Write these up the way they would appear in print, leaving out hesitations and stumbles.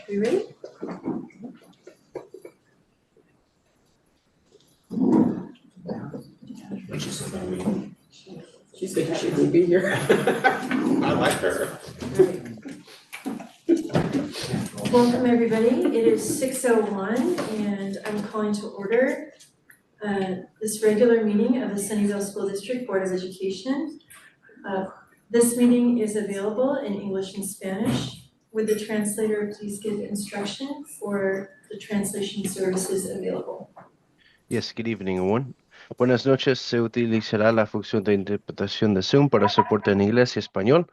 We ready? She said she would be here. I like her. Welcome, everybody. It is 6:01 and I'm calling to order this regular meeting of the Sunnyvale School District Board of Education. This meeting is available in English and Spanish. Would the translator please give instruction for the translation services available? Yes, good evening, everyone. Buenas noches. Se utilizará la función de interpretación de Zoom para soporte en inglés y español.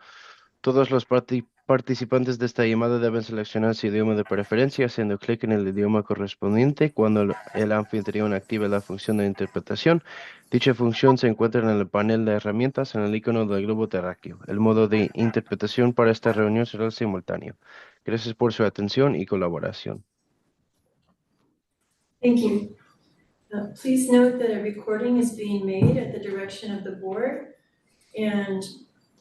Todos los participantes de esta llamada deben seleccionar su idioma de preferencia haciendo clic en el idioma correspondiente cuando el anfitrión active la función de interpretación. Dicha función se encuentra en el panel de herramientas en el icono del globo terráqueo. El modo de interpretación para esta reunión será el simultáneo. Gracias por su atención y colaboración. Thank you. Please note that a recording is being made at the direction of the board and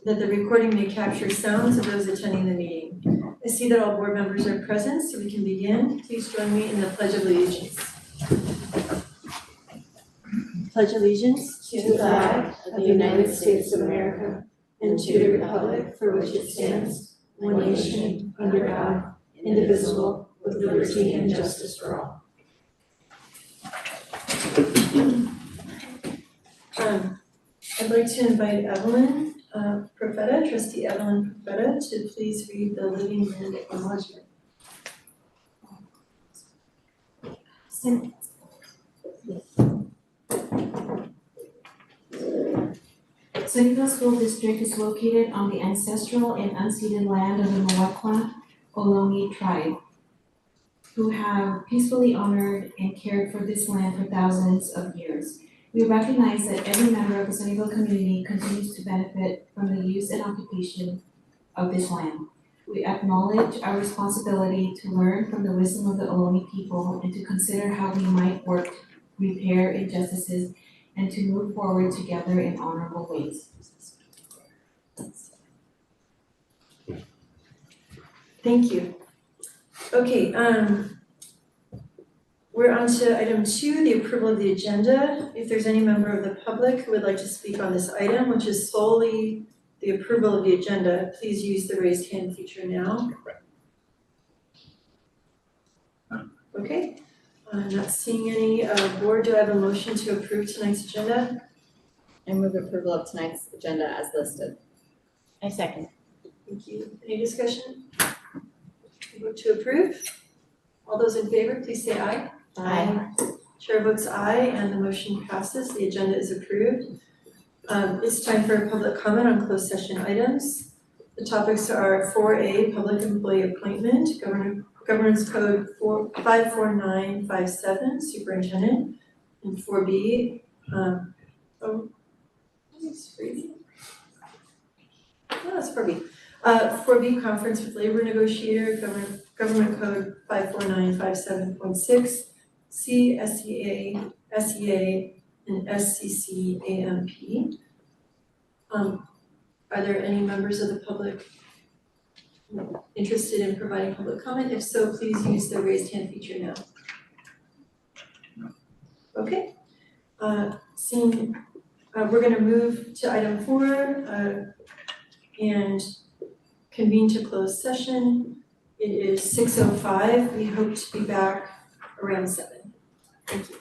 that the recording may capture sounds of those attending the meeting. I see that all board members are present, so we can begin. Please join me in the Pledge of Allegiance. Pledge allegiance to the flag of the United States of America and to the republic for which it stands, one nation, under God, indivisible, with liberty and justice for all. I'd like to invite Evelyn Profeta, Trustee Evelyn Profeta, to please read the Living Land Acknowledgement. Sunnyvale School District is located on the ancestral and unceded land of the Muwekma Ohlone tribe, who have peacefully honored and cared for this land for thousands of years. We recognize that every member of the Sunnyvale community continues to benefit from the use and occupation of this land. We acknowledge our responsibility to learn from the wisdom of the Ohlone people and to consider how we might work to repair injustices and to move forward together in honorable ways. Thank you. Okay, we're on to item 2, the approval of the agenda. If there's any member of the public who would like to speak on this item, which is solely the approval of the agenda, please use the raised hand feature now. Okay, I'm not seeing any. Board, do I have a motion to approve tonight's agenda? I move approval of tonight's agenda as listed. I second. Thank you. Any discussion? Vote to approve. All those in favor, please say aye. Aye. Chair votes aye and the motion passes. The agenda is approved. It's time for public comment on closed session items. The topics are 4A, public employee appointment, Governance Code 54957, superintendent, and 4B, it's 3B. No, it's 4B. 4B, conference with labor negotiator, Government Code 54957.6, C, SEA, and SCCAMP. Are there any members of the public interested in providing public comment? If so, please use the raised hand feature now. Okay. We're gonna move to item 4 and convene to closed session. It is 6:05. We hope to be back around 7. Thank you.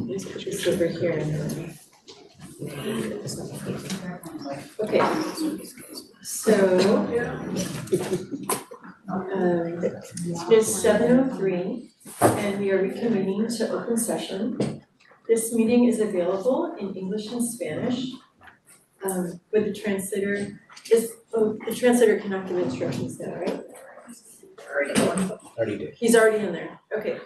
Let's put this over here and then. Okay, so, it is 7:03 and we are reconvening to open session. This meeting is available in English and Spanish. With the translator, the translator cannot give instructions now, right? Already did. He's already in there, okay.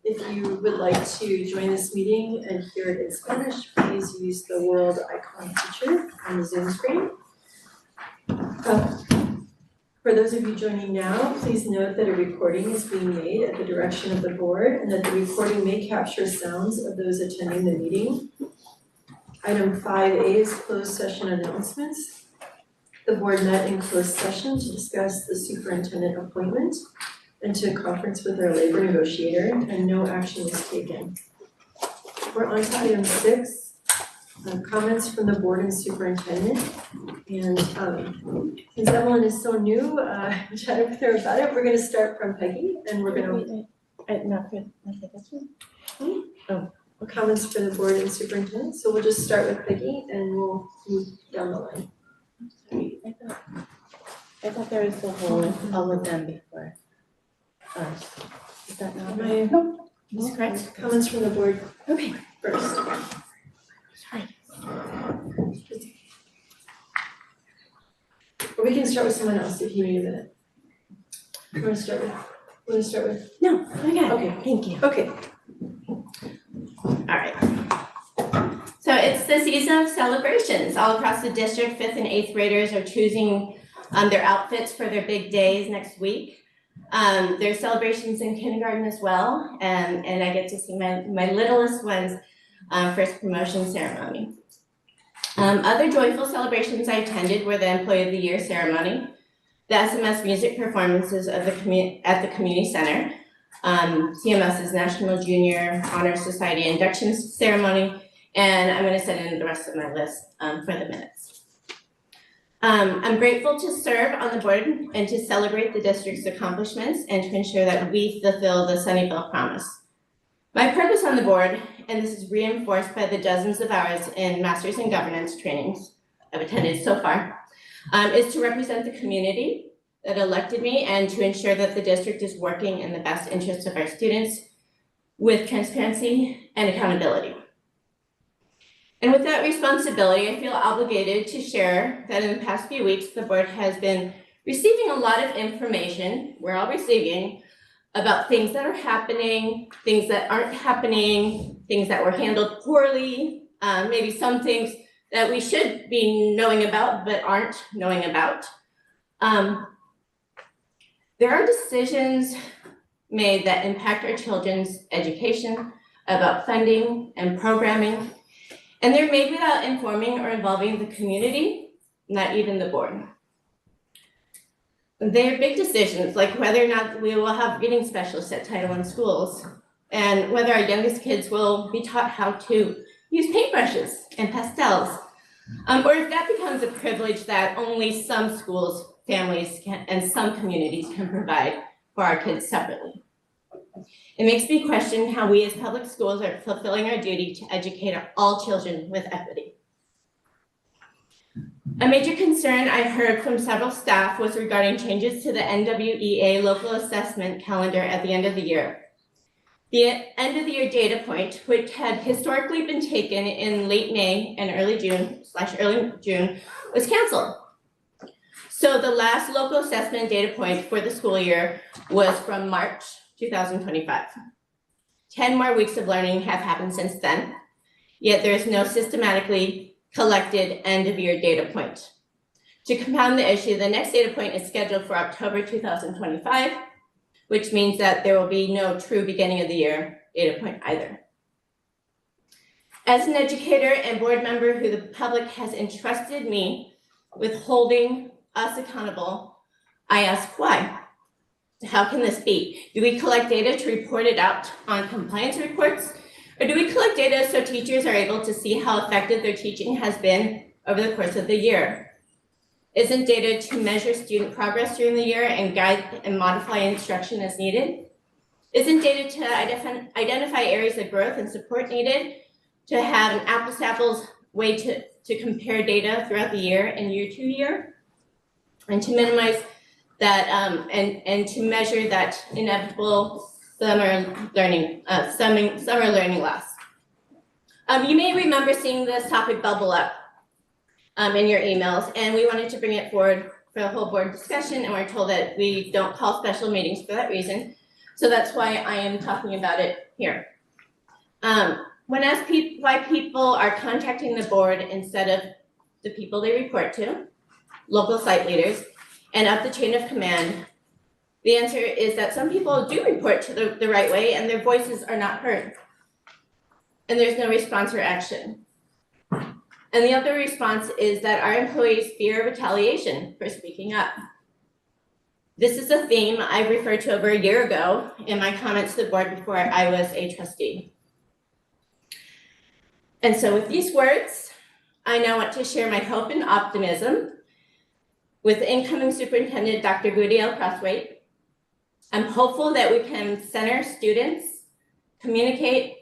If you would like to join this meeting and hear it in Spanish, please use the world icon feature on the Zoom screen. For those of you joining now, please note that a recording is being made at the direction of the board and that the recording may capture sounds of those attending the meeting. Item 5A is closed session announcements. The board met in closed session to discuss the superintendent appointment and to conference with our labor negotiator, and no action was taken. We're on to item 6, comments from the board and superintendent. And since Evelyn is so new, chatting with her about it, we're gonna start from Peggy and we're gonna Not for this one? comments for the board and superintendent. So we'll just start with Peggy and we'll move down the line. Sorry, I thought there was the whole, all of them before us. Is that not right? No, That's correct? comments from the board Okay. first. Sorry. Or we can start with someone else if you need a minute. You wanna start with? No, I got it. Okay. Thank you. Okay, All right. So it's the season of celebrations. All across the district, 5th and 8th graders are choosing their outfits for their big days next week. There's celebrations in kindergarten as well, and I get to see my littlest one's first promotion ceremony. Other joyful celebrations I attended were the Employee of the Year ceremony, the SMS music performances of at the community center, CMS's National Junior Honor Society induction ceremony, and I'm gonna send in the rest of my list for the minutes. I'm grateful to serve on the board and to celebrate the district's accomplishments and to ensure that we fulfill the Sunnyvale promise. My purpose on the board, and this is reinforced by the dozens of hours in Masters in Governance trainings I've attended so far, is to represent the community that elected me and to ensure that the district is working in the best interest of our students with transparency and accountability. And with that responsibility, I feel obligated to share that in the past few weeks, the board has been receiving a lot of information, we're all receiving, about things that are happening, things that aren't happening, things that were handled poorly, maybe some things that we should be knowing about but aren't knowing about. There are decisions made that impact our children's education, about funding and programming, and they're made without informing or involving the community, not even the board. They're big decisions, like whether or not we will have reading specialists at Title I schools, and whether our youngest kids will be taught how to use paintbrushes and pastels, or if that becomes a privilege that only some schools, families can, and some communities can provide for our kids separately. It makes me question how we as public schools are fulfilling our duty to educate all children with equity. A major concern I heard from several staff was regarding changes to the NWEA local assessment calendar at the end of the year. The end of the year data point, which had historically been taken in late May and early June, was canceled. So the last local assessment data point for the school year was from March 2025. 10 more weeks of learning have happened since then, yet there is no systematically collected end of year data point. To compound the issue, the next data point is scheduled for October 2025, which means that there will be no true beginning of the year data point either. As an educator and board member who the public has entrusted me with holding us accountable, I ask why? How can this be? Do we collect data to report it out on compliance reports? Or do we collect data so teachers are able to see how effective their teaching has been over the course of the year? Isn't data to measure student progress during the year and guide and modify instruction as needed? Isn't data to identify areas of growth and support needed, to have an apples to apples way to compare data throughout the year and year to year, and to minimize that and to measure that inevitable summer learning loss. You may remember seeing this topic bubble up in your emails, and we wanted to bring it forward for the whole board discussion, and we're told that we don't call special meetings for that reason. So that's why I am talking about it here. When asked why people are contacting the board instead of the people they report to, local site leaders, and up the chain of command, the answer is that some people do report to the right way and their voices are not heard. And there's no response or action. And the other response is that our employees fear retaliation for speaking up. This is a theme I referred to over a year ago in my comments to the board before I was a trustee. And so with these words, I now want to share my hope and optimism with incoming superintendent, Dr. Gudiel Crosswaite. I'm hopeful that we can center students, communicate,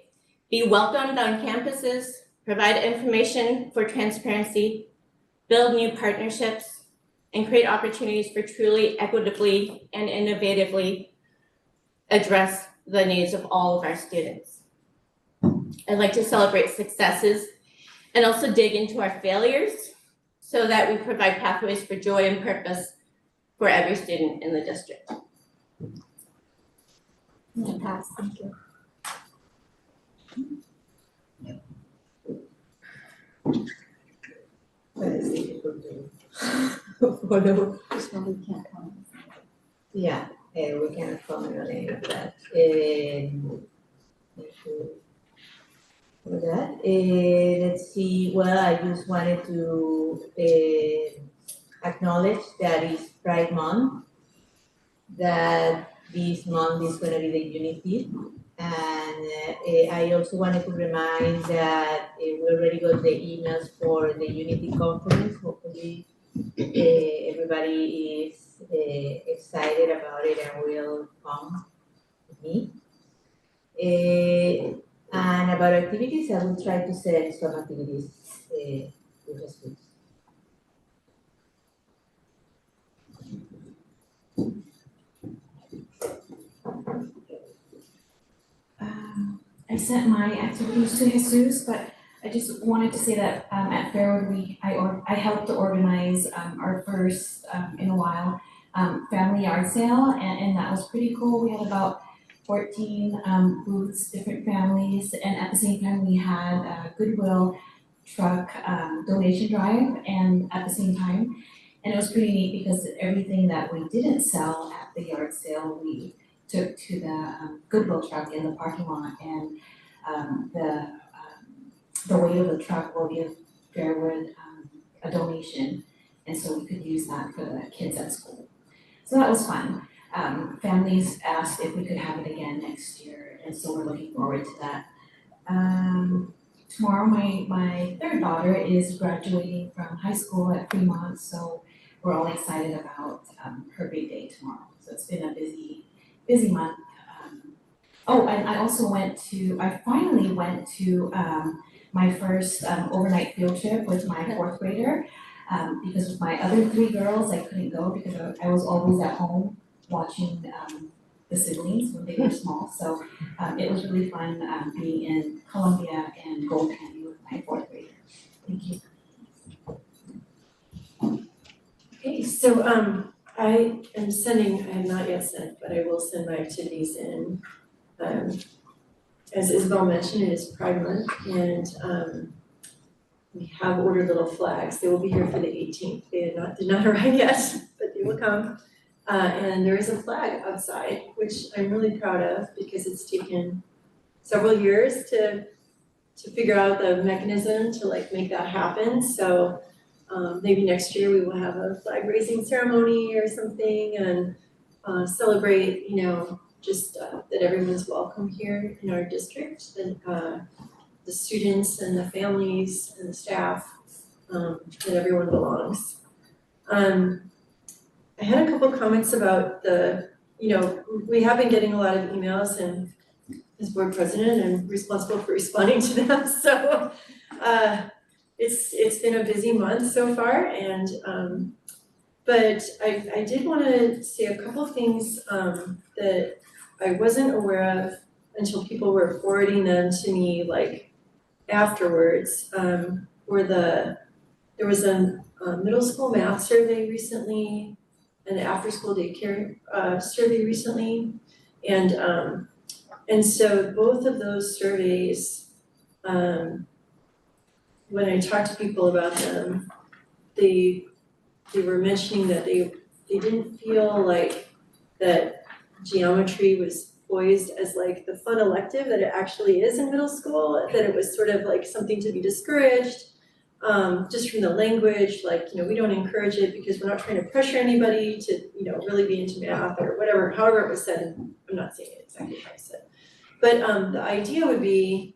be welcomed on campuses, provide information for transparency, build new partnerships, and create opportunities for truly equitably and innovatively address the needs of all of our students. I'd like to celebrate successes and also dig into our failures so that we provide pathways for joy and purpose for every student in the district. Pass, thank you. Follow. Just one we can't comment. Yeah, we cannot comment on any of that. For that, let's see, well, I just wanted to acknowledge that it's Pride Month, that this month is gonna be the Unity. And I also wanted to remind that we already got the emails for the Unity Conference. Hopefully, everybody is excited about it and will come with me. And about activities, I will try to set some activities with the students. I sent my activities to Jesus, but I just wanted to say that at Fairwood I helped to organize our first in a while family yard sale, and that was pretty cool. We had about 14 booths, different families, and at the same time we had a Goodwill truck donation drive, and at the same time, and it was pretty neat because everything that we didn't sell at the yard sale we took to the Goodwill truck in the parking lot, and the weight of the truck will give Fairwood a donation, and so we could use that for the kids at school. So that was fun. Families asked if we could have it again next year, and so we're looking forward to that. Tomorrow my third daughter is graduating from high school at Fremont, so we're all excited about her big day tomorrow. So it's been a busy month. And I finally went to my first overnight field trip with my fourth grader. Because with my other three girls, I couldn't go because I was always at home watching the siblings when they were small. So it was really fun being in Columbia and Gold Canyon with my fourth grader. Thank you. Okay, so I have not yet sent, but I will send my activities in. As Isabel mentioned, it is Pride Month, and we have ordered little flags. They will be here for the 18th. They did not arrive yet, but they will come. And there is a flag outside, which I'm really proud of because it's taken several years to figure out the mechanism to make that happen. So maybe next year we will have a flag raising ceremony or something and celebrate, just that everyone's welcome here in our district, and the students and the families and the staff, that everyone belongs. I had a couple comments about the you know, we have been getting a lot of emails, and as board president, I'm responsible for responding to them, so it's been a busy month so far, and but I did wanna say a couple things that I wasn't aware of until people were forwarding them to me like afterwards. There was a middle school math survey recently, an after school daycare survey recently, and so both of those surveys, when I talked to people about them, they were mentioning that they didn't feel like that geometry was poised as like the fun elective that it actually is in middle school, that it was sort of like something to be discouraged, just from the language, like, you know, we don't encourage it because we're not trying to pressure anybody to, you know, really be into math or whatever, however it was said, and I'm not saying it exactly how I said. But the idea would be,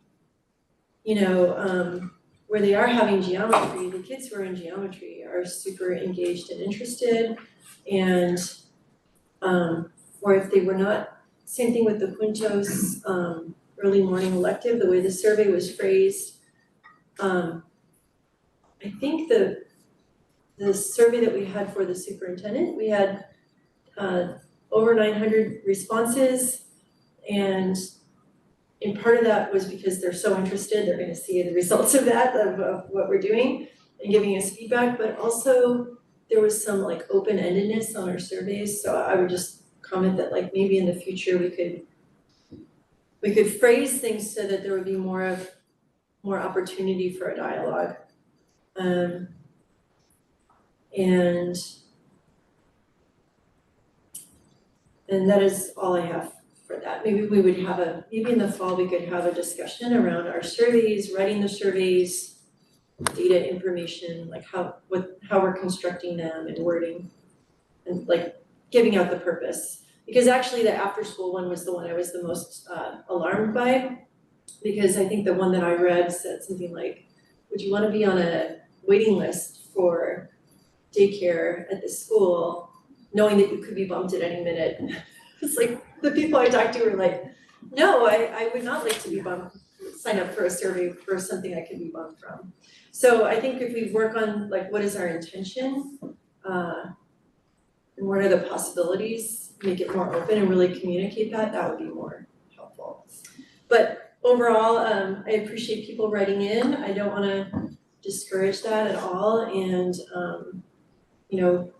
you know, where they are having geometry, the kids who are in geometry are super engaged and interested, and or if they were not, same thing with the Puntos early morning elective, the way the survey was phrased. I think the survey that we had for the superintendent, we had over 900 responses, and part of that was because they're so interested, they're gonna see the results of that, of what we're doing and giving us feedback, but also there was some like open-endedness on our surveys, so I would just comment that like maybe in the future we could phrase things so that there would be more opportunity for a dialogue. And that is all I have for that. Maybe we would have maybe in the fall we could have a discussion around our surveys, writing the surveys, data information, like how we're constructing them and wording, and like giving out the purpose. Because actually the after school one was the one I was the most alarmed by, because I think the one that I read said something like, would you want to be on a waiting list for daycare at the school, knowing that you could be bumped at any minute? It's like the people I talked to were like, no, I would not like to be bumped, sign up for a survey for something I could be bumped from. So I think if we work on like what is our intention, and what are the possibilities, make it more open and really communicate that would be more helpful. But overall, I appreciate people writing in. I don't wanna discourage that at all, and you know,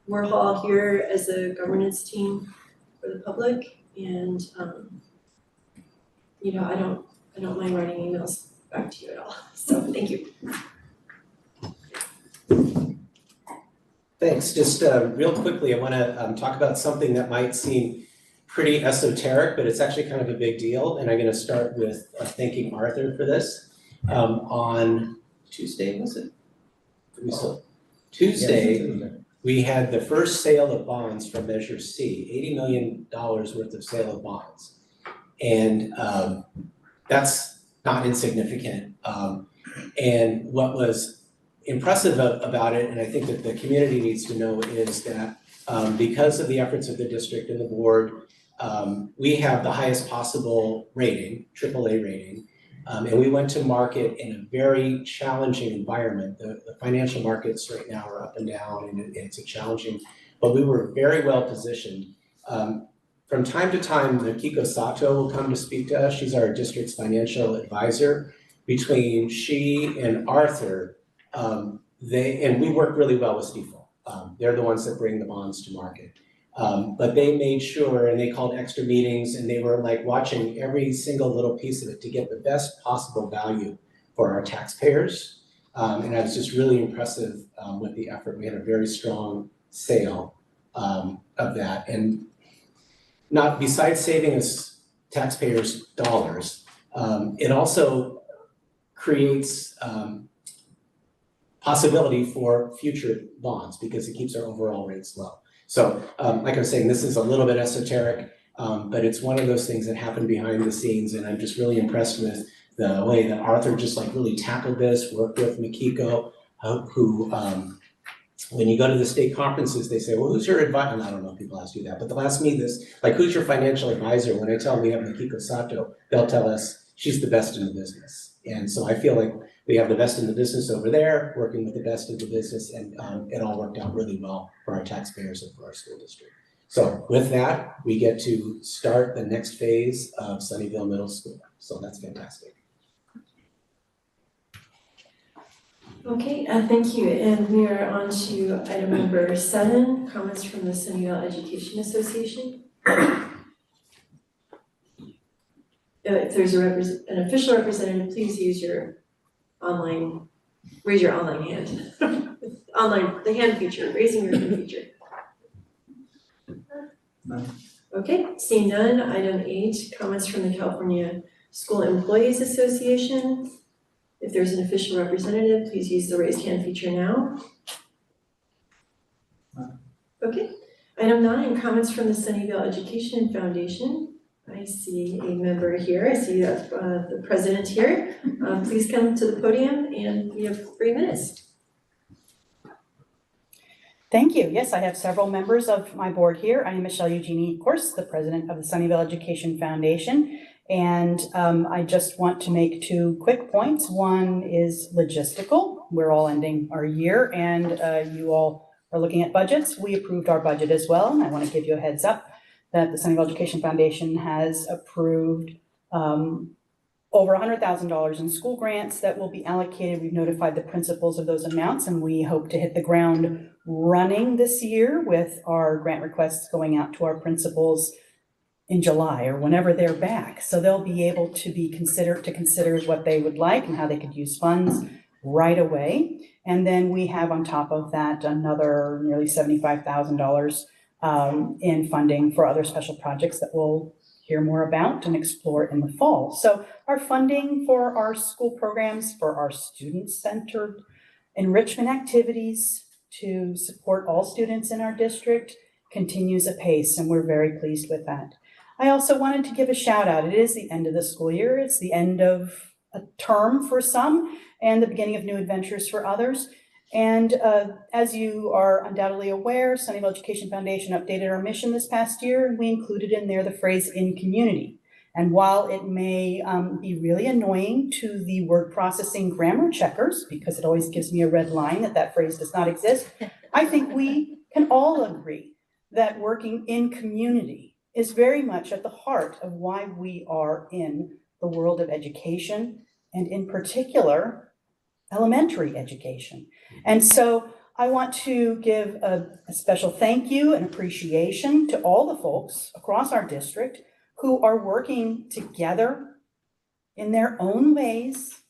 we're all here as a governance team for the public, and you know, I don't mind writing emails back to you at all. So thank you. Thanks. Just real quickly, I want to talk about something that might seem pretty esoteric, but it's actually kind of a big deal. And I'm going to start with thanking Arthur for this. On Tuesday, was it? Tuesday, we had the first sale of bonds from Measure C, $80 million worth of sale of bonds. And that's not insignificant. And what was impressive about it, and I think that the community needs to know, is that because of the efforts of the district and the board, we have the highest possible rating, AAA rating, and we went to market in a very challenging environment. The financial markets right now are up and down, and it's a challenging, but we were very well positioned. From time to time, Kiko Sato will come to speak to us. She's our district's financial advisor. Between she and Arthur, and we work really well with Stifel. They're the ones that bring the bonds to market. But they made sure, and they called extra meetings, and they were like watching every single little piece of it to get the best possible value for our taxpayers. And I was just really impressive with the effort. We had a very strong sale of that. And not besides saving us taxpayers dollars, it also creates possibility for future bonds because it keeps our overall rates low. So like I was saying, this is a little bit esoteric, but it's one of those things that happen behind the scenes, and I'm just really impressed with the way that Arthur just like really tackled this, worked with Makiko, who when you go to the state conferences, they say, well, who's your advisor? And I don't know if people ask you that, but they'll ask me this, like, who's your financial advisor? When I tell them we have Makiko Sato, they'll tell us she's the best in the business. And so I feel like we have the best in the business over there, working with the best in the business, and it all worked out really well for our taxpayers and for our school district. So with that, we get to start the next phase of Sunnyvale Middle School. So that's fantastic. Okay, thank you. And we are on to item number 7, comments from the Sunnyvale Education Association. If there's an official representative, please use your raise your online hand. The hand feature, raising your hand feature. Okay, seeing none, item 8, comments from the California School Employees Association. If there's an official representative, please use the raised hand feature now. Okay, item 9, comments from the Sunnyvale Education Foundation. I see a member here. I see the president here. Please come to the podium, and we have 3 minutes. Thank you. Yes, I have several members of my board here. I am Michelle Eugenie, of course, the president of the Sunnyvale Education Foundation. And I just want to make 2 quick points. One is logistical. We're all ending our year, and you all are looking at budgets. We approved our budget as well, and I want to give you a heads up that the Sunnyvale Education Foundation has approved over $100,000 in school grants that will be allocated. We've notified the principals of those amounts, and we hope to hit the ground running this year with our grant requests going out to our principals in July or whenever they're back. So they'll be able to consider what they would like and how they could use funds right away. And then we have on top of that another nearly $75,000 in funding for other special projects that we'll hear more about and explore in the fall. So our funding for our school programs, for our student-centered enrichment activities to support all students in our district continues apace, and we're very pleased with that. I also wanted to give a shout out. It is the end of the school year. It's the end of a term for some and the beginning of new adventures for others. And as you are undoubtedly aware, Sunnyvale Education Foundation updated our mission this past year, and we included in there the phrase "in community." And while it may be really annoying to the word processing grammar checkers, because it always gives me a red line that phrase does not exist, I think we can all agree that working in community is very much at the heart of why we are in the world of education, and in particular, elementary education. And so I want to give a special thank you and appreciation to all the folks across our district who are working together in their own ways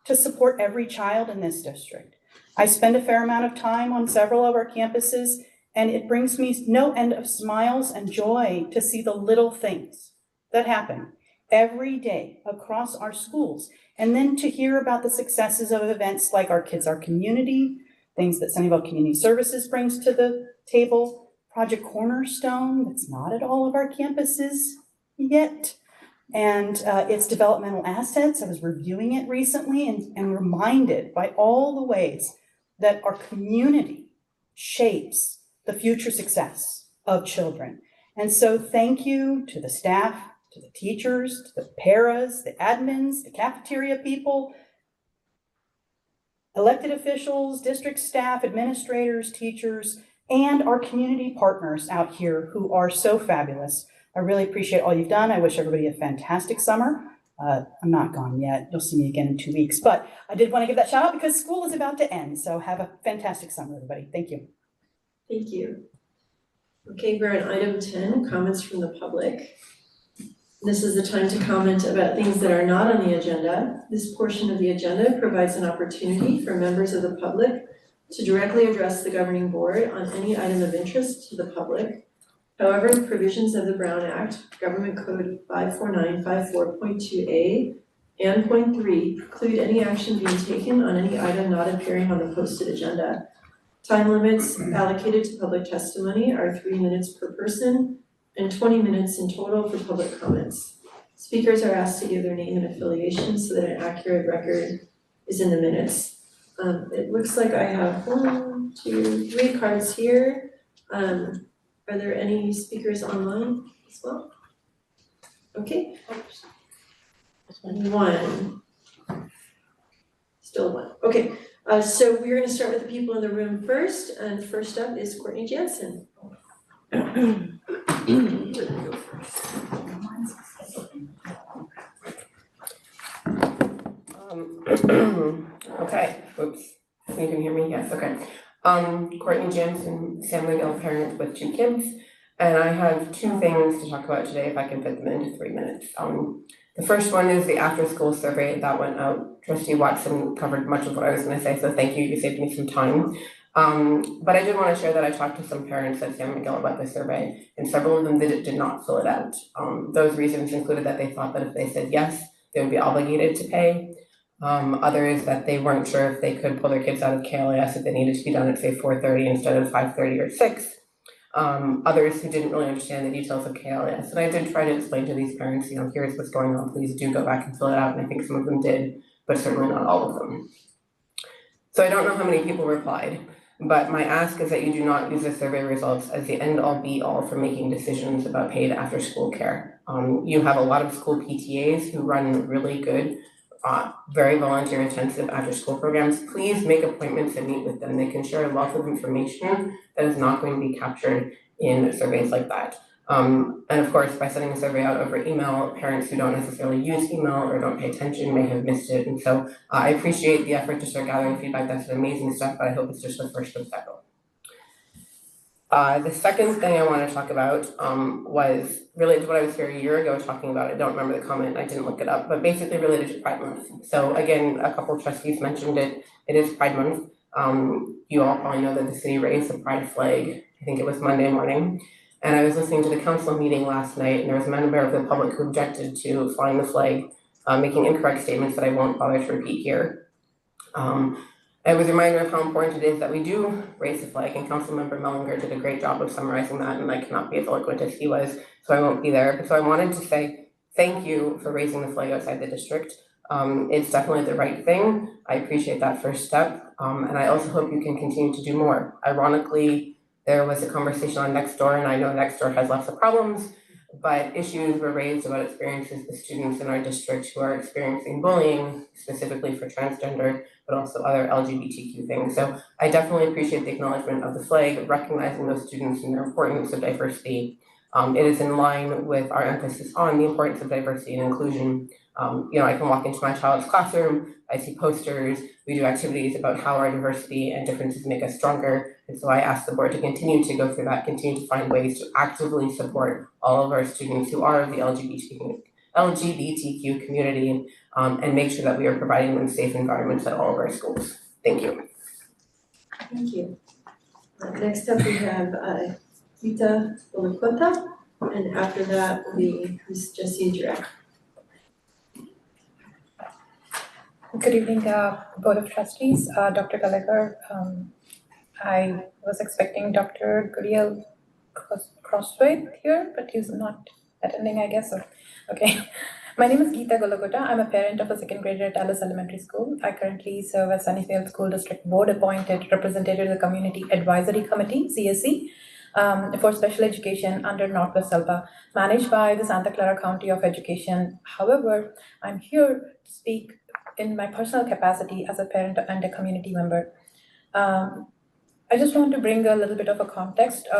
to support every child in this district. I spend a fair amount of time on several of our campuses, and it brings me no end of smiles and joy to see the little things that happen every day across our schools. And then to hear about the successes of events like our Kids Our Community, things that Sunnyvale Community Services brings to the table, Project Cornerstone, that's not at all of our campuses yet, and its developmental assets. I was reviewing it recently and reminded by all the ways that our community shapes the future success of children. And so thank you to the staff, to the teachers, to the paras, the admins, the cafeteria people, elected officials, district staff, administrators, teachers, and our community partners out here who are so fabulous. I really appreciate all you've done. I wish everybody a fantastic summer. I'm not gone yet. You'll see me again in 2 weeks, but I did want to give that shout out because school is about to end. So have a fantastic summer, everybody. Thank you. Thank you. Okay, we're on item 10, comments from the public. This is the time to comment about things that are not on the agenda. This portion of the agenda provides an opportunity for members of the public to directly address the governing board on any item of interest to the public. However, the provisions of the Brown Act, Government Code 54954.2a and .3 preclude any action being taken on any item not appearing on the posted agenda. Time limits allocated to public testimony are 3 minutes per person and 20 minutes in total for public comments. Speakers are asked to give their name and affiliation so that an accurate record is in the minutes. It looks like I have 1, 2, 3 cards here. Are there any speakers online as well? Okay, one. Still one, okay. So we're gonna start with the people in the room first, and first up is Courtney Jansen. Okay, oops, you can hear me, yes, okay. Courtney Jansen, San Miguel parent with 2 kids, and I have 2 things to talk about today if I can fit them into 3 minutes. The first one is the after-school survey that went out. Trustee Watson covered much of what I was gonna say, so thank you, you saved me some time. But I did wanna share that I talked to some parents at San Miguel about the survey, and several of them did not fill it out. Those reasons included that they thought that if they said yes, they would be obligated to pay. Others that they weren't sure if they could pull their kids out of KLAS if they needed to be done at say 4:30 instead of 5:30 or 6. Others who didn't really understand the details of KLAS. And I did try to explain to these parents, here's what's going on, please do go back and fill it out. And I think some of them did, but certainly not all of them. So I don't know how many people replied, but my ask is that you do not use the survey results as the end all be all for making decisions about paid after school care. You have a lot of school PTAs who run really good, very volunteer intensive after school programs. Please make appointments and meet with them. They can share a wealth of information that is not going to be captured in surveys like that. And of course, by sending a survey out over email, parents who don't necessarily use email or don't pay attention may have missed it. And so I appreciate the effort to start gathering feedback. That's an amazing step, but I hope it's just the first of several. The second thing I want to talk about was related to what I was here a year ago talking about. I don't remember the comment, I didn't look it up, but basically related to Pride Month. So again, a couple of trustees mentioned it. It is Pride Month. You all probably know that the city raised a Pride flag, I think it was Monday morning. And I was listening to the council meeting last night, and there was a member of the public who objected to flying the flag, making incorrect statements that I won't bother to repeat here. I was reminded of how important it is that we do raise the flag, and Councilmember Mellinger did a great job of summarizing that, and I cannot be as eloquent as he was, so I won't be there. But so I wanted to say thank you for raising the flag outside the district. It's definitely the right thing. I appreciate that first step, and I also hope you can continue to do more. Ironically, there was a conversation on Nextdoor, and I know Nextdoor has lots of problems, but issues were raised about experiences with students in our district who are experiencing bullying, specifically for transgender, but also other LGBTQ things. So I definitely appreciate the acknowledgement of the flag, recognizing those students and their importance of diversity. It is in line with our emphasis on the importance of diversity and inclusion. I can walk into my child's classroom, I see posters, we do activities about how our diversity and differences make us stronger. And so I ask the board to continue to go through that, continue to find ways to actively support all of our students who are of the LGBTQ community, and make sure that we are providing them safe environments at all of our schools. Thank you. Thank you. Next up we have Gita Golokota, and after that will be Ms. Jessie Jurek. Good evening, Board of Trustees, Dr. Gallagher. I was expecting Dr. Guriel Crossway here, but he's not attending, I guess. Okay. My name is Geeta Golokota. I'm a parent of a second grader at Alice Elementary School. I currently serve as Sunnyvale School District Board appointed representative of the Community Advisory Committee, CSE, for special education under Northwest SELPA, managed by the Santa Clara County of Education. However, I'm here to speak in my personal capacity as a parent and a community member. I just want to bring a little bit of a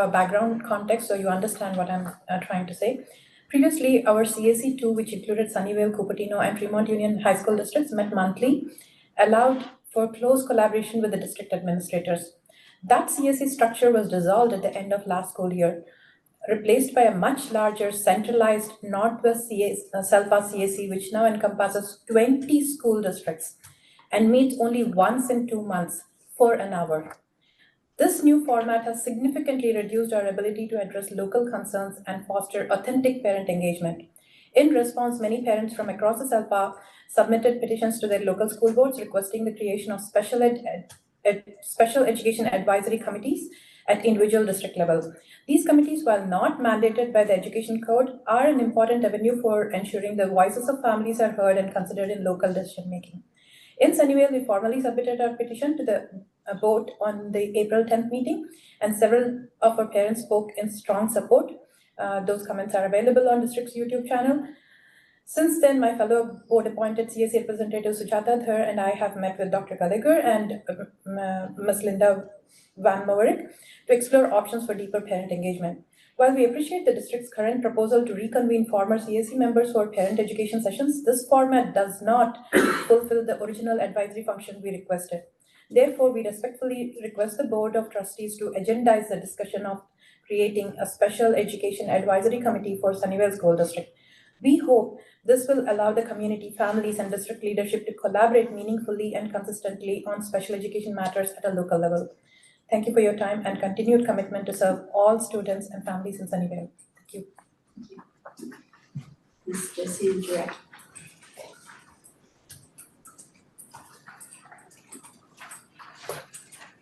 background context, so you understand what I'm trying to say. Previously, our CSE2, which included Sunnyvale, Cupertino, and Fremont Union High School districts, met monthly, allowed for close collaboration with the district administrators. That CSE structure was dissolved at the end of last school year, replaced by a much larger centralized Northwest SELPA CSE, which now encompasses 20 school districts and meets only once in 2 months for an hour. This new format has significantly reduced our ability to address local concerns and foster authentic parent engagement. In response, many parents from across the SELPA submitted petitions to their local school boards requesting the creation of special education advisory committees at individual district level. These committees, while not mandated by the Education Code, are an important avenue for ensuring the voices of families are heard and considered in local decision making. In Sunnyvale, we formally submitted our petition to the vote on the April 10th meeting, and several of our parents spoke in strong support. Those comments are available on district's YouTube channel. Since then, my fellow board-appointed CSE representative Sujata Dhar and I have met with Dr. Gallagher and Ms. Linda Van Maverick to explore options for deeper parent engagement. While we appreciate the district's current proposal to reconvene former CSE members for parent education sessions, this format does not fulfill the original advisory function we requested. Therefore, we respectfully request the Board of Trustees to agendize the discussion of creating a special education advisory committee for Sunnyvale School District. We hope this will allow the community, families, and district leadership to collaborate meaningfully and consistently on special education matters at a local level. Thank you for your time and continued commitment to serve all students and families in Sunnyvale. Thank you. Ms. Jessie Jarecki.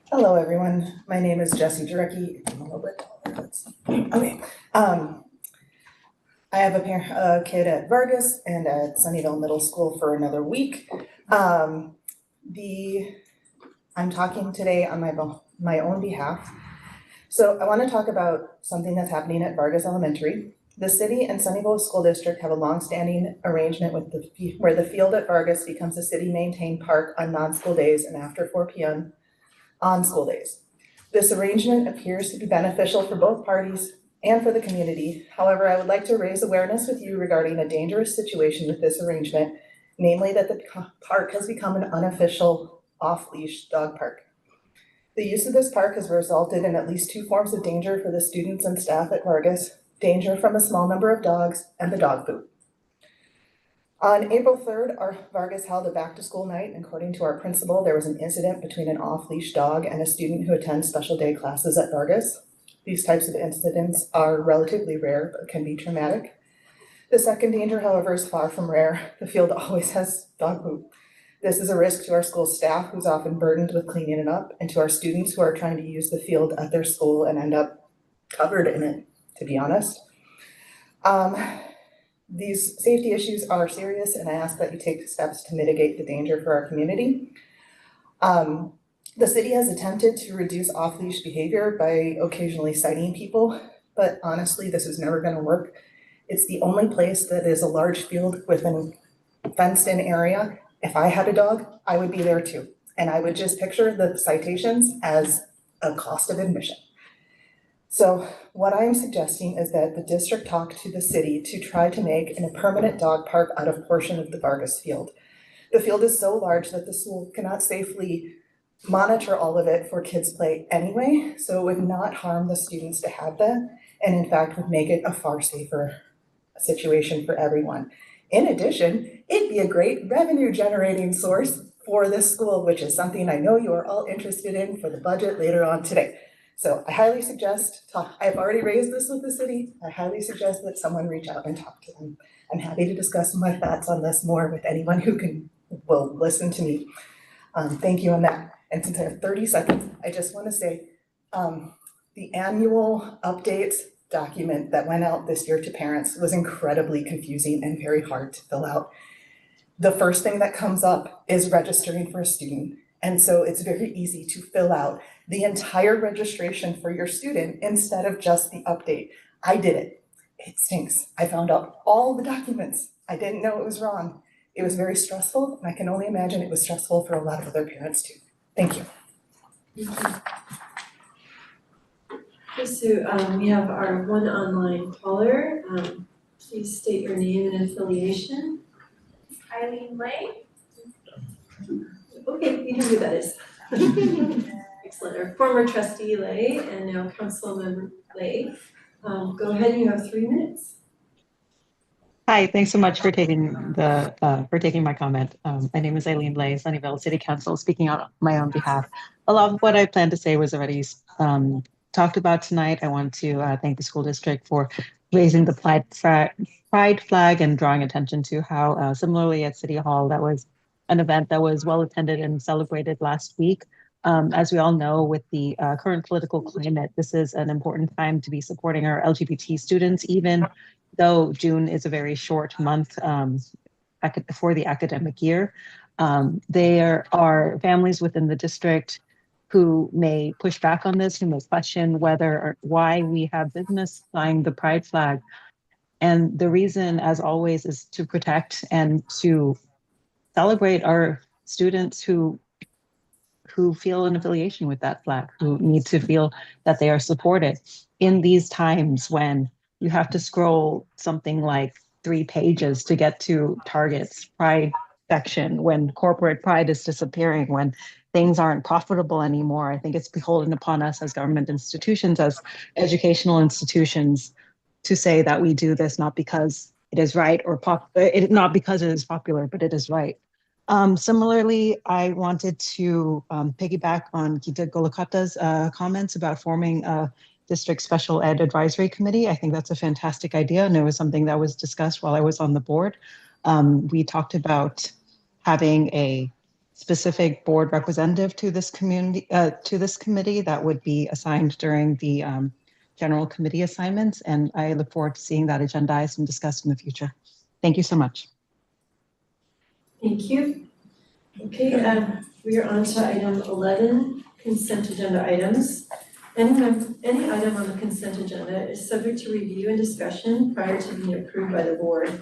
Hello, everyone. My name is Jessie Jarecki. I'm a little bit taller. Let's see. Okay. I have a kid at Vargas and at Sunnyvale Middle School for another week. I'm talking today on my own behalf. So I want to talk about something that's happening at Vargas Elementary. The city and Sunnyvale School District have a longstanding arrangement with where the field at Vargas becomes a city-maintained park on non-school days and after 4 p.m. on school days. This arrangement appears to be beneficial for both parties and for the community. However, I would like to raise awareness with you regarding a dangerous situation with this arrangement, namely that the park has become an unofficial off-leash dog park. The use of this park has resulted in at least 2 forms of danger for the students and staff at Vargas: danger from a small number of dogs and the dog poop. On April 3rd, our Vargas held a back-to-school night, and according to our principal, there was an incident between an off-leash dog and a student who attends special day classes at Vargas. These types of incidents are relatively rare, but can be traumatic. The second danger, however, is far from rare. The field always has dog poop. This is a risk to our school staff, who's often burdened with cleaning it up, and to our students who are trying to use the field at their school and end up covered in it, to be honest. These safety issues are serious, and I ask that you take steps to mitigate the danger for our community. The city has attempted to reduce off-leash behavior by occasionally citing people, but honestly, this is never going to work. It's the only place that is a large field with a fenced-in area. If I had a dog, I would be there too, and I would just picture the citations as a cost of admission. So what I am suggesting is that the district talk to the city to try to make a permanent dog park out of a portion of the Vargas field. The field is so large that the school cannot safely monitor all of it for kids play anyway, so it would not harm the students to have that, and in fact would make it a far safer situation for everyone. In addition, it'd be a great revenue generating source for this school, which is something I know you are all interested in for the budget later on today. So I highly suggest, I've already raised this with the city, I highly suggest that someone reach out and talk to them. I'm happy to discuss my thoughts on this more with anyone who will listen to me. Thank you on that. And since I have 30 seconds, I just want to say the annual updates document that went out this year to parents was incredibly confusing and very hard to fill out. The first thing that comes up is registering for a student. And so it's very easy to fill out the entire registration for your student instead of just the update. I did it. It stinks. I found out all the documents. I didn't know it was wrong. It was very stressful, and I can only imagine it was stressful for a lot of other parents too. Thank you. Okay, so we have our one online caller. Please state your name and affiliation. Eileen Lay. Okay, you know who that is. Excellent. Our former trustee Lay and now council member Lay. Go ahead, you have 3 minutes. Hi, thanks so much for taking my comment. My name is Eileen Lay, Sunnyvale City Council, speaking on my own behalf. A lot of what I planned to say was already talked about tonight. I want to thank the school district for raising the pride flag and drawing attention to how similarly at City Hall, that was an event that was well attended and celebrated last week. As we all know, with the current political climate, this is an important time to be supporting our LGBT students, even though June is a very short month for the academic year. There are families within the district who may push back on this, who may question whether or why we have business flying the pride flag. And the reason, as always, is to protect and to celebrate our students who feel an affiliation with that flag, who need to feel that they are supported in these times when you have to scroll something like 3 pages to get to Target's pride section, when corporate pride is disappearing, when things aren't profitable anymore. I think it's beholden upon us as government institutions, as educational institutions, to say that we do this not because it is right or not because it is popular, but it is right. Similarly, I wanted to piggyback on Gita Golokata's comments about forming a district special ed advisory committee. I think that's a fantastic idea, and it was something that was discussed while I was on the board. We talked about having a specific board representative to this community, to this committee that would be assigned during the general committee assignments, and I look forward to seeing that agendized and discussed in the future. Thank you so much. Thank you. Okay, we are on to item 11, consent agenda items. Any item on the consent agenda is subject to review and discussion prior to being approved by the board.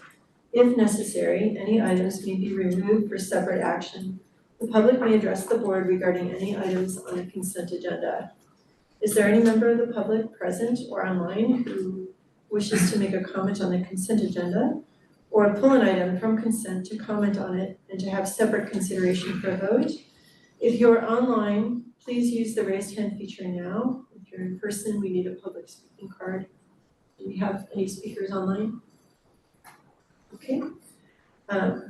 If necessary, any items may be removed for separate action. The public may address the board regarding any items on the consent agenda. Is there any member of the public present or online who wishes to make a comment on the consent agenda, or pull an item from consent to comment on it and to have separate consideration for a vote? If you're online, please use the raised hand feature now. If you're in person, we need a public speaking card. Do we have any speakers online? Okay.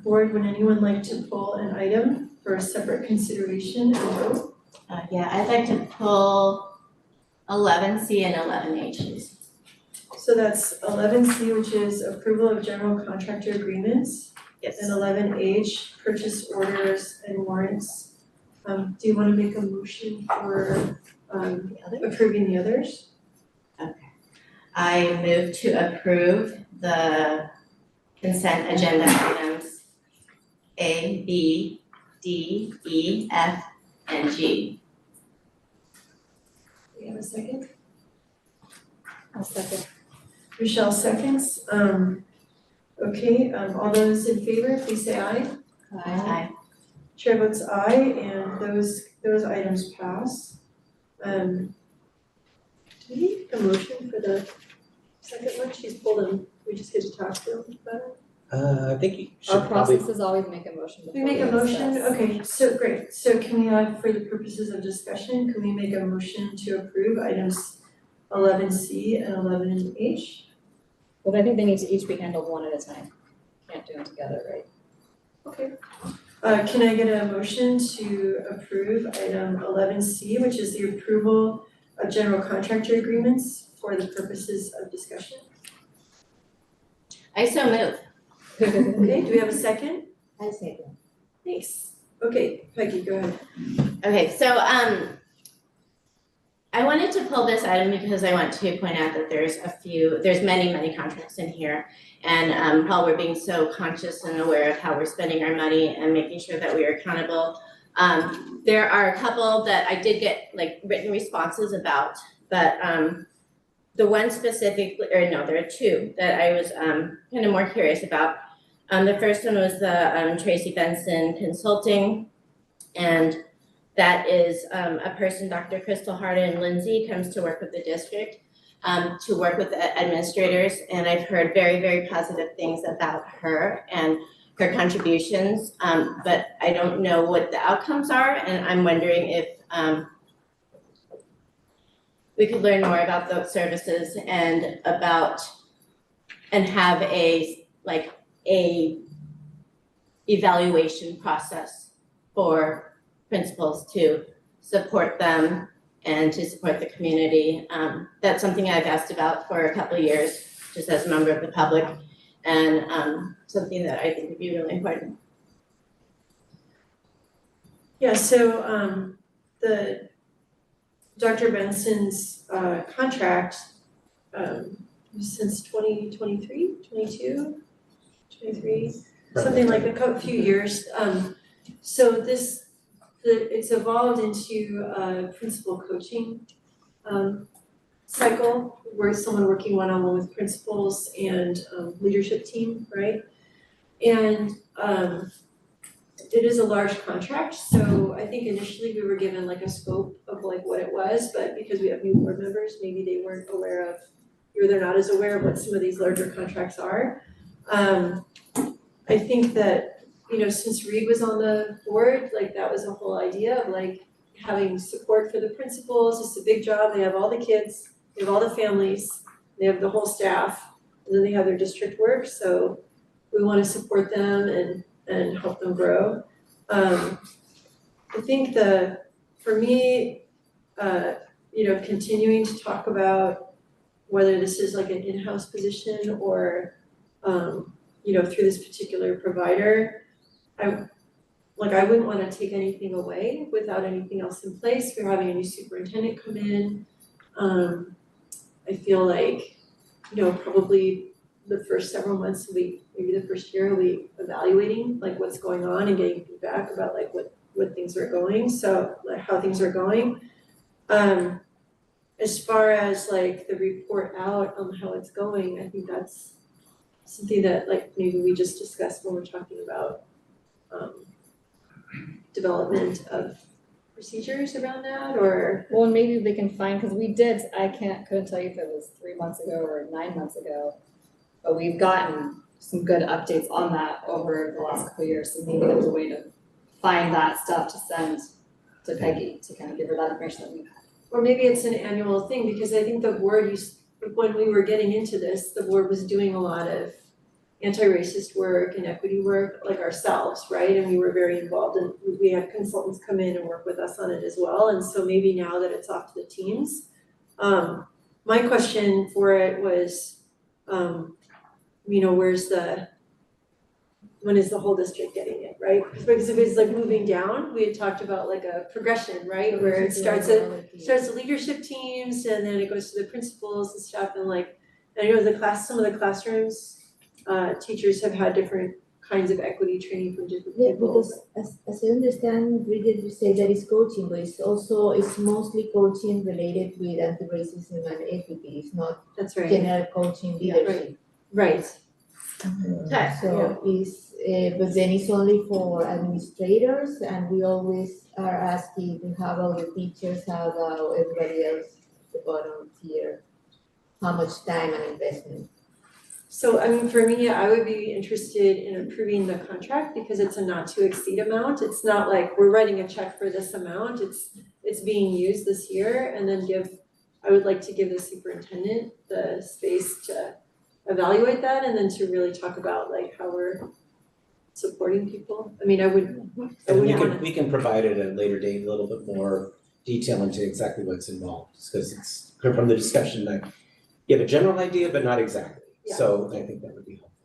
Board, would anyone like to pull an item for a separate consideration and vote? Yeah, I'd like to pull 11C and 11H. So that's 11C, which is approval of general contractor agreements, Yes. and 11H, purchase orders and warrants. Do you want to make a motion for approving the others? Okay. I move to approve the consent agenda items A, B, D, E, F, and G. Do we have a second? I'll second. Michelle seconds. Okay, all those in favor, please say aye. Aye. Chair votes aye, and those items pass. Do we need a motion for the second one? She's pulled them, we just get to talk to them about it? I think you should Our probably. process is always make a motion We before make a motion, discuss. okay, so great. So can we for the purposes of discussion, can we make a motion to approve items 11C and 11H? But I think they need to each be handled one at a time. Can't do them together, right? Okay. Can I get a motion to approve item 11C, which is the approval of general contractor agreements for the purposes of discussion? I so move. Okay, do we have a second? I second. Thanks. Okay, Peggy, go ahead. Okay, so I wanted to pull this item because I want to point out that there's many contracts in here. And while we're being so conscious and aware of how we're spending our money and making sure that we are accountable, there are a couple that I did get like written responses about, but the one specifically, or no, there are two that I was kind of more curious about. The first one was the Tracy Benson Consulting, and that is a person, Dr. Crystal Harden Lindsay, comes to work with the district, to work with the administrators, and I've heard very positive things about her and her contributions, but I don't know what the outcomes are, and I'm wondering if we could learn more about those services and have a evaluation process for principals to support them and to support the community. That's something I've asked about for a couple of years, just as a member of the public, and something that I think would be really important. Yeah, so the Dr. Benson's contract since 2023, 22, 23, something like a few years. So it's evolved into a principal coaching cycle where someone working one-on-one with principals and leadership team, right? And it is a large contract, so I think initially we were given like a scope of like what it was, but because we have new board members, maybe they weren't aware of, or they're not as aware of what some of these larger contracts are. I think that, you know, since Reed was on the board, like that was the whole idea of like having support for the principals. It's a big job. They have all the kids, they have all the families, they have the whole staff, and then they have their district work. So we want to support them and help them grow. I think for me, you know, continuing to talk about whether this is like an in-house position or, you know, through this particular provider, I wouldn't want to take anything away without anything else in place. We're having a new superintendent come in. I feel like, you know, probably the first several months of the maybe the first year we'll be evaluating like what's going on and getting feedback about like what things are going, so like how things are going. As far as like the report out on how it's going, I think that's something that like maybe we just discussed when we're talking about development of procedures around that, or Well, maybe they can find, because we did, couldn't tell you if it was 3 months ago or 9 months ago, but we've gotten some good updates on that over the last couple of years, so maybe there's a way to find that stuff to send to Peggy to kind of give her that information that we've had. or maybe it's an annual thing, because I think the board when we were getting into this, the board was doing a lot of anti-racist work and equity work like ourselves, right? And we were very involved, and we had consultants come in and work with us on it as well. And so maybe now that it's off to the teams, my question for it was, you know, when is the whole district getting it, right? Because if it's like moving down, we had talked about like a progression, right? Where it starts at leadership teams, and then it goes to the principals and stuff, and like, I know some of the classrooms, teachers have had different kinds of equity training from different Yeah, people. because as I understand, Bridget, you say that it's coaching, but it's mostly coaching related with anti-racism and equity. It's not That's right. general coaching leadership. Right. Okay, So but then it's only for administrators, and we always are asking how about the teachers, how about everybody else, the bottom tier, how much time and investment. So, I mean, for me, I would be interested in approving the contract because it's a not to exceed amount. It's not like we're writing a check for this amount, it's being used this year, and then I would like to give the superintendent the space to evaluate that and then to really talk about like how we're supporting people. I mean, I wouldn't wanna. We can provide at a later date a little bit more detail into exactly what's involved, because it's from the discussion that you have a general idea, but not exactly. Yeah. So I think that would be helpful.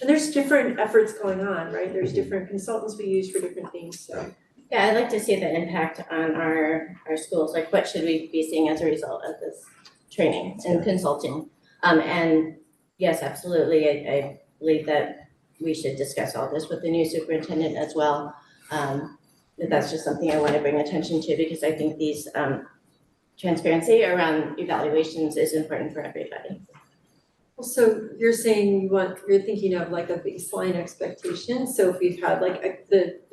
And there's different efforts going on, right? There's different consultants we use for different things, so. yeah, I'd like to see the impact on our schools, like what should we be seeing as a result of this training and consulting? And yes, absolutely, I believe that we should discuss all this with the new superintendent as well. That's just something I want to bring attention to, because I think these transparency around evaluations is important for everybody. So you're saying you're thinking of like a baseline expectation, so if we've had like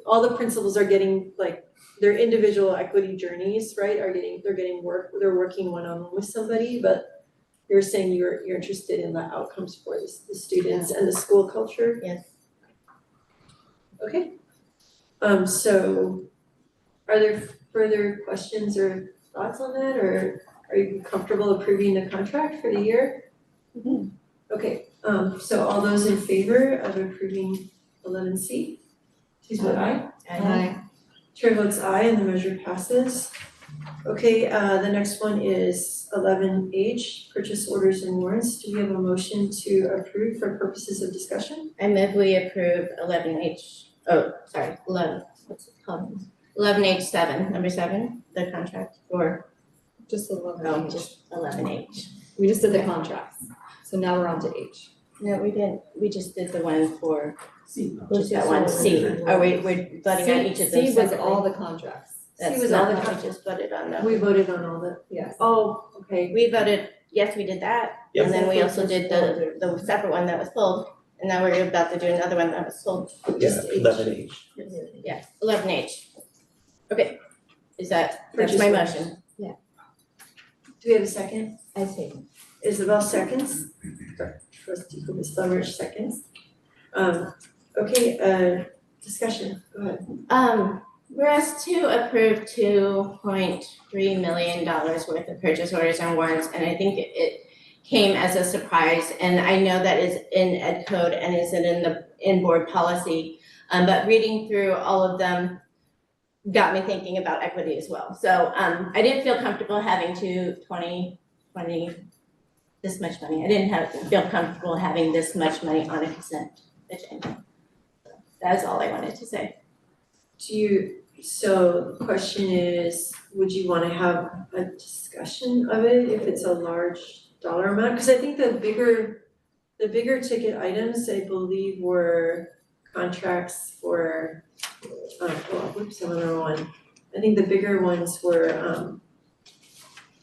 all the principals are getting like their individual equity journeys, right, they're working one-on-one with somebody, but you're saying you're interested in the outcomes for the students and the school culture? Yes. Okay. So are there further questions or thoughts on that, or are you comfortable approving the contract for the year? Mm-hmm. Okay, so all those in favor of approving 11C, please vote aye. Aye. Chair votes aye and the measure passes. Okay, the next one is 11H, purchase orders and warrants. Do we have a motion to approve for purposes of discussion? I move we approve 11H7, number 7, the contract for, Just 11H. just 11H. We just did the contracts, so now we're on to H. No, we didn't, we just did the one for Just that one C, or we're voting on each of them C was separately? all the contracts. That's was not all the what we con- just voted on though. We voted on all the, Yes. oh, okay. We voted, yes, we did that, Yep. and then we also did the separate one that was pulled, and now we're about to do another one that was pulled. Yeah, 11H. Yeah, 11H. Okay, that's my motion. Do we have a second? I say. Isabel seconds. Trustee Ms. Rich seconds. Okay, discussion, go ahead. We're asked to approve $2.3 million worth of purchase orders and warrants, and I think it came as a surprise, and I know that is in Ed Code and isn't in board policy, but reading through all of them got me thinking about equity as well. So I didn't feel comfortable having this much money. I didn't feel comfortable having this much money on a consent agenda. That's all I wanted to say. So the question is, would you wanna have a discussion of it if it's a large dollar amount? Cause I think the bigger ticket items, I believe, were contracts for, whoops, I'm on the wrong one. I think the bigger ones were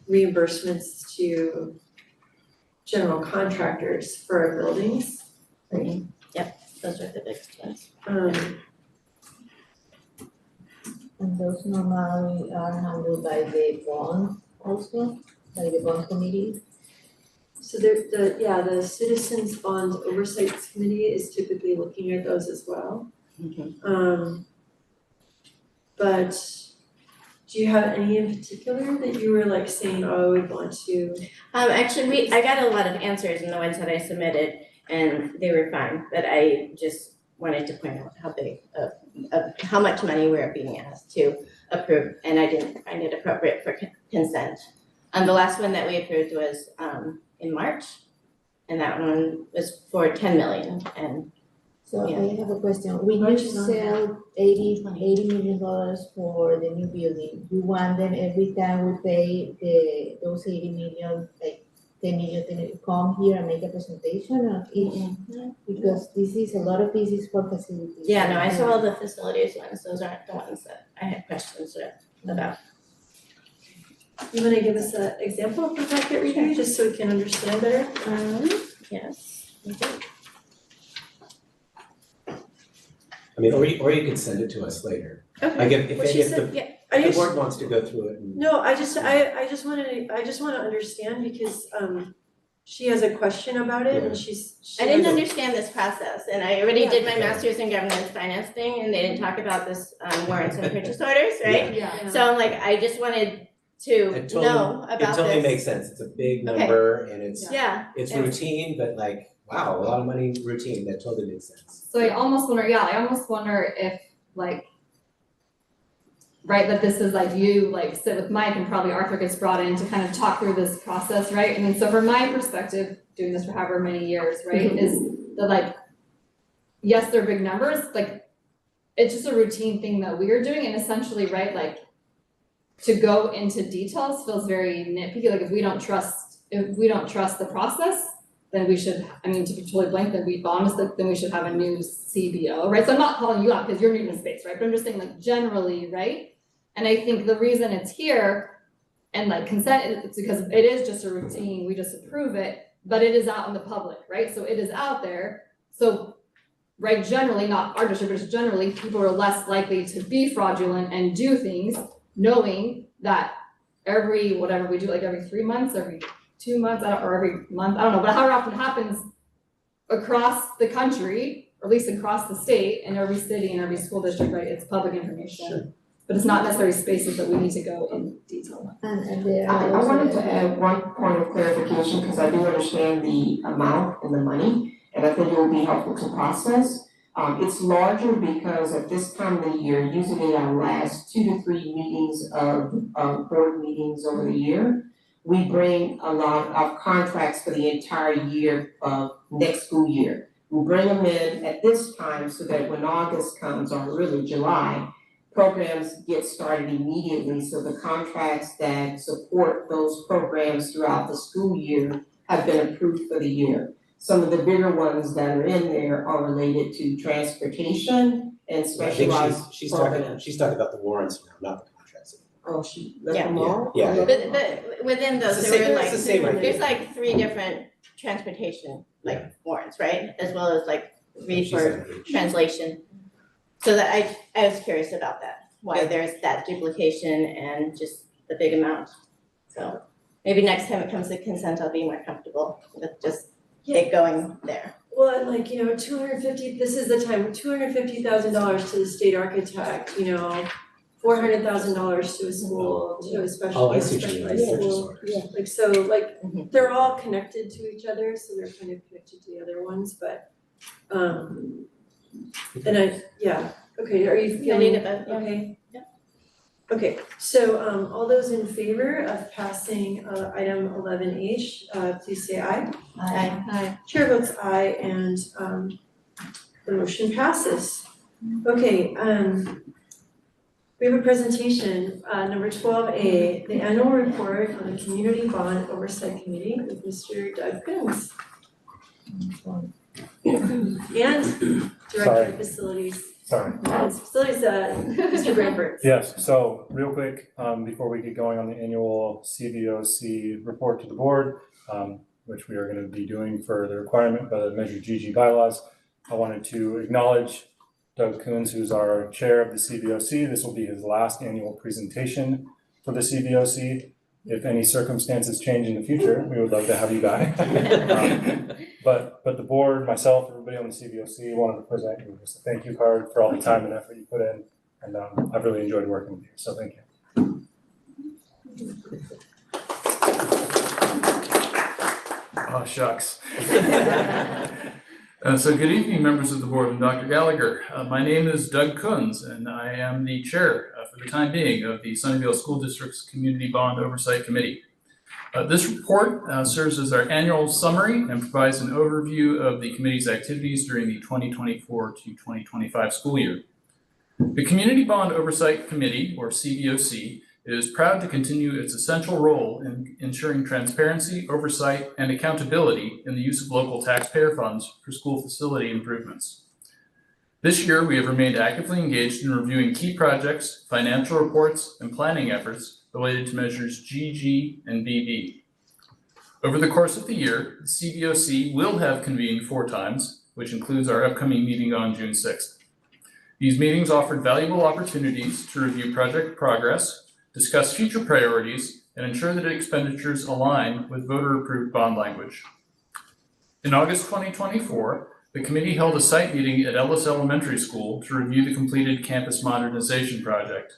reimbursements to general contractors for our buildings. Yep, those are the biggest ones. And those normally are handled by the bond also, by the bond committee. So the Citizens Bond Oversight Committee is typically looking at those as well. But do you have any in particular that you were like saying, oh, I would want to? Actually, I got a lot of answers in the ones that I submitted, and they were fine, but I just wanted to point out how big of how much money we're being asked to approve, and I didn't find it appropriate for consent. The last one that we approved was in March, and that one was for 10 million, and So Yeah. I have a question. When you sell $80 million for the new building, you want them every time we pay those 80 million, like 10 million, to come here and make a presentation of each? Because a lot of this is for facilities. yeah, no, I saw all the facilities ones, those aren't the ones that I had questions about. You wanna give us an example of the packet review, just so we can understand better? Yes, I do. I mean, or you can send it to us later. Okay. Like if What she the said, yeah, the board wants to go through it and. no, I just wanna understand because she has a question about it and she I didn't has- understand this process, and I already did my Yeah. master's in governance finance thing, and they didn't talk about this warrants and purchase orders, right? Yeah. So I'm like, I just wanted to It totally- know about this. It totally makes sense. It's a big Okay. number and it's Yeah, routine, but like, wow, a lot of money routine. That totally makes sense. So I almost wonder if like, right, that this is like you like sit with Mike and probably Arthur gets brought in to kind of talk through this process, right? I mean, so from my perspective, doing this for however many years, right, is that like, yes, they're big numbers, like, it's just a routine thing that we are doing and essentially, right, like, to go into details feels very nitpicky, like if we don't trust the process, then we should, I mean, to be totally blank, then we should have a new CBO, right? So I'm not calling you out because you're new to space, right? But I'm just saying like generally, right? And I think the reason it's here and like consent, it's because it is just a routine, we just approve it, but it is out in the public, right? So it is out there. So, right, generally, not our district, but just generally, people are less likely to be fraudulent and do things knowing that whatever we do, like every 3 months, every 2 months, or every month, I don't know, but however often it happens across the country, or at least across the state, in every city and every school district, right, it's public information. Sure. But it's not necessarily spaces that we need to go in detail. And there I are also. wanted to add one point of clarification, because I do understand the amount and the money, and I think it will be helpful to process. It's larger because at this time of the year, usually our last 2 to 3 meetings of board meetings over the year, we bring a lot of contracts for the entire year of next school year. We bring them in at this time so that when August comes, or really July, programs get started immediately, so the contracts that support those programs throughout the school year have been approved for the year. some of the bigger ones that are in there are related to transportation and I think specialized she's programs. talking about the warrants now, not the contracts. Oh, she left Yeah. them all? Yeah. But within those, It's the there same- were it's the same idea. there's like 3 different transportation, like warrants, right? As well as like read for translation. So that I was curious about that, why there's that duplication and just the big amount. So maybe next time it comes to consent, I'll be more comfortable with just it going there. Well, and like, you know, this is the time, $250,000 to the state architect, you know, $400,000 to a school, to a special, Oh, I see what you mean, specialized purchase school. orders. Like, so, like, they're all connected to each other, so they're kind of connected to the other ones, but, and okay, are you You'll feeling, need it, but yeah. okay? Okay, so, all those in favor of passing, item 11H, please say aye. Aye. Chair votes aye, and, the motion passes. Okay, we have a presentation, number 12A, the annual report on the Community Bond Oversight Committee with Mr. Doug Coons. And Director of Facilities. Sorry. Mr. Branford. Yes, so real quick, before we get going on the annual CVOC report to the board, which we are going to be doing for the requirement by the Measure GG bylaws, I wanted to acknowledge Doug Coons, who's our chair of the CVOC. This will be his last annual presentation for the CVOC. If any circumstances change in the future, we would love to have you back. But the board, myself, everybody on the CVOC wanted to present you just a thank you card for all the time and effort you put in. And I've really enjoyed working with you, so thank you. Oh, shucks. So good evening, members of the board and Dr. Gallagher. My name is Doug Coons, and I am the chair for the time being of the Sunnyvale School District's Community Bond Oversight Committee. This report serves as our annual summary and provides an overview of the committee's activities during the 2024 to 2025 school year. The Community Bond Oversight Committee, or CBOC, is proud to continue its essential role in ensuring transparency, oversight, and accountability in the use of local taxpayer funds for school facility improvements. This year, we have remained actively engaged in reviewing key projects, financial reports, and planning efforts related to measures GG and BB. Over the course of the year, the CBOC will have convened 4 times, which includes our upcoming meeting on June 6th. These meetings offered valuable opportunities to review project progress, discuss future priorities, and ensure that expenditures align with voter-approved bond language. In August 2024, the committee held a site meeting at Ellis Elementary School to review the completed campus modernization project.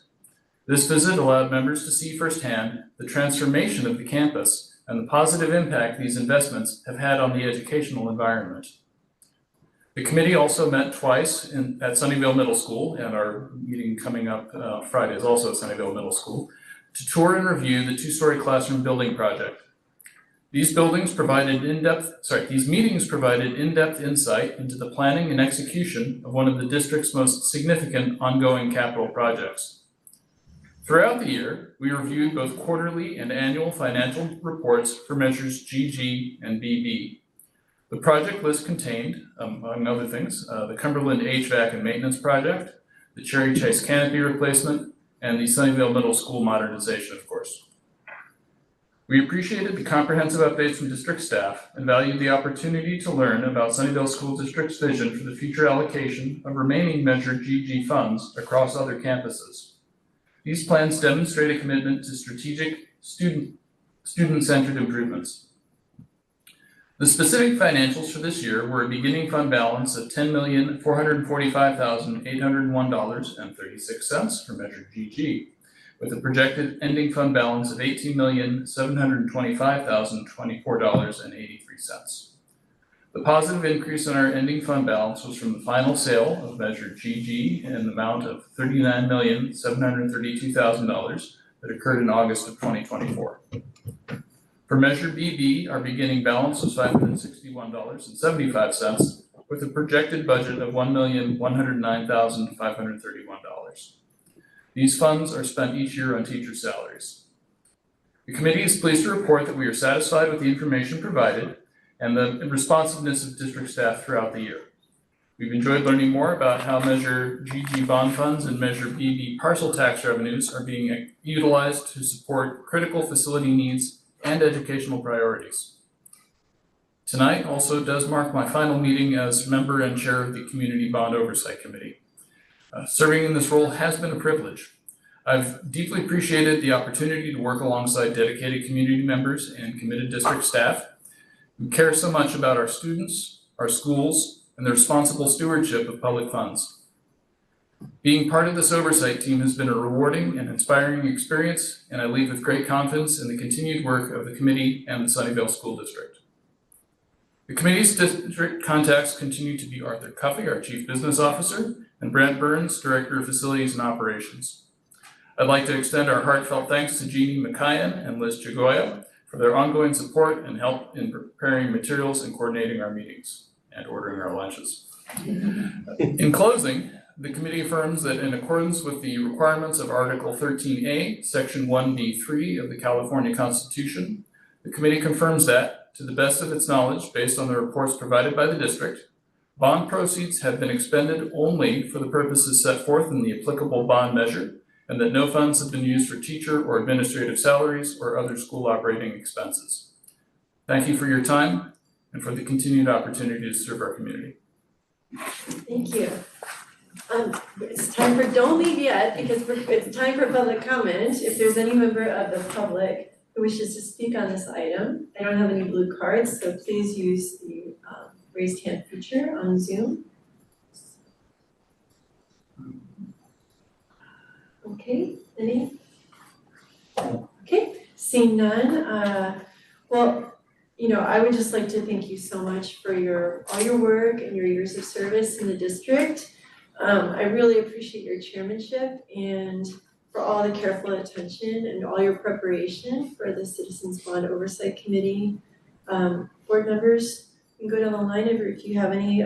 This visit allowed members to see firsthand the transformation of the campus and the positive impact these investments have had on the educational environment. The committee also met twice at Sunnyvale Middle School, and our meeting coming up Friday is also at Sunnyvale Middle School, to tour and review the 2-story classroom building project. These meetings provided in-depth insight into the planning and execution of one of the district's most significant ongoing capital projects. Throughout the year, we reviewed both quarterly and annual financial reports for measures GG and BB. The project list contained, among other things, the Cumberland HVAC and Maintenance Project, the Cherry Chase Canopy Replacement, and the Sunnyvale Middle School Modernization, of course. We appreciated the comprehensive updates from district staff and valued the opportunity to learn about Sunnyvale School District's vision for the future allocation of remaining Measure GG funds across other campuses. These plans demonstrate a commitment to strategic student-centered improvements. The specific financials for this year were a beginning fund balance of $10,445,801.36 for Measure GG, with a projected ending fund balance of $18,725,024.83. The positive increase in our ending fund balance was from the final sale of Measure GG in the amount of $39,732,000 that occurred in August of 2024. For Measure BB, our beginning balance was $561.75, with a projected budget of $1,109,531. These funds are spent each year on teacher salaries. The committee is pleased to report that we are satisfied with the information provided and the responsiveness of district staff throughout the year. We've enjoyed learning more about how Measure GG bond funds and Measure BB parcel tax revenues are being utilized to support critical facility needs and educational priorities. Tonight also does mark my final meeting as member and chair of the Community Bond Oversight Committee. Serving in this role has been a privilege. I've deeply appreciated the opportunity to work alongside dedicated community members and committed district staff who care so much about our students, our schools, and the responsible stewardship of public funds. Being part of this oversight team has been a rewarding and inspiring experience, and I leave with great confidence in the continued work of the committee and the Sunnyvale School District. The committee's district contacts continue to be Arthur Cuffey, our Chief Business Officer, and Brent Burns, Director of Facilities and Operations. I'd like to extend our heartfelt thanks to Jeannie McKayan and Liz Chagoya for their ongoing support and help in preparing materials and coordinating our meetings and ordering our lunches. In closing, the committee affirms that in accordance with the requirements of Article 13A, Section 1B3 of the California Constitution, the committee confirms that, to the best of its knowledge, based on the reports provided by the district, bond proceeds have been expended only for the purposes set forth in the applicable bond measure, and that no funds have been used for teacher or administrative salaries or other school operating expenses. Thank you for your time and for the continued opportunity to serve our community. Thank you. It's time for, don't leave yet, because it's time for public comment. If there's any member of the public who wishes to speak on this item, I don't have any blue cards, so please use the raised hand feature on Zoom. Okay, any? Okay, seeing none, well, you know, I would just like to thank you so much for all your work and your years of service in the district. I really appreciate your chairmanship and for all the careful attention and all your preparation for the Citizens Bond Oversight Committee. Board members, you can go down the line if you have any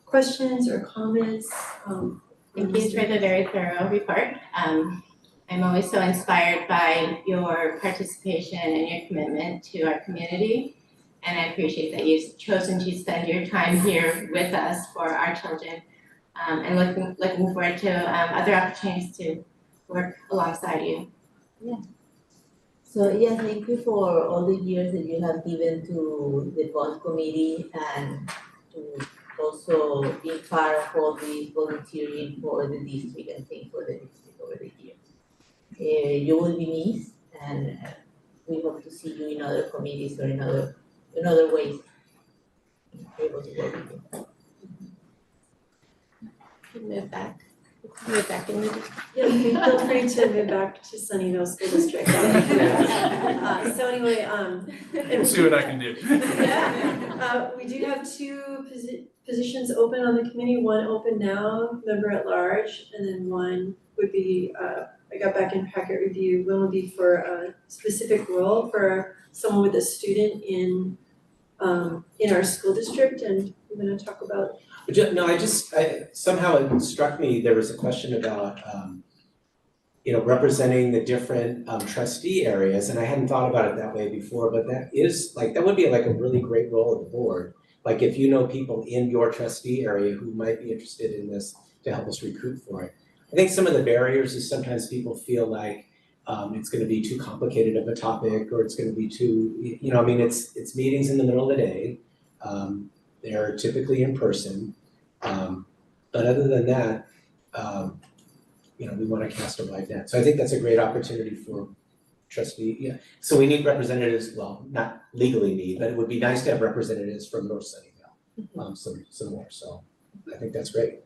questions or comments. Thank you for the very thorough report. I'm always so inspired by your participation and your commitment to our community. And I appreciate that you've chosen to spend your time here with us for our children. And looking forward to other opportunities to work alongside you. Yeah. So yeah, thank you for all the years that you have given to the bond committee and to also be part of all the volunteering for the district and things for the district over the years. You will be missed, and we hope to see you in other committees or in other ways. Able to work with you. Move back in the. Yeah, feel free to move back to Sunnyvale School District. So anyway, We'll see what I can do. Yeah, we do have two positions open on the committee, one open now, member at large, and then one would be, I got back in packet review, one would be for a specific role for someone with a student in our school district, and we're gonna talk about. No, somehow it struck me, there was a question about, representing the different trustee areas, and I hadn't thought about it that way before, but that would be like a really great role of the board. Like if you know people in your trustee area who might be interested in this to help us recruit for it. I think some of the barriers is sometimes people feel like it's gonna be too complicated of a topic, or it's gonna be too, it's meetings in the middle of the day. They're typically in person, but other than that, we want to cast a wide net. So I think that's a great opportunity for trustee. Yeah. So we need representatives. Well, not legally need, but it would be nice to have representatives from North Sunnyvale, some more. So I think that's great.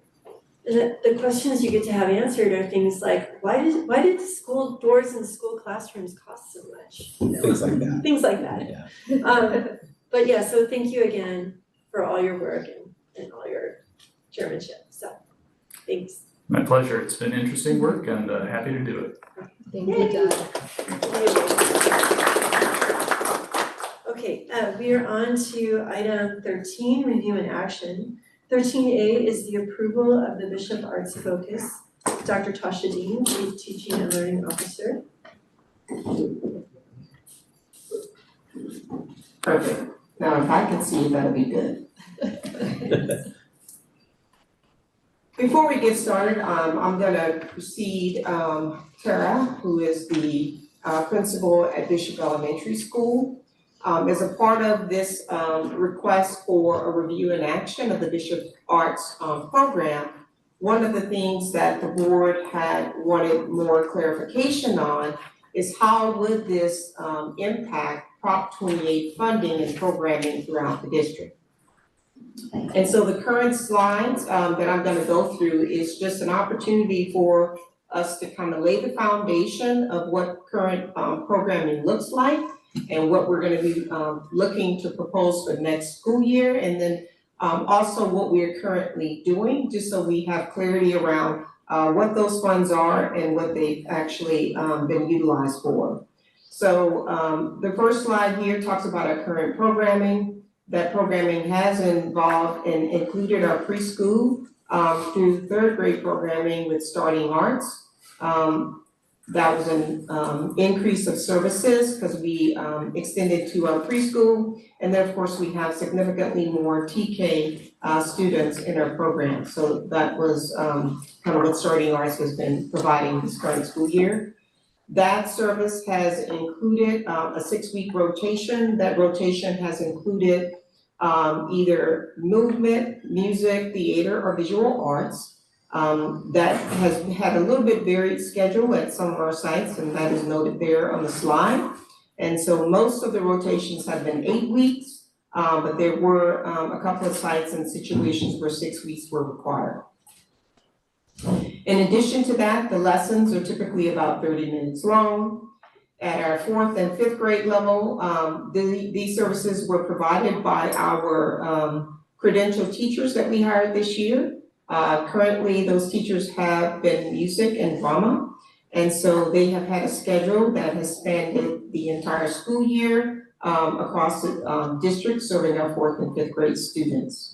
The questions you get to have answered are things like, why did the school doors in school classrooms cost so much? Things like that. Things like that. Yeah. But yeah, so thank you again for all your work and all your chairmanship. So thanks. My pleasure. It's been interesting work and happy to do it. Thank you, Doug. Okay, we are on to item 13, review and action. 13A is the approval of the Bishop Arts Focus. Dr. Tasha Dean, Chief Teaching and Learning Officer. Perfect. Now, if I can see it, that'll be good. Before we get started, I'm gonna precede Tara, who is the principal at Bishop Elementary School. As a part of this request for a review and action of the Bishop Arts program, one of the things that the board had wanted more clarification on is how would this impact Prop 28 funding and programming throughout the district. And so the current slides that I'm gonna go through is just an opportunity for us to kind of lay the foundation of what current programming looks like and what we're gonna be looking to propose for next school year, and then also what we're currently doing, just so we have clarity around what those funds are and what they've actually been utilized for. So the first slide here talks about our current programming. That programming has involved and included our preschool through third grade programming with Starting Arts. That was an increase of services because we extended to our preschool. And then of course we have significantly more TK students in our program. So that was kind of what Starting Arts has been providing this current school year. That service has included a 6-week rotation. That rotation has included either movement, music, theater, or visual arts. That has had a little bit varied schedule at some of our sites, and that is noted there on the slide. And so most of the rotations have been 8 weeks, but there were a couple of sites and situations where 6 weeks were required. In addition to that, the lessons are typically about 30 minutes long. At our 4th and 5th grade level, these services were provided by our credentialed teachers that we hired this year. Currently, those teachers have been music and drama, and so they have had a schedule that has spanned the entire school year across the district, serving our 4th and 5th grade students.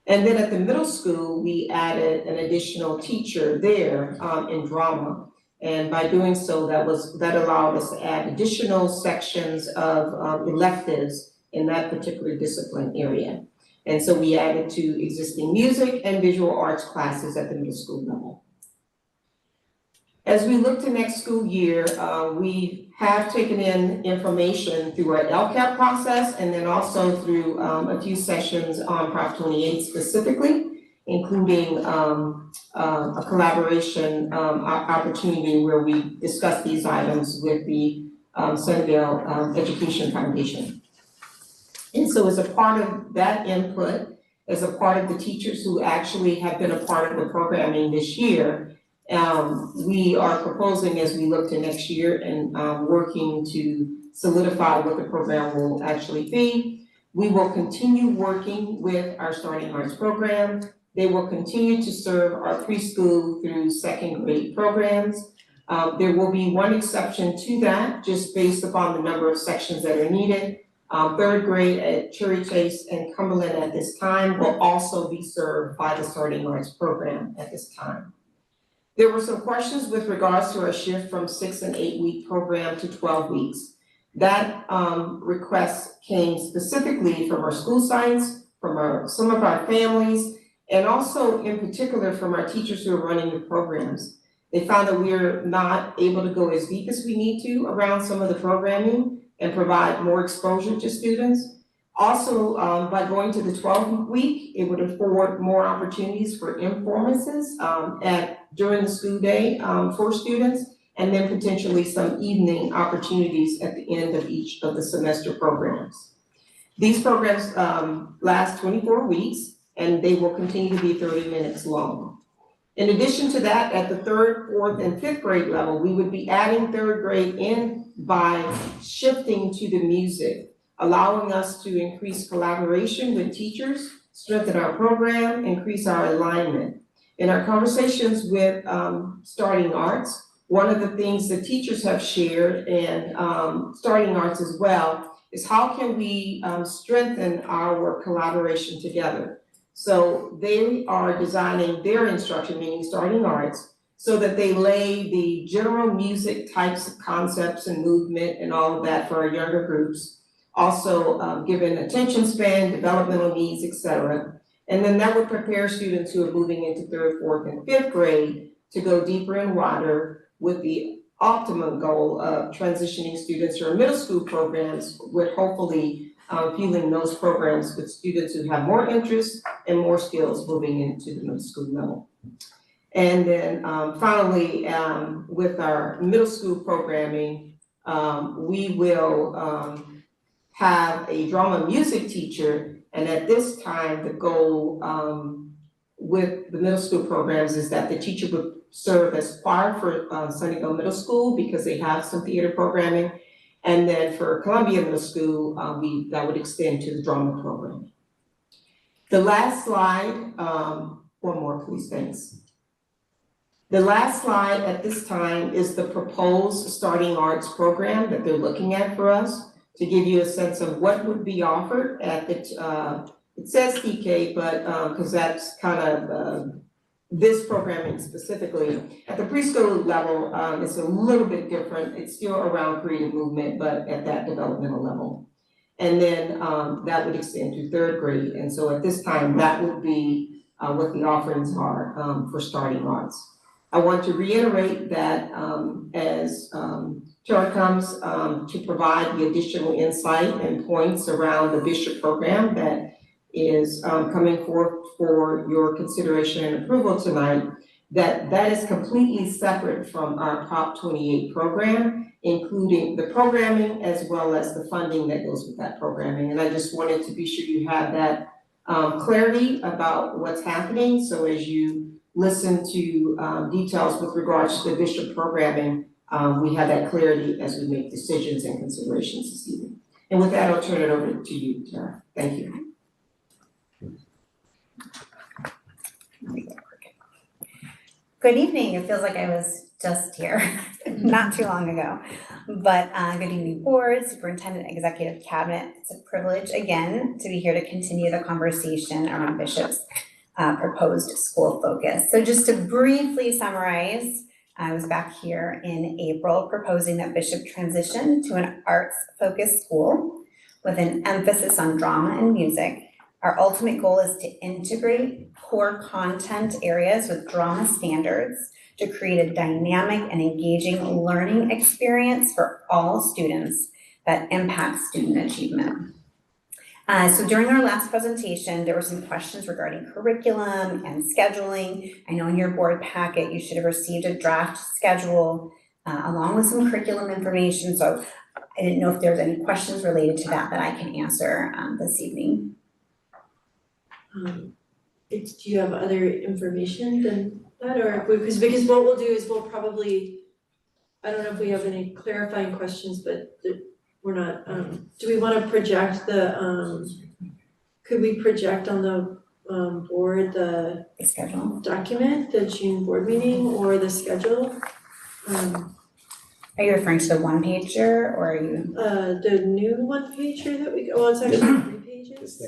And then at the middle school, we added an additional teacher there in drama. And by doing so, that allowed us to add additional sections of electives in that particular discipline area. And so we added to existing music and visual arts classes at the middle school level. As we look to next school year, we have taken in information through our LCAP process and then also through a few sessions on Prop 28 specifically, including a collaboration opportunity where we discuss these items with the Sunnyvale Education Foundation. And so as a part of that input, as a part of the teachers who actually have been a part of the programming this year, we are proposing as we look to next year and working to solidify what the program will actually be. We will continue working with our Starting Arts program. They will continue to serve our preschool through 2nd grade programs. There will be one exception to that, just based upon the number of sections that are needed. 3rd grade at Cherry Chase and Cumberland at this time will also be served by the Starting Arts program at this time. There were some questions with regards to our shift from 6 and 8 week program to 12 weeks. That request came specifically from our school sites, from some of our families, and also in particular from our teachers who are running the programs. They found that we're not able to go as deep as we need to around some of the programming and provide more exposure to students. Also, by going to the 12-week, it would afford more opportunities for performances during the school day for students, and then potentially some evening opportunities at the end of each of the semester programs. These programs last 24 weeks, and they will continue to be 30 minutes long. In addition to that, at the 3rd, 4th, and 5th grade level, we would be adding 3rd grade in by shifting to the music, allowing us to increase collaboration with teachers, strengthen our program, increase our alignment. In our conversations with Starting Arts, one of the things the teachers have shared, and Starting Arts as well, is how can we strengthen our collaboration together. So they are designing their instruction, meaning Starting Arts, so that they lay the general music types of concepts and movement and all of that for our younger groups. also given attention span, developmental needs, et cetera. And then that would prepare students who are moving into third, fourth, and fifth grade to go deeper in water with the ultimate goal of transitioning students to our middle school programs with hopefully fueling those programs with students who have more interest and more skills moving into the middle school level. And then finally, with our middle school programming, we will have a drama music teacher. And at this time, the goal with the middle school programs is that the teacher would serve as choir for Sunnyvale Middle School because they have some theater programming. And then for Columbia Middle School, that would extend to the drama program. The last slide, one more please, thanks. The last slide at this time is the proposed Starting Arts program that they're looking at for us to give you a sense of what would be offered at the, it says TK, but because that's kind of this programming specifically. At the preschool level, it's a little bit different. It's still around creative movement, but at that developmental level. And then that would extend to third grade. And so at this time, that would be what the offerings are for Starting Arts. I want to reiterate that as Tara comes to provide the additional insight and points around the Bishop program that is coming forth for your consideration and approval tonight, that is completely separate from our Prop 28 program, including the programming as well as the funding that goes with that programming. And I just wanted to be sure you have that clarity about what's happening. So as you listen to details with regards to the Bishop programming, we have that clarity as we make decisions and considerations this evening. And with that, I'll turn it over to you, Tara. Thank you. Good evening. It feels like I was just here not too long ago. But good evening, board, superintendent, executive cabinet. It's a privilege again to be here to continue the conversation around Bishop's proposed school focus. So just to briefly summarize, I was back here in April proposing that Bishop transition to an arts-focused school with an emphasis on drama and music. Our ultimate goal is to integrate core content areas with drama standards to create a dynamic and engaging learning experience for all students that impacts student achievement. So during our last presentation, there were some questions regarding curriculum and scheduling. I know in your board packet, you should have received a draft schedule along with some curriculum information. So I didn't know if there's any questions related to that I can answer this evening. Do you have other information than that, or because what we'll do is we'll probably, I don't know if we have any clarifying questions, but we're not, do we want to project the, could we project on the board the schedule document, the June board meeting, or the schedule? Are you referring to the one pager, or are you? The new one pager that we, well, it's actually 3 pages.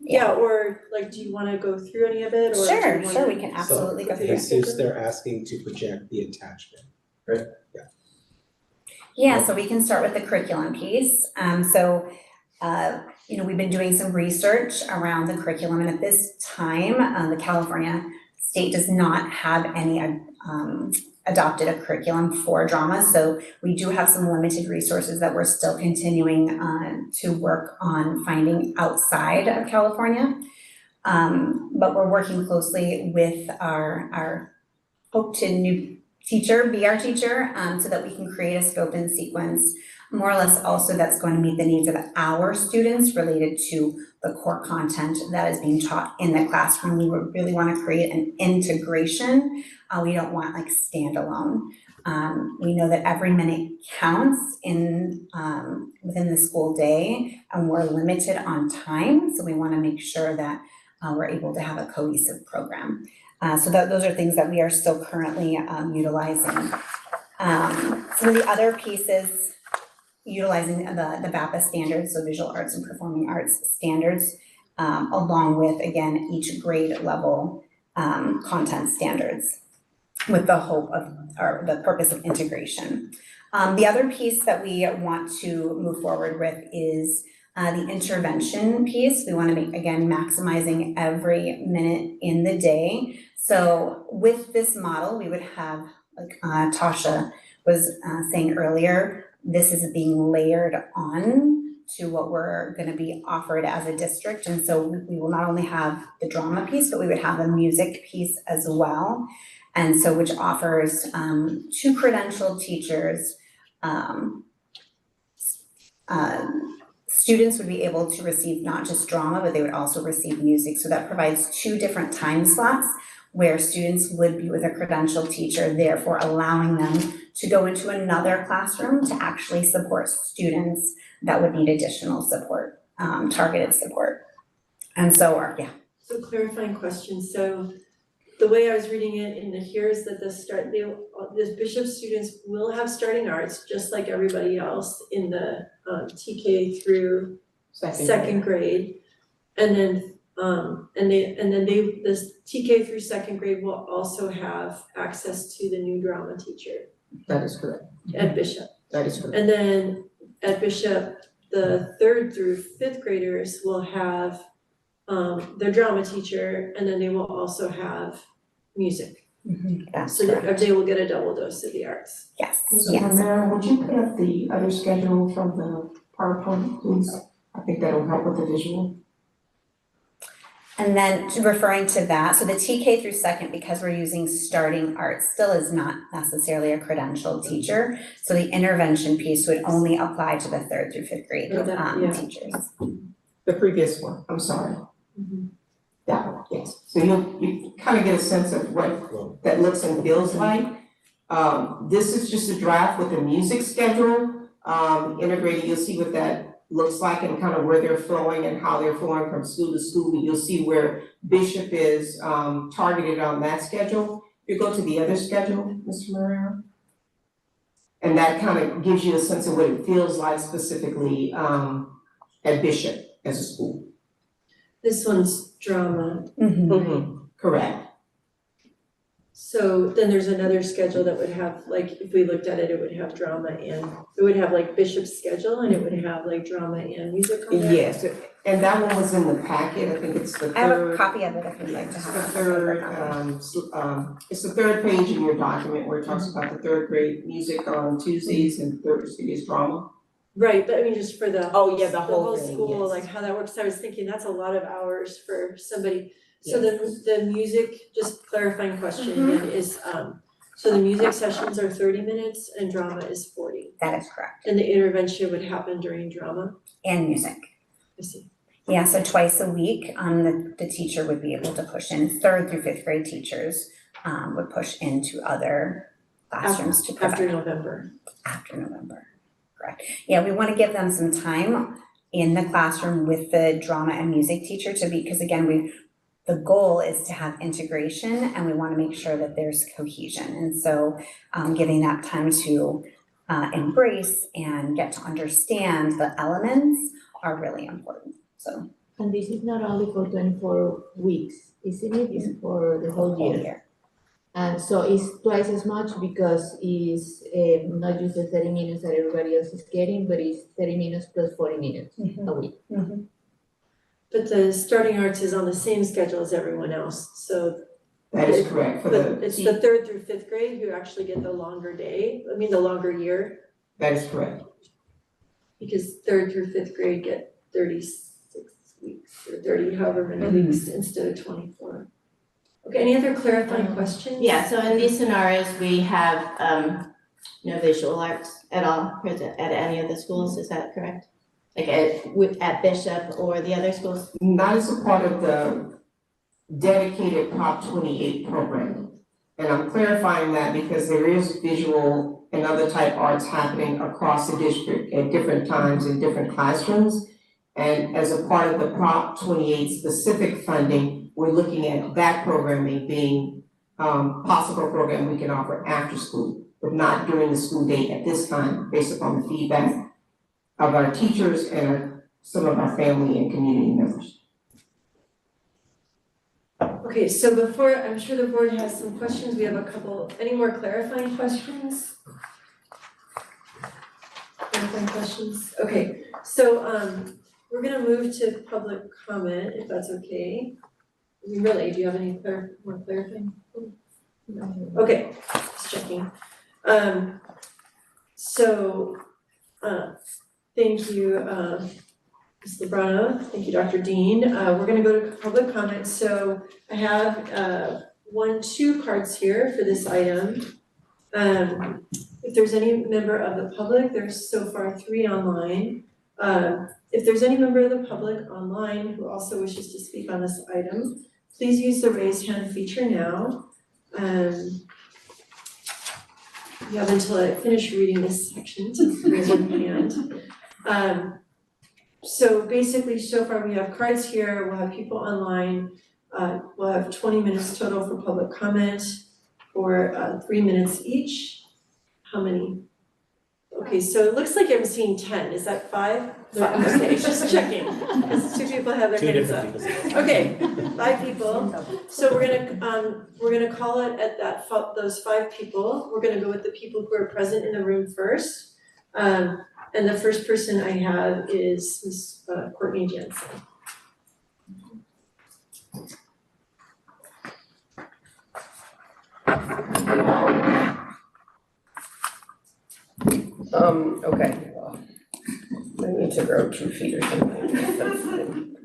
Yeah, or like, do you want to go through any of it, or? Sure, we can absolutely go through it. Jesus, they're asking to project the attachment, right? Yeah. Yeah, so we can start with the curriculum piece. You know, we've been doing some research around the curriculum, and at this time, the California state does not have any adopted a curriculum for drama. So we do have some limited resources that we're still continuing to work on finding outside of California. But we're working closely with our hope to new teacher, be our teacher, so that we can create a scope and sequence more or less also that's going to meet the needs of our students related to the core content that is being taught in the classroom. We would really want to create an integration. We don't want like standalone. We know that every minute counts in within the school day, and we're limited on time. So we want to make sure that we're able to have a cohesive program. So those are things that we are still currently utilizing. Some of the other pieces, utilizing the VAPA standards, so visual arts and performing arts standards, along with, again, each grade level content standards with the hope of, or the purpose of integration. The other piece that we want to move forward with is The intervention piece, we want to make, again, maximizing every minute in the day. So with this model, we would have, like Tasha was saying earlier, this is being layered on to what we're going to be offered as a district. And so we will not only have the drama piece, but we would have a music piece as well. And so which offers to credentialed teachers, students would be able to receive not just drama, but they would also receive music. So that provides 2 different time slots where students would be with a credentialed teacher, therefore allowing them to go into another classroom to actually support students that would need additional support, targeted support. And so, yeah. So clarifying question, so the way I was reading it in here is that the Bishop students will have starting arts, just like everybody else in the TK through second grade. And then this TK through second grade will also have access to the new drama teacher. That is correct. At Bishop. That is correct. And then at Bishop, the 3rd through 5th graders will have their drama teacher, and then they will also have music. That's So correct. they will get a double dose of the arts. Yes, Ms. yes. Romero, would you put up the other schedule from the PowerPoint, please? I think that'll help with the visual. And then referring to that, so the TK through second, because we're using starting arts, still is not necessarily a credentialed teacher. So the intervention piece would only apply to the 3rd through 5th grade teachers. The previous one, I'm sorry. That one, yes. So you kind of get a sense of what that looks and feels like. This is just a draft with the music schedule integrated. You'll see what that looks like and kind of where they're flowing and how they're flowing from school to school. You'll see where Bishop is targeted on that schedule. You go to the other schedule, Mr. Morero. And that kind of gives you a sense of what it feels like specifically at Bishop as a school. This one's drama. Correct. So then there's another schedule that would have, like, if we looked at it, it would have drama and, it would have like Bishop's schedule and it would have like drama and music on there. Yes, and that one was in the packet. I think it's the third. I have a copy of it if you'd like to It's have the it. third, it's the 3rd page in your document where it talks about the 3rd grade music on Tuesdays and Thursdays drama. Right, but I mean, just for the. The whole thing, school, yes. like how that works, I was thinking that's a lot of hours for somebody. So the music, just clarifying question again, is, so the music sessions are 30 minutes and drama is 40. That is correct. And the intervention would happen during drama? And music. I see. Yeah, so twice a week, the teacher would be able to push in, 3rd through 5th grade teachers would push into other classrooms to provide. After November. After November, correct. Yeah, we want to give them some time in the classroom with the drama and music teacher because again, the goal is to have integration and we want to make sure that there's cohesion. And so giving that time to embrace and get to understand the elements are really important, so. And this is not only for 24 weeks, isn't it? It's for the whole year. And so it's twice as much because it's not just the 30 minutes that everybody else is getting, but it's 30 minutes plus 40 minutes a week. But the starting arts is on the same schedule as everyone else, so. That is correct. But it's the 3rd through 5th grade who actually get the longer day, the longer year. That is correct. Because 3rd through 5th grade get 36 weeks or 30, however many weeks instead of 24. Okay, any other clarifying questions? Yeah, so in these scenarios, we have no visual arts at all present at any of the schools, is that correct? Like at Bishop or the other schools? Not as a part of the dedicated Prop 28 program. And I'm clarifying that because there is visual and other type arts happening across the district at different times in different classrooms. And as a part of the Prop 28 specific funding, we're looking at that programming being possible program we can offer after school, but not during the school day at this time, based upon the feedback of our teachers and some of our family and community members. Okay, so before, I'm sure the board has some questions, we have a couple, any more clarifying questions? Clarifying questions, okay, so we're gonna move to public comment, if that's okay. I mean, really, do you have any more clarifying? No. Okay, just checking. Thank you, Ms. Lebrano, thank you, Dr. Dean. We're gonna go to public comment, so I have 2 cards here for this item. If there's any member of the public, there's so far 3 online. If there's any member of the public online who also wishes to speak on this item, please use the raise hand feature now. You have until I finish reading this section to raise your hand. So basically, so far we have cards here, we'll have people online. We'll have 20 minutes total for public comment, for 3 minutes each. How many? Okay, so it looks like I'm seeing 10, is that 5? Okay, just checking, because 2 people have their hands up. Okay, 5 people. So we're gonna call it at those 5 people. We're gonna go with the people who are present in the room first. And the first person I have is Ms. Courtney Jensen. Okay, well, I need to grow 2 feet or something. That's fine.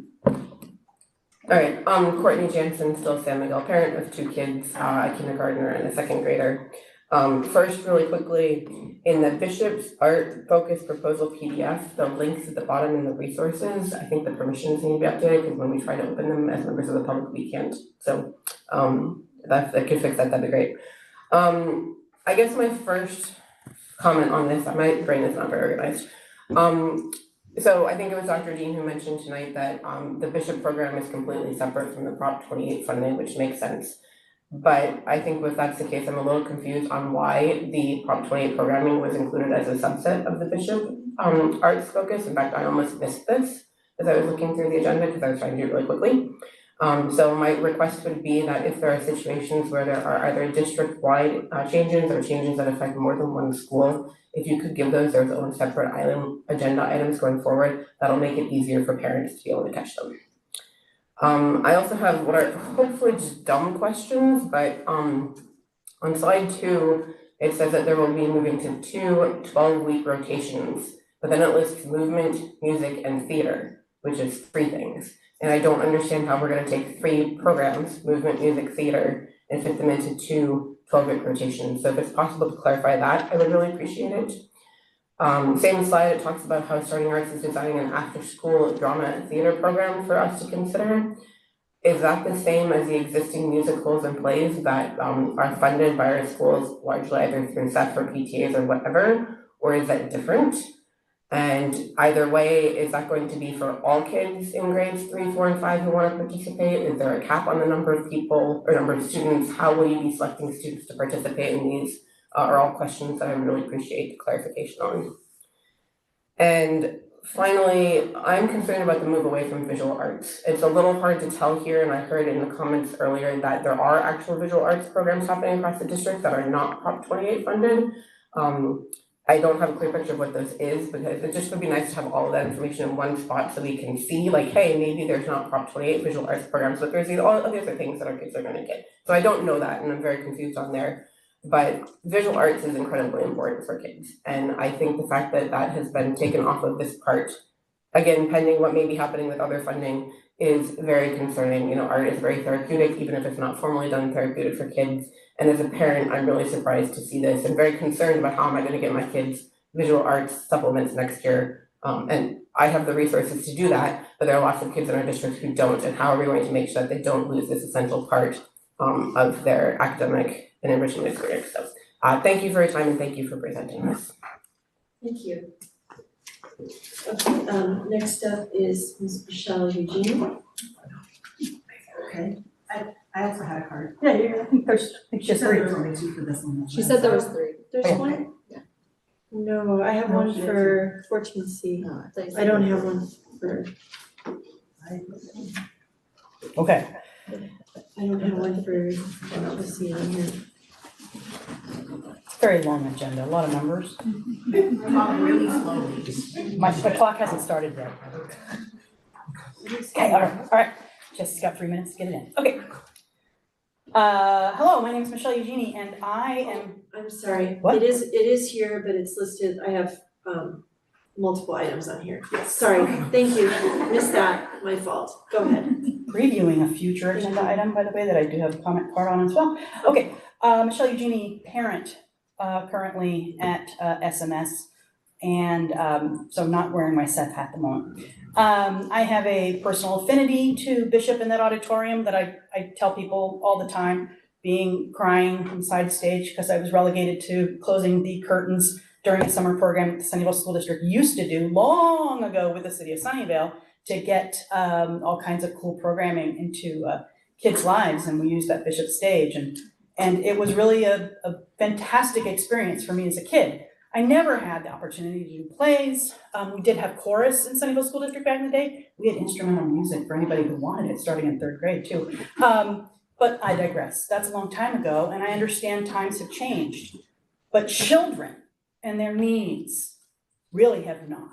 All right, Courtney Jansen, still San Miguel parent of 2 kids, a kindergartner and a 2nd grader. First, really quickly, in the Bishop's Art Focus Proposal PDF, the links at the bottom in the resources, I think the permissions need to be updated, because when we try to open them as members of the public, we can't. So, if I could fix that, that'd be great. I guess my first comment on this, my brain is not very organized. So I think it was Dr. Dean who mentioned tonight that the Bishop program is completely separate from the Prop 28 funding, which makes sense. But I think if that's the case, I'm a little confused on why the Prop 28 programming was included as a subset of the Bishop Arts Focus. In fact, I almost missed this as I was looking through the agenda because I was trying to do it really quickly. So my request would be that if there are situations where there are either district-wide changes or changes that affect more than one school, if you could give those their own separate agenda items going forward, that'll make it easier for parents to be able to catch them. I also have what are hopefully just dumb questions, but on slide 2, it says that there will be moving to 2 12-week rotations, but then it lists movement, music, and theater, which is 3 things. And I don't understand how we're gonna take 3 programs, movement, music, theater, and fit them into 2 12-week rotations. So if it's possible to clarify that, I would really appreciate it. Same slide, it talks about how Starting Arts is designing an after-school drama and theater program for us to consider. Is that the same as the existing musicals and plays that are funded by our schools largely either through SEF or PTAs or whatever, or is that different? And either way, is that going to be for all kids in grades 3, 4, and 5 who want to participate? Is there a cap on the number of people or number of students? How will you be selecting students to participate in these? Are all questions that I really appreciate the clarification on. And finally, I'm concerned about the move away from visual arts. It's a little hard to tell here, and I heard in the comments earlier that there are actual visual arts programs happening across the district that are not Prop 28 funded. I don't have a clear picture of what this is, because it just would be nice to have all of that information in one spot so we can see, like, hey, maybe there's not Prop 28 visual arts programs, but there's all of the other things that our kids are gonna get. So I don't know that, and I'm very confused on there. But visual arts is incredibly important for kids. And I think the fact that that has been taken off of this part, again, pending what may be happening with other funding, is very concerning. You know, art is very therapeutic, even if it's not formally done therapeutic for kids. And as a parent, I'm really surprised to see this and very concerned about how am I going to get my kids visual arts supplements next year. And I have the resources to do that, but there are lots of kids in our district who don't. And how are we going to make sure that they don't lose this essential part of their academic and enrichment experience? So thank you for your time and thank you for presenting this. Thank you. Okay, next up is Ms. Michelle Eugene. Okay, I also had a card. Yeah, I think there's She said there was only 2 for this one. She said there was 3. There's one? Yeah. No, I have one for 14C. I don't have one for. okay. I don't have one for 14C on here. It's a very long agenda, a lot of numbers. Really slowly. The clock hasn't started yet. Okay, all right, just got 3 minutes to get it in. Okay. Hello, my name is Michelle Eugenie and I am. I'm sorry. What? It is here, but it's listed, I have multiple items on here. Sorry, thank you. Missed that, my fault. Go ahead. Previewing a future agenda item, by the way, that I do have a comment card on as well. Okay, Michelle Eugenie, parent, currently at SMS, and so not wearing my Seth hat at the moment. I have a personal affinity to Bishop in that auditorium that I tell people all the time, crying from side stage because I was relegated to closing the curtains during a summer program that the Sunnyvale School District used to do long ago with the city of Sunnyvale to get all kinds of cool programming into kids' lives, and we used that Bishop stage, and it was really a fantastic experience for me as a kid. I never had the opportunity to do plays. We did have chorus in Sunnyvale School District back in the day. We had instrumental music for anybody who wanted it, starting in 3rd grade too. But I digress. That's a long time ago, and I understand times have changed. But children and their needs really have not.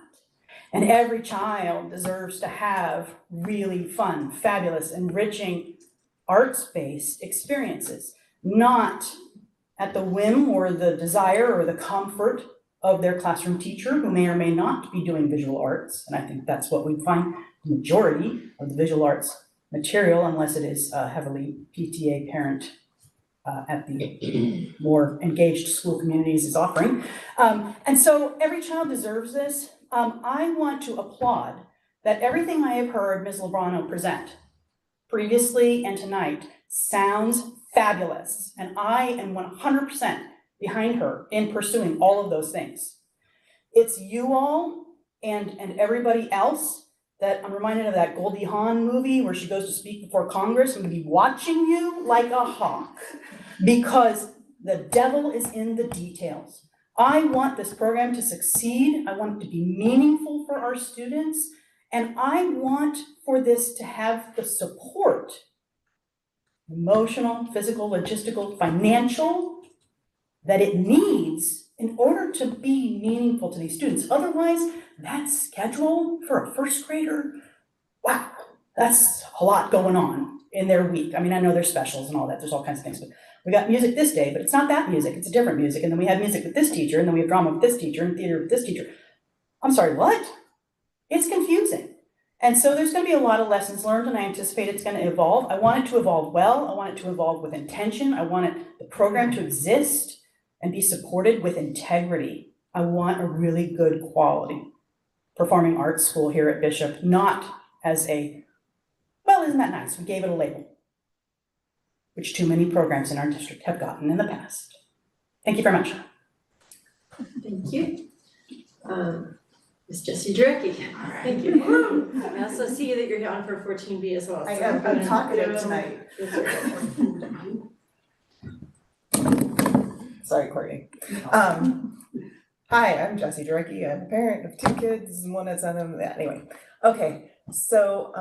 And every child deserves to have really fun, fabulous, enriching, arts-based experiences, not at the whim or the desire or the comfort of their classroom teacher who may or may not be doing visual arts. And I think that's what we find the majority of the visual arts material, unless it is heavily PTA parent at the more engaged school communities is offering. And so every child deserves this. I want to applaud that everything I have heard Ms. Lebrano present previously and tonight sounds fabulous. And I am 100% behind her in pursuing all of those things. It's you all and everybody else that I'm reminded of that Goldie Hawn movie where she goes to speak before Congress. I'm gonna be watching you like a hawk because the devil is in the details. I want this program to succeed. I want it to be meaningful for our students. And I want for this to have the support, emotional, physical, logistical, financial, that it needs in order to be meaningful to these students. Otherwise, that schedule for a 1st grader, wow, that's a lot going on in their week. I mean, I know there's specials and all that, there's all kinds of things, but we got music this day, but it's not that music, it's a different music. And then we have music with this teacher, and then we have drama with this teacher, and theater with this teacher. I'm sorry, what? It's confusing. And so there's gonna be a lot of lessons learned, and I anticipate it's gonna evolve. I want it to evolve well, I want it to evolve with intention, I want the program to exist and be supported with integrity. I want a really good quality performing arts school here at Bishop, not as a, well, isn't that nice, we gave it a label, which too many programs in our district have gotten in the past. Thank you very much. Thank you. Ms. Jessie Jarecki, thank you. I also see that you're on for 14B as well. So I'm talkative tonight. Sorry, Courtney. Hi, I'm Jessie Jarecki. I'm a parent of 2 kids, one at Sunham. Anyway, okay. So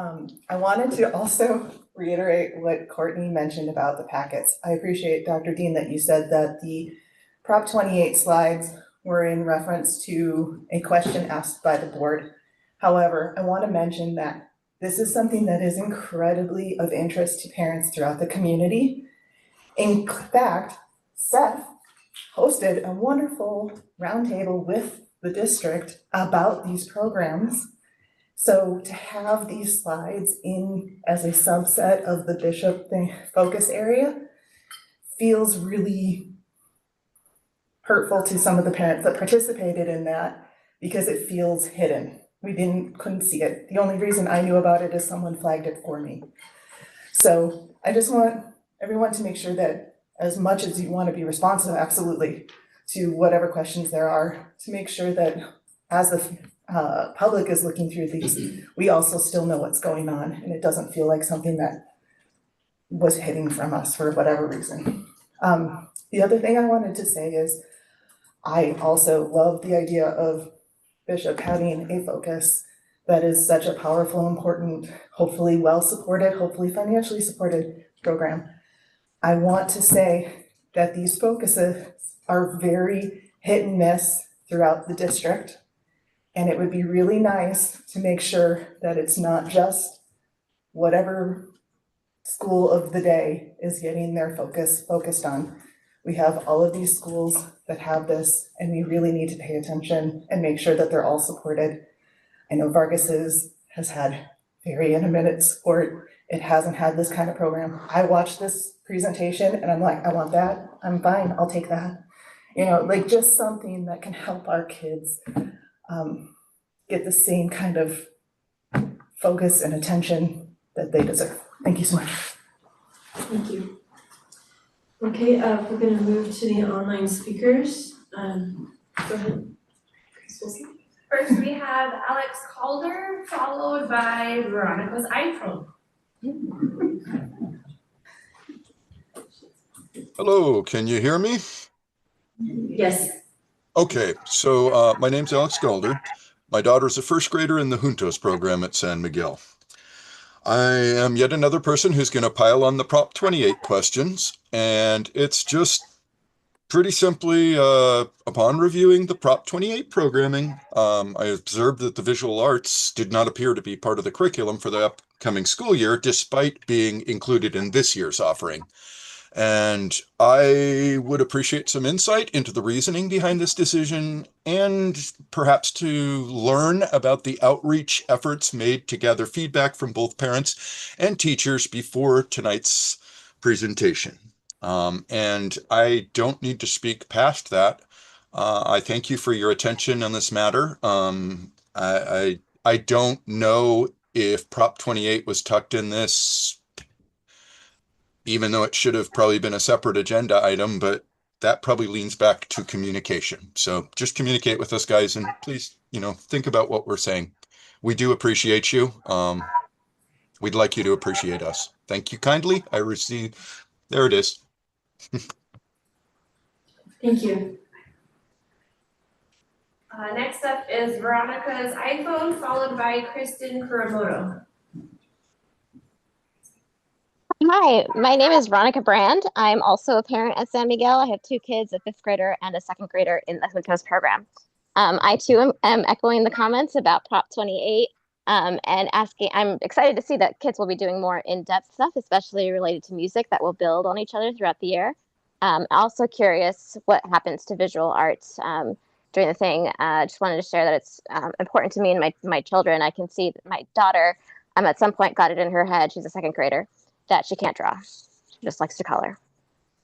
I wanted to also reiterate what Courtney mentioned about the packets. I appreciate, Dr. Dean, that you said that the Prop 28 slides were in reference to a question asked by the board. However, I want to mention that this is something that is incredibly of interest to parents throughout the community. In fact, Seth hosted a wonderful roundtable with the district about these programs. So to have these slides in as a subset of the Bishop focus area feels really hurtful to some of the parents that participated in that because it feels hidden. We couldn't see it. The only reason I knew about it is someone flagged it for me. So I just want everyone to make sure that as much as you want to be responsive, absolutely, to whatever questions there are, to make sure that as the public is looking through these, we also still know what's going on and it doesn't feel like something that was hidden from us for whatever reason. The other thing I wanted to say is I also love the idea of Bishop having a focus that is such a powerful, important, hopefully well-supported, hopefully financially supported program. I want to say that these focuses are very hit and miss throughout the district. And it would be really nice to make sure that it's not just whatever school of the day is getting their focused on. We have all of these schools that have this, and we really need to pay attention and make sure that they're all supported. I know Vargas's has had very intermittent sport. It hasn't had this kind of program. I watched this presentation and I'm like, I want that. I'm fine, I'll take that. You know, like just something that can help our kids get the same kind of focus and attention that they deserve. Thank you so much. Thank you. Okay, we're gonna move to the online speakers. Go ahead. Chris Wilson. First, we have Alex Calder, followed by Veronica's iPhone. Hello, can you hear me? Yes. Okay, so my name's Alex Calder. My daughter's a first grader in the Juntos program at San Miguel. I am yet another person who's going to pile on the Prop 28 questions, and it's just pretty simply, upon reviewing the Prop 28 programming, I observed that the visual arts did not appear to be part of the curriculum for the upcoming school year, despite being included in this year's offering. And I would appreciate some insight into the reasoning behind this decision, and perhaps to learn about the outreach efforts made to gather feedback from both parents and teachers before tonight's presentation. And I don't need to speak past that. I thank you for your attention on this matter. I don't know if Prop 28 was tucked in this, even though it should have probably been a separate agenda item, but that probably leans back to communication. So just communicate with us, guys, and please, think about what we're saying. We do appreciate you. We'd like you to appreciate us. Thank you kindly. There it is. Thank you. Next up is Veronica's iPhone, followed by Kristen Kuramoto. Hi, my name is Veronica Brand. I'm also a parent at San Miguel. I have two kids, a 5th grader and a 2nd grader in the Juntos program. I too am echoing the comments about Prop 28 and asking, I'm excited to see that kids will be doing more in-depth stuff, especially related to music that will build on each other throughout the year. Also curious what happens to visual arts during the thing. Just wanted to share that it's important to me and my children. I can see that my daughter at some point got it in her head, she's a 2nd grader, that she can't draw. She just likes to color.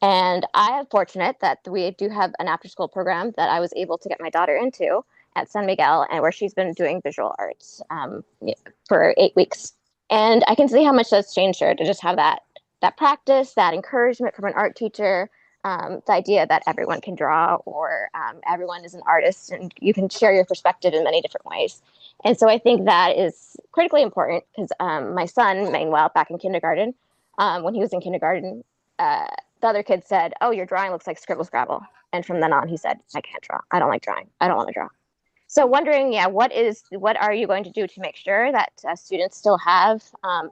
And I am fortunate that we do have an after-school program that I was able to get my daughter into at San Miguel, and where she's been doing visual arts for 8 weeks. And I can see how much that's changed her to just have that practice, that encouragement from an art teacher, the idea that everyone can draw, or everyone is an artist and you can share your perspective in many different ways. And so I think that is critically important because my son, Manuel, back in kindergarten, when he was in kindergarten, the other kid said, "Oh, your drawing looks like Scribble Scrabble." And from then on, he said, "I can't draw. I don't like drawing. I don't want to draw." So wondering, what are you going to do to make sure that students still have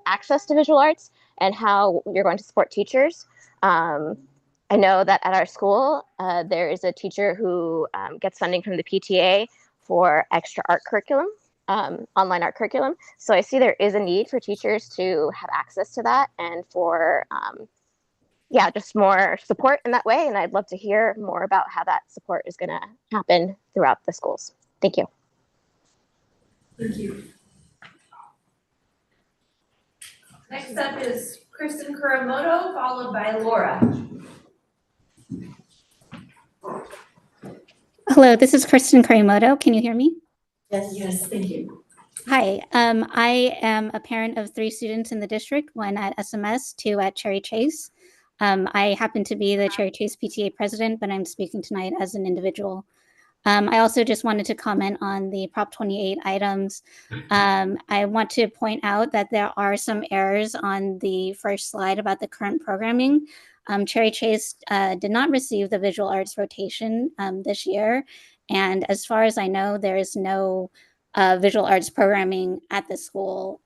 access to visual arts, and how you're going to support teachers? I know that at our school, there is a teacher who gets funding from the PTA for extra art curriculum, online art curriculum. So I see there is a need for teachers to have access to that, and for just more support in that way. And I'd love to hear more about how that support is going to happen throughout the schools. Thank you. Thank you. Next up is Kristen Kuramoto, followed by Laura. Hello, this is Kristen Kuramoto. Can you hear me? Yes, thank you. Hi, I am a parent of 3 students in the district, 1 at SMS, 2 at Cherry Chase. I happen to be the Cherry Chase PTA president, but I'm speaking tonight as an individual. I also just wanted to comment on the Prop 28 items. I want to point out that there are some errors on the first slide about the current programming. Cherry Chase did not receive the visual arts rotation this year. And as far as I know, there is no visual arts programming at the school.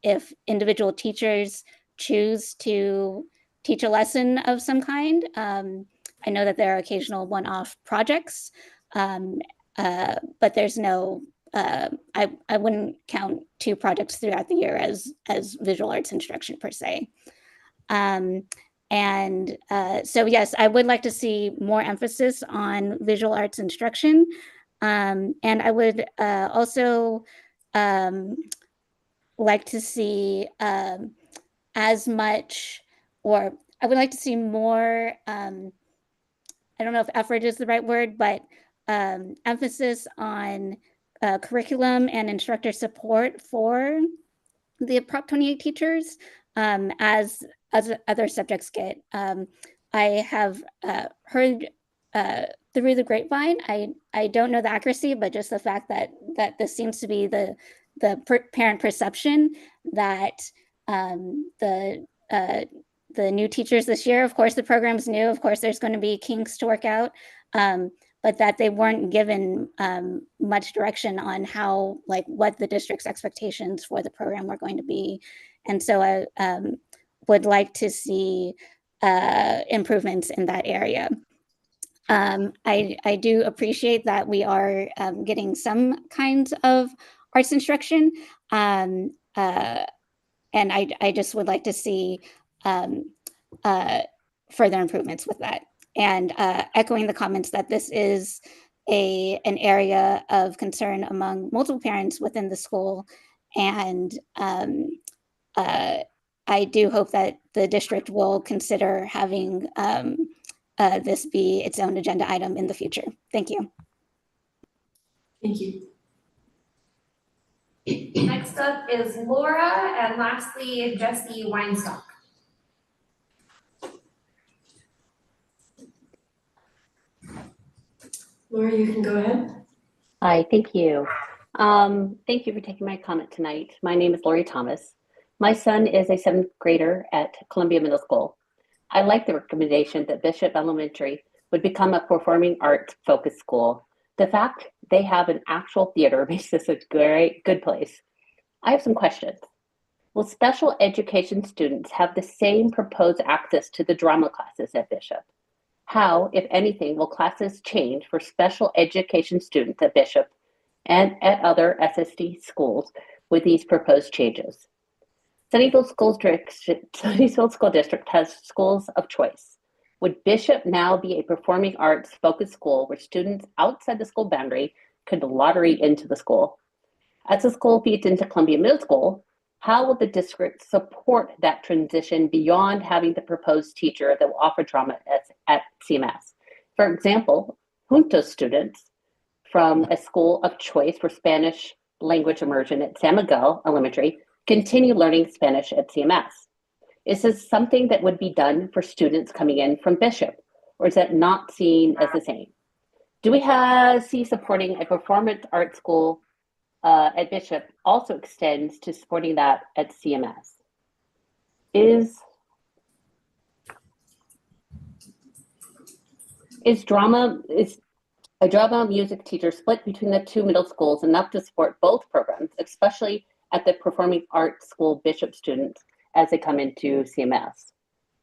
If individual teachers choose to teach a lesson of some kind, I know that there are occasional one-off projects, but there's no I wouldn't count 2 projects throughout the year as visual arts instruction per se. So yes, I would like to see more emphasis on visual arts instruction. And I would also like to see as much, or I would like to see more, I don't know if effort is the right word, but emphasis on curriculum and instructor support for the Prop 28 teachers as other subjects get. I have heard through the grapevine, I don't know the accuracy, but just the fact that this seems to be the parent perception that the new teachers this year, of course, the program's new, of course, there's going to be kinks to work out, but that they weren't given much direction on how, like, what the district's expectations for the program were going to be. And so I would like to see improvements in that area. I do appreciate that we are getting some kinds of arts instruction, and I just would like to see further improvements with that. And echoing the comments that this is an area of concern among multiple parents within the school, and I do hope that the district will consider having this be its own agenda item in the future. Thank you. Thank you. Next up is Laura, and lastly, Jesse Weinstock. Laura, you can go ahead. Hi, thank you. Thank you for taking my comment tonight. My name is Lori Thomas. My son is a 7th grader at Columbia Middle School. I like the recommendation that Bishop Elementary would become a performing arts focused school. The fact they have an actual theater makes this a good place. I have some questions. Will special education students have the same proposed access to the drama classes at Bishop? How, if anything, will classes change for special education students at Bishop and at other SSD schools with these proposed changes? Sunnyvale School District has schools of choice. Would Bishop now be a performing arts focused school where students outside the school boundary could lottery into the school? As the school feeds into Columbia Middle School, how will the district support that transition beyond having the proposed teacher that will offer drama at CMS? For example, Juntos students from a school of choice for Spanish language immersion at San Miguel Elementary continue learning Spanish at CMS. Is this something that would be done for students coming in from Bishop, or is that not seen as the same? Do we see supporting a performance art school at Bishop also extends to supporting that at CMS? Is a drama music teacher split between the 2 middle schools enough to support both programs, especially at the performing arts school Bishop students as they come into CMS?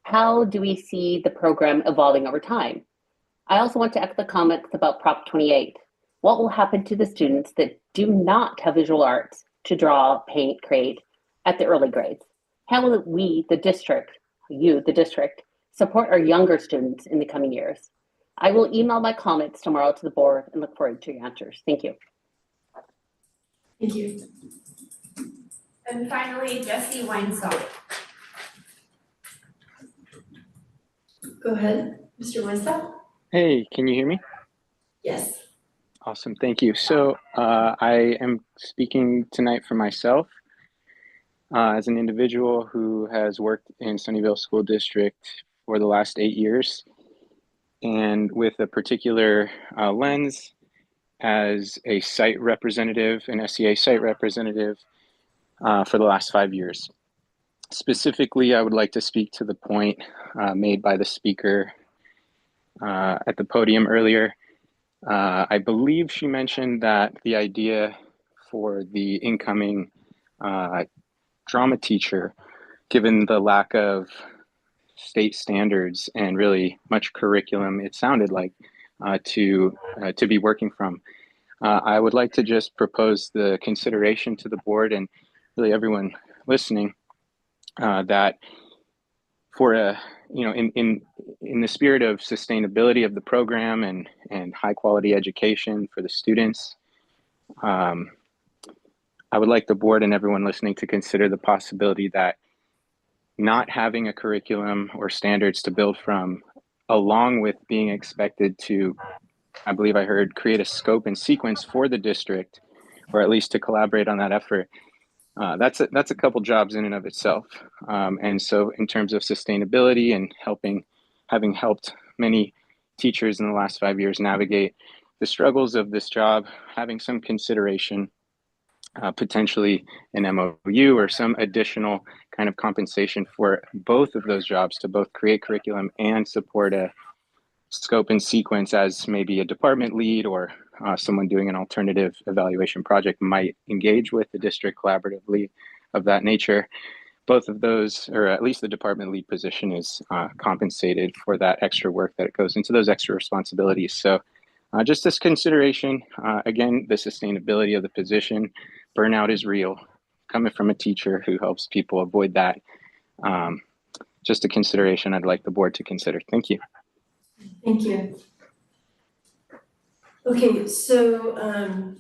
How do we see the program evolving over time? I also want to echo the comments about Prop 28. What will happen to the students that do not have visual arts to draw, paint, create at the early grades? How will we, the district, support our younger students in the coming years? I will email my comments tomorrow to the board and look forward to your answers. Thank you. Thank you. And finally, Jesse Weinstock. Go ahead, Mr. Weinstock. Hey, can you hear me? Yes. Awesome, thank you. So I am speaking tonight for myself as an individual who has worked in Sunnyvale School District for the last 8 years, and with a particular lens as a site representative, an SEA site representative for the last 5 years. Specifically, I would like to speak to the point made by the speaker at the podium earlier. I believe she mentioned that the idea for the incoming drama teacher, given the lack of state standards and really much curriculum, it sounded like to be working from. I would like to just propose the consideration to the board and really everyone listening that for in the spirit of sustainability of the program and high quality education for the students, I would like the board and everyone listening to consider the possibility that not having a curriculum or standards to build from, along with being expected to, I believe I heard, create a scope and sequence for the district, or at least to collaborate on that effort. That's a couple jobs in and of itself. And so in terms of sustainability and having helped many teachers in the last 5 years navigate the struggles of this job, having some consideration, potentially an MOU or some additional kind of compensation for both of those jobs to both create curriculum and support a scope and sequence as maybe a department lead or someone doing an alternative evaluation project might engage with the district collaboratively of that nature. Both of those, or at least the department lead position, is compensated for that extra work that goes into those extra responsibilities. So just this consideration, again, the sustainability of the position. Burnout is real. Coming from a teacher who helps people avoid that, just a consideration I'd like the board to consider. Thank you. Thank you. Okay, so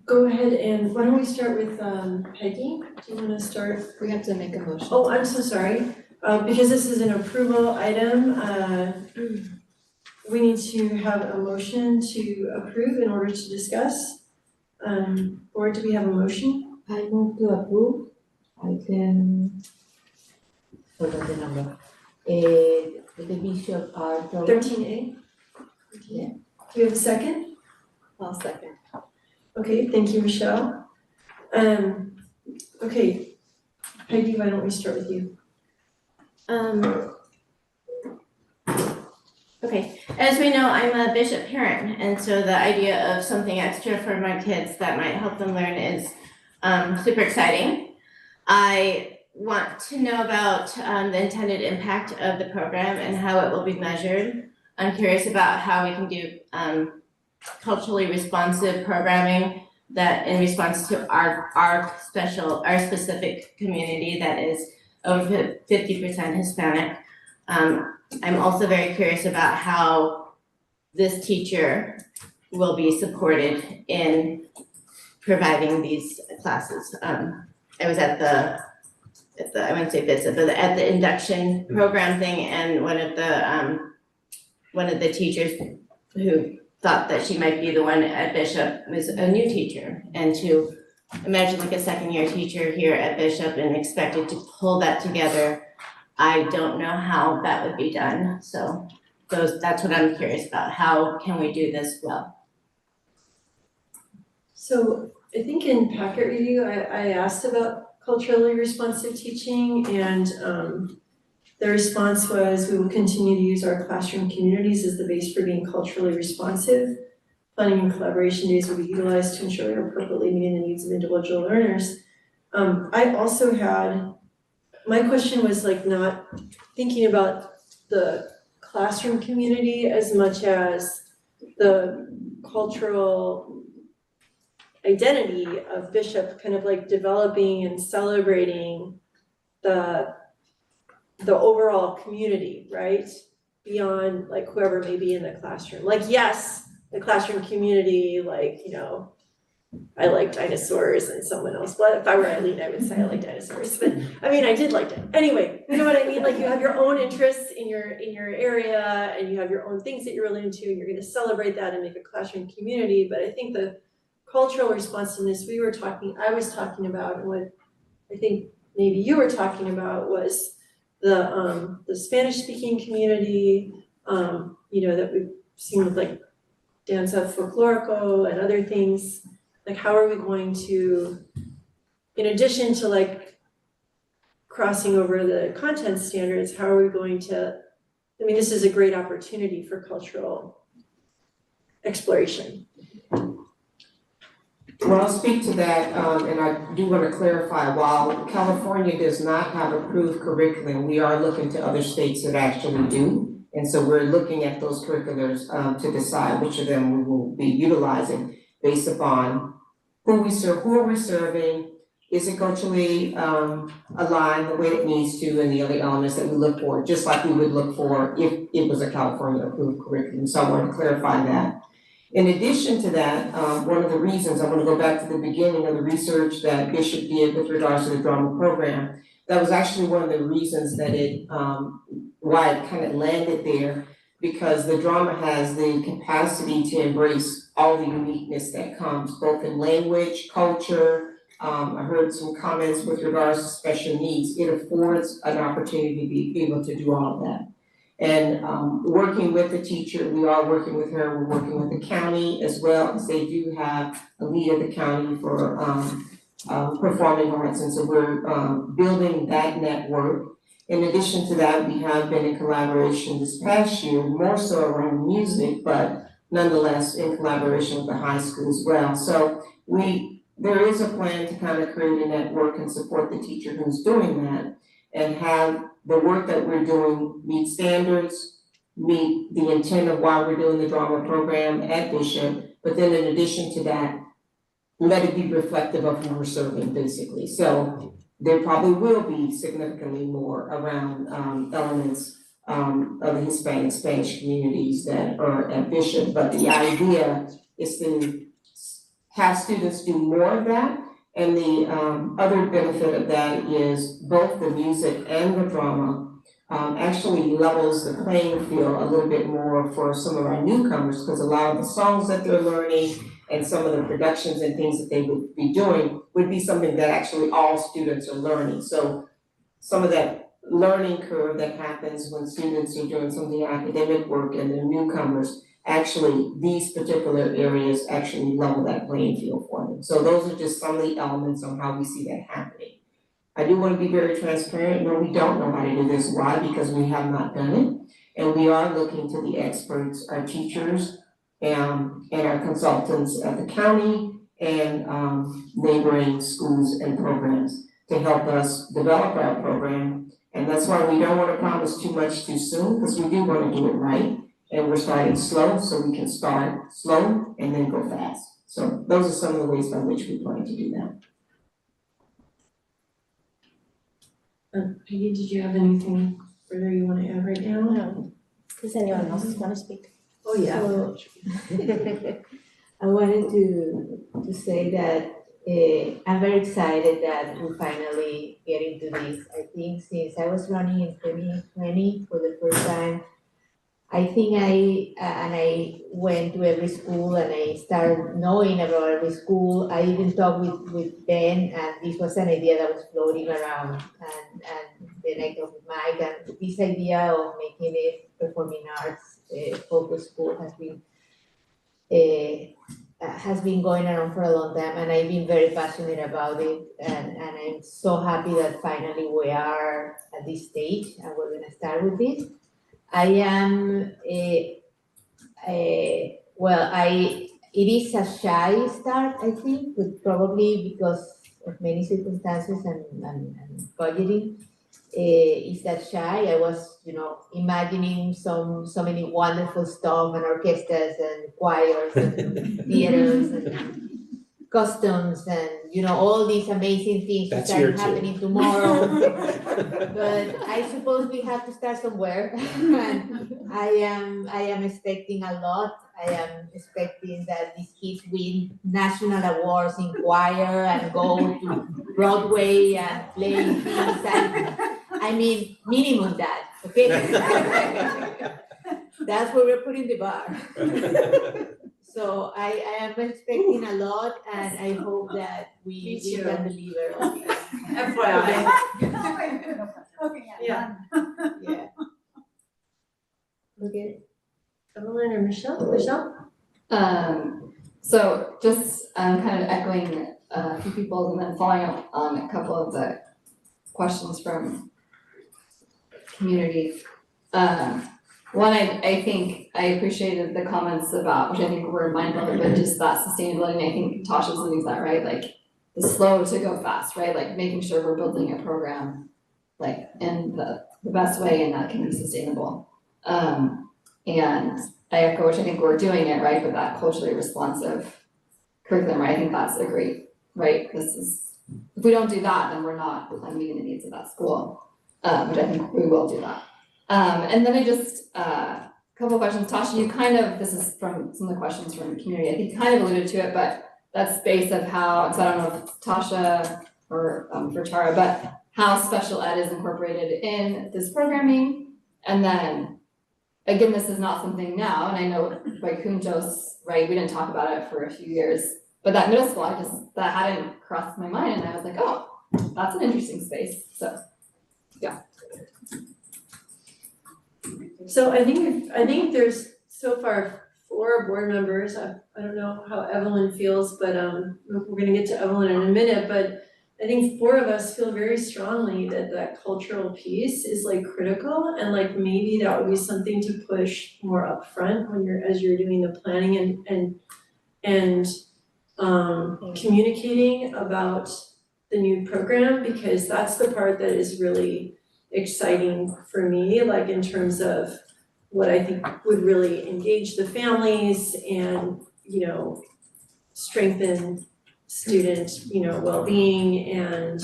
go ahead and why don't we start with Peggy? Do you want to start? We have to make a motion. Oh, I'm so sorry. Because this is an approval item, we need to have a motion to approve in order to discuss. Or do we have a motion? I move to approve. I can, what was the number? The Bishop R. program. 13A? Yeah. Do you have a second? I'll second. Okay, thank you, Michelle. Okay, Peggy, why don't we start with you? Okay, as we know, I'm a Bishop parent, and so the idea of something extra for my kids that might help them learn is super exciting. I want to know about the intended impact of the program and how it will be measured. I'm curious about how we can do culturally responsive programming that in response to our specific community that is over 50% Hispanic. I'm also very curious about how this teacher will be supported in providing these classes. I was at the I wouldn't say visit, but at the induction program thing, and one of the teachers who thought that she might be the one at Bishop was a new teacher, and to imagine like a second year teacher here at Bishop and expected to pull that together, I don't know how that would be done. So that's what I'm curious about. How can we do this well? So I think in packet review, I asked about culturally responsive teaching, and the response was, we will continue to use our classroom communities as the base for being culturally responsive. Planning and collaboration days will be utilized to ensure we're appropriately meeting the needs of individual learners. I also had, my question was like not thinking about the classroom community as much as the cultural identity of Bishop, kind of like developing and celebrating the overall community, right? Beyond like whoever may be in the classroom. Like, yes, the classroom community, like, you know, I like dinosaurs and someone else, but if I were Eileen, I would say I like dinosaurs, but I mean, I did like it. Anyway, you know what I mean? Like, you have your own interests in your area, and you have your own things that you're really into, and you're gonna celebrate that and make a classroom community. But I think the cultural responsiveness I was talking about, and what I think maybe you were talking about, was the Spanish speaking community, you know, that we've seen with like Danza Folklorico and other things. Like, how are we going to, in addition to like crossing over the content standards, how are we going to, I mean, this is a great opportunity for cultural exploration. Well, I'll speak to that, and I do want to clarify, while California does not have approved curriculum, we are looking to other states that actually do. And so we're looking at those curriculars to decide which of them we will be utilizing based upon who are we serving, is it culturally aligned the way it needs to, and the other elements that we look for, just like we would look for if it was a California approved curriculum. So I want to clarify that. In addition to that, one of the reasons, I want to go back to the beginning of the research that Bishop did with regards to the drama program. That was actually one of the reasons that why it kind of landed there, because the drama has the capacity to embrace all the uniqueness that comes, both in language, culture. I heard some comments with regards to special needs. It affords an opportunity to be able to do all of that. And working with the teacher, we are working with her, we're working with the county as well, because they do have a lead at the county for performing arts, and so we're building that network. In addition to that, we have been in collaboration this past year, more so around music, but nonetheless in collaboration with the high school as well. So there is a plan to kind of create a network and support the teacher who's doing that, and have the work that we're doing meet standards, meet the intent of why we're doing the drama program at Bishop, but then in addition to that, let it be reflective of who we're serving, basically. So there probably will be significantly more around elements of the Hispanic Spanish communities that are at Bishop, but the idea is to have students do more of that. And the other benefit of that is both the music and the drama actually levels the playing field a little bit more for some of our newcomers, because a lot of the songs that they're learning and some of the productions and things that they would be doing would be something that actually all students are learning. So some of that learning curve that happens when students are doing some of the academic work and they're newcomers, actually these particular areas actually level that playing field for them. So those are just some of the elements on how we see that happening. I do want to be very transparent. No, we don't know how to do this. Why? Because we have not done it. And we are looking to the experts, our teachers, and our consultants at the county and neighboring schools and programs to help us develop our program. And that's why we don't want to promise too much too soon, because we do want to do it right. And we're starting slow, so we can start slow and then go fast. So those are some of the ways by which we plan to do that. Peggy, did you have anything further you want to add right now? No. Does anyone else want to speak? Oh, yeah. So, I wanted to say that I'm very excited that we finally get into this. I think since I was running in 2020 for the first time, I think I went to every school and I started knowing about every school. I even talked with Ben, and this was an idea that was floating around. And then I talked with Mike, and this idea of making it performing arts focused school has been going around for a long time, and I've been very passionate about it. And I'm so happy that finally we are at this stage and we're going to start with this. I am it is a shy start, I think, but probably because of many circumstances and budgeting. Is that shy? I was, imagining so many wonderful stuff and orchestras and choirs and theaters and costumes and all these amazing things that are happening tomorrow. But I suppose we have to start somewhere. And I am expecting a lot. I am expecting that these kids win national awards in choir and go to Broadway and play things. And I mean, minimum that, okay? That's where we're putting the bar. So I am expecting a lot, and I hope that we can deliver on this. FYI. Okay, Yeah. Yeah. Okay. Evelyn or Michelle? Michelle? So just kind of echoing a few people and then following up on a couple of the questions from community. One, I think I appreciated the comments about, which I think we're mindful of, but just that sustainability. And I think Tasha's alluding to that, right? Like the slow to go fast, right? Like making sure we're building a program like in the best way and that can be sustainable. And I echo, which I think we're doing it, right, but that culturally responsive curriculum, right, I think that's a great, right, if we don't do that, then we're not meeting the needs of that school, which I think we will do that. And then I just, a couple of questions, Tasha, you kind of, this is from some of the questions from the community, I think you kind of alluded to it, but that space of how, so I don't know if it's Tasha or for Tara, but how special ed is incorporated in this programming. And then, again, this is not something now, and I know like Juntos, right, we didn't talk about it for a few years, but that middle school, that hadn't crossed my mind, and I was like, oh, that's an interesting space, so, yeah. So I think there's so far 4 board members. I don't know how Evelyn feels, but we're gonna get to Evelyn in a minute, but I think 4 of us feel very strongly that that cultural piece is like critical, and like maybe that would be something to push more upfront when as you're doing the planning and communicating about the new program, because that's the part that is really exciting for me, like in terms of what I think would really engage the families and, you know, strengthen student, you know, well-being and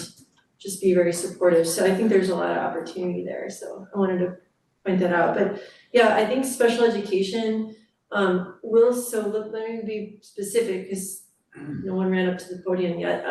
just be very supportive. So I think there's a lot of opportunity there. So I wanted to point that out. But yeah, I think special education will, so let me be specific because no one ran up to the podium yet.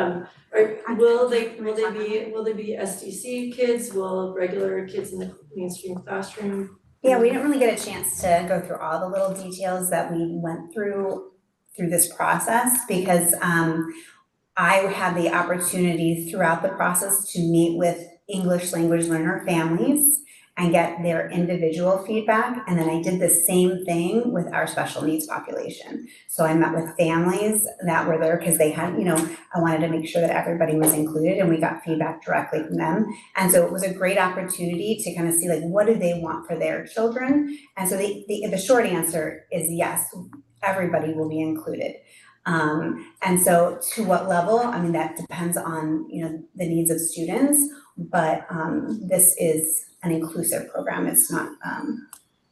Will they be SDC kids? Will regular kids in the mainstream classroom? Yeah, we didn't really get a chance to go through all the little details that we went through this process because I had the opportunity throughout the process to meet with English language learner families and get their individual feedback. And then I did the same thing with our special needs population. So I met with families that were there because they had, you know, I wanted to make sure that everybody was included and we got feedback directly from them. And so it was a great opportunity to kind of see like, what do they want for their children? And so the short answer is yes, everybody will be included. And so to what level, I mean, that depends on, you know, the needs of students, but this is an inclusive program. It's not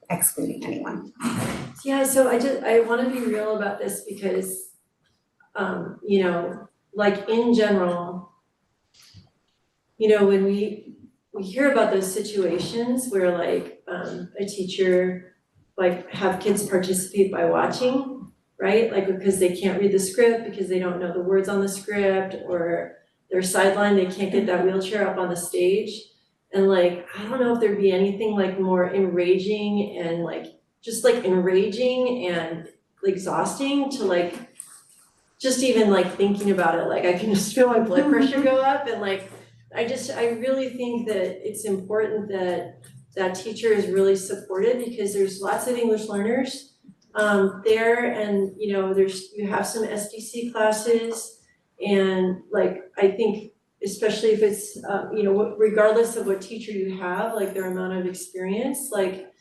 excluding anyone. Yeah, so I want to be real about this because, you know, like in general, you know, when we hear about those situations where like a teacher like have kids participate by watching, right? Like because they can't read the script, because they don't know the words on the script, or they're sidelined, they can't get that wheelchair up on the stage. And like, I don't know if there'd be anything like more enraging and like, just like enraging and exhausting to like, just even like thinking about it, like I can just feel my blood pressure go up. And like, I really think that it's important that that teacher is really supported because there's lots of English learners there, and you know, you have some SDC classes, and like, I think especially if it's, you know, regardless of what teacher you have, like their amount of experience, like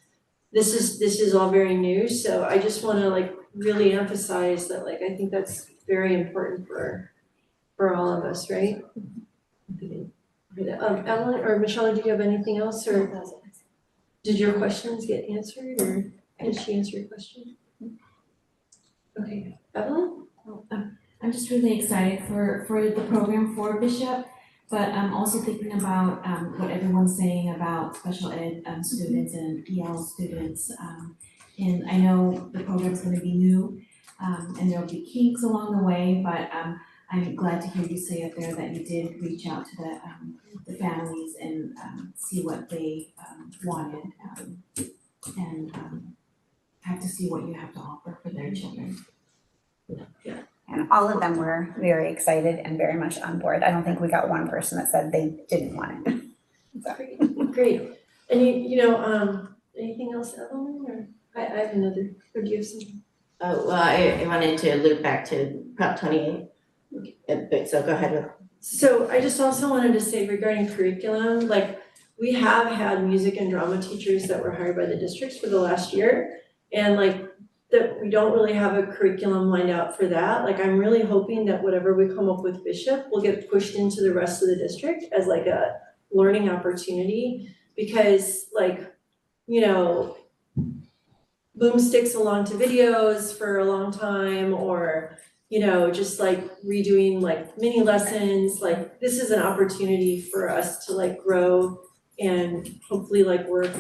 this is all very new. So I just want to like really emphasize that, like, I think that's very important for all of us, right? Ellen or Michelle, do you have anything else, or did your questions get answered, or did she answer your question? Okay, Evelyn? I'm just really excited for the program for Bishop, but I'm also thinking about what everyone's saying about special ed students and EL students. And I know the program's gonna be new, and there'll be kinks along the way, but I'm glad to hear you say up there that you did reach out to the families and see what they wanted, and have to see what you have to offer for their children. Yeah. And all of them were very excited and very much on board. I don't think we got one person that said they didn't want it. So. Great. And you know, anything else, Evelyn, or I have another, or do you have something? Oh, well, I wanted to loop back to Prop 28. Okay, so go ahead. So I just also wanted to say regarding curriculum, like we have had music and drama teachers that were hired by the districts for the last year, and like that we don't really have a curriculum lined out for that. Like I'm really hoping that whatever we come up with Bishop will get pushed into the rest of the district as like a learning opportunity, because like, you know, boomsticks along to videos for a long time, or, you know, just like redoing like mini lessons. Like, this is an opportunity for us to like grow and hopefully like work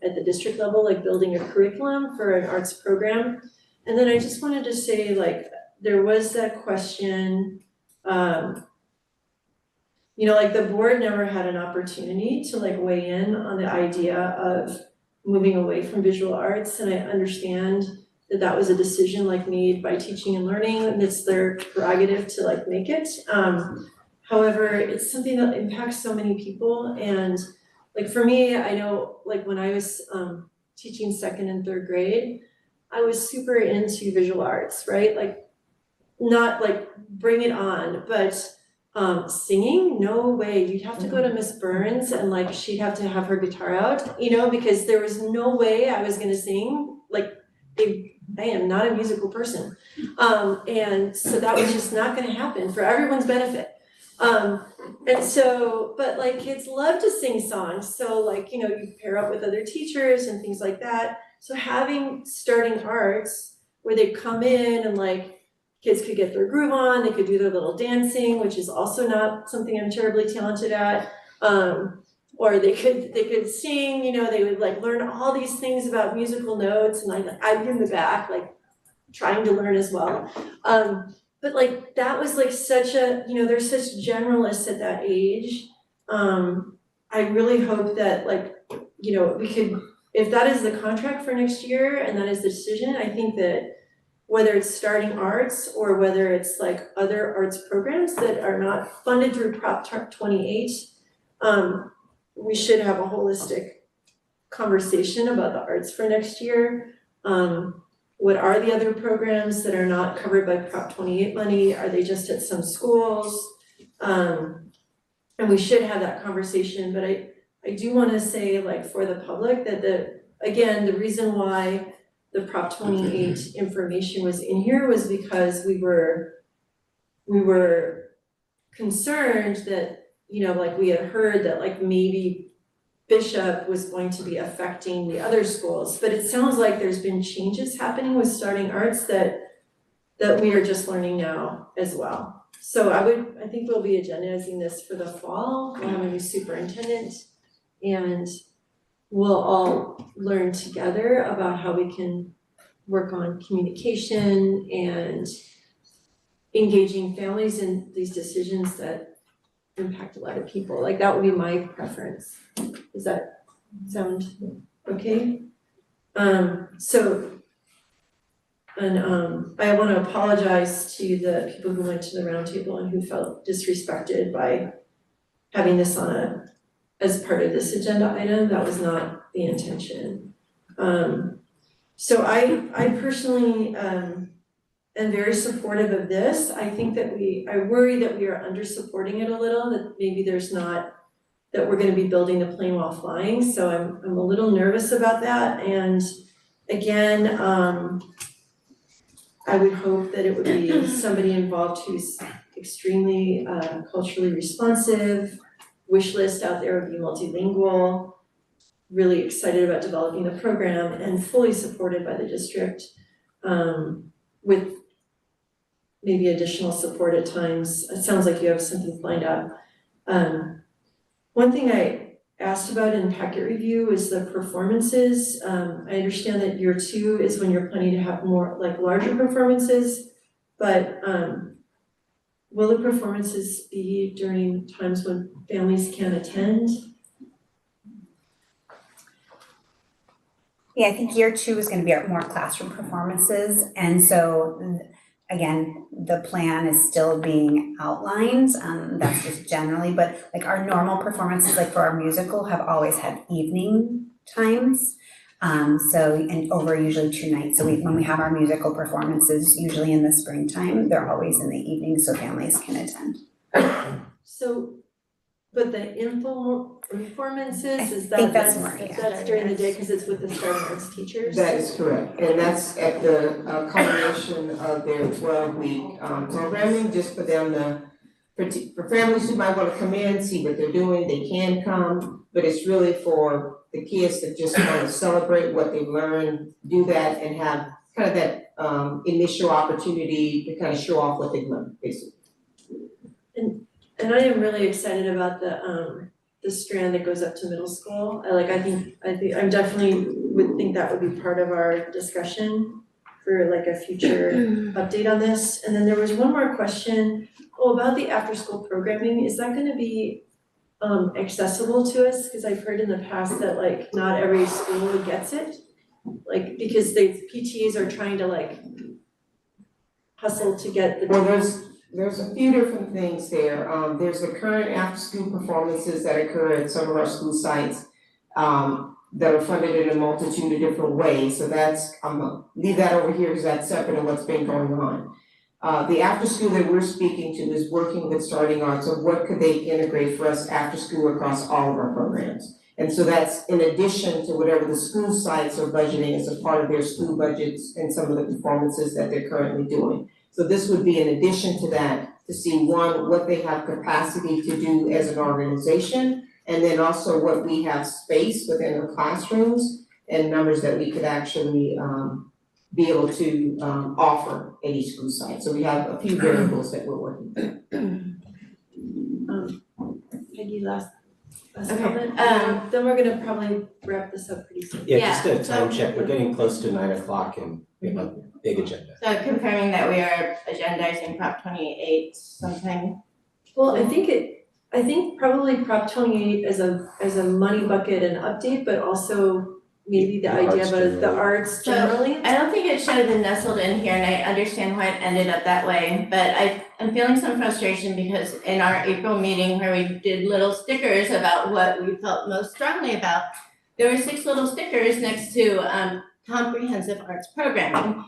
at the district level, like building a curriculum for an arts program. And then I just wanted to say, like, there was that question, you know, like the board never had an opportunity to like weigh in on the idea of moving away from visual arts, and I understand that that was a decision like made by Teaching and Learning, and it's their prerogative to like make it. However, it's something that impacts so many people, and like for me, I know like when I was teaching 2nd and 3rd grade, I was super into visual arts, right? Like, not like bring it on, but singing, no way. You'd have to go to Miss Burns and like she'd have to have her guitar out, you know, because there was no way I was gonna sing. Like, I am not a musical person. And so that was just not gonna happen for everyone's benefit. And so, but like kids love to sing songs. So like, you know, you pair up with other teachers and things like that. So having starting arts where they come in and like kids could get their groove on, they could do their little dancing, which is also not something I'm terribly talented at. Or they could sing, you know, they would like learn all these things about musical notes, and I'd be in the back like trying to learn as well. But like that was like such a, you know, they're such generalists at that age. I really hope that like, you know, we could, if that is the contract for next year and that is the decision, I think that whether it's starting arts or whether it's like other arts programs that are not funded through Prop 28, we should have a holistic conversation about the arts for next year. What are the other programs that are not covered by Prop 28 money? Are they just at some schools? And we should have that conversation, but I do wanna say like for the public that the reason why the Prop 28 information was in here was because we were concerned that, you know, like we had heard that like maybe Bishop was going to be affecting the other schools, but it sounds like there's been changes happening with starting arts that we are just learning now as well. So I think we'll be agendizing this for the fall. We'll have a new superintendent, and we'll all learn together about how we can work on communication and engaging families in these decisions that impact a lot of people. Like that would be my preference. Does that sound okay? I want to apologize to the people who went to the roundtable and who felt disrespected by having this on as part of this agenda item. That was not the intention. So I personally am very supportive of this. I think that I worry that we are under supporting it a little, that maybe that we're gonna be building the plane while flying. So I'm a little nervous about that. And again, I would hope that it would be somebody involved who's extremely culturally responsive, wish list out there would be multilingual, really excited about developing the program and fully supported by the district, with maybe additional support at times. It sounds like you have something lined up. One thing I asked about in packet review is the performances. I understand that year 2 is when you're planning to have more like larger performances, but will the performances be during times when families can't attend? Yeah, I think year 2 is going to be more classroom performances. And so, again, the plan is still being outlined. That's just generally, but like our normal performances, like for our musical, have always had evening times. And over usually 2 nights a week. When we have our musical performances, usually in the springtime, they're always in the evening so families can attend. So, but the performances, is think that's that's during the day because it's with the starting arts teachers? That is correct, and that's at the culmination of their 12-week programming, just for them to for families who might wanna come in, see what they're doing, they can come, but it's really for the kids that just wanna celebrate what they've learned, do that and have kind of that initial opportunity to kind of show off what they've learned, basically. And I am really excited about the strand that goes up to middle school. I think I definitely would think that would be part of our discussion for like a future update on this. And then there was one more question, about the after-school programming. Is that gonna be accessible to us? Because I've heard in the past that like not every school gets it. Like, because the PTAs are trying to like hustle to get the. Well, there's a few different things there. There's the current after-school performances that occur at some of our school sites that are funded in a multitude of different ways. So that's, I'm gonna leave that over here because that's separate of what's been going on. The after-school that we're speaking to is working with Starting Arts of what could they integrate for us after school across all of our programs. And so that's in addition to whatever the school sites are budgeting as a part of their school budgets and some of the performances that they're currently doing. So this would be in addition to that, to see one, what they have capacity to do as an organization, and then also what we have space within the classrooms and numbers that we could actually be able to offer at each school site. So we have a few variables that we're working with. Peggy, last Okay, comment. Then we're gonna probably wrap this up pretty soon. Yeah, just a Yeah, time so- check, we're getting close to 9 o'clock and we have a big agenda. So confirming that we are agendizing Prop 28 something. Well, I think probably Prop 28 as a money bucket and update, but also maybe the idea about the arts generally. So I don't think it should have been nestled in here, and I understand why it ended up that way, but I'm feeling some frustration because in our April meeting where we did little stickers about what we felt most strongly about, there were 6 little stickers next to comprehensive arts programming.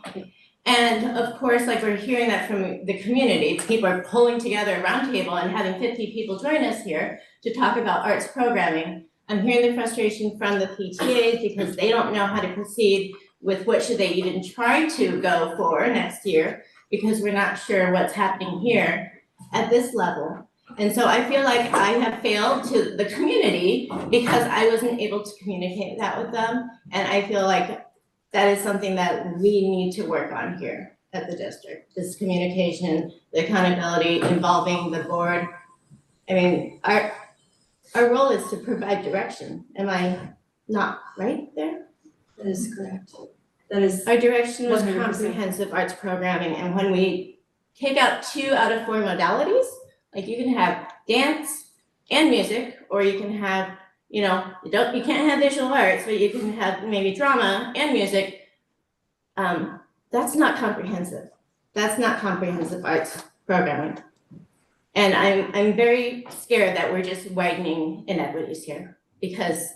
And of course, like we're hearing that from the community, people are pulling together a roundtable and having 50 people join us here to talk about arts programming. I'm hearing the frustration from the PTAs because they don't know how to proceed with what should they even try to go for next year because we're not sure what's happening here at this level. And so I feel like I have failed to the community because I wasn't able to communicate that with them. And I feel like that is something that we need to work on here at the district, this communication, the accountability, involving the board. I mean, our role is to provide direction. Am I not right there? That is correct. That is. Our direction was 100%. comprehensive arts programming, and when we take out 2 out of 4 modalities, like you can have dance and music, or you can have, you can't have visual arts, but you can have maybe drama and music. That's not comprehensive. That's not comprehensive arts programming. And I'm very scared that we're just widening inequities here because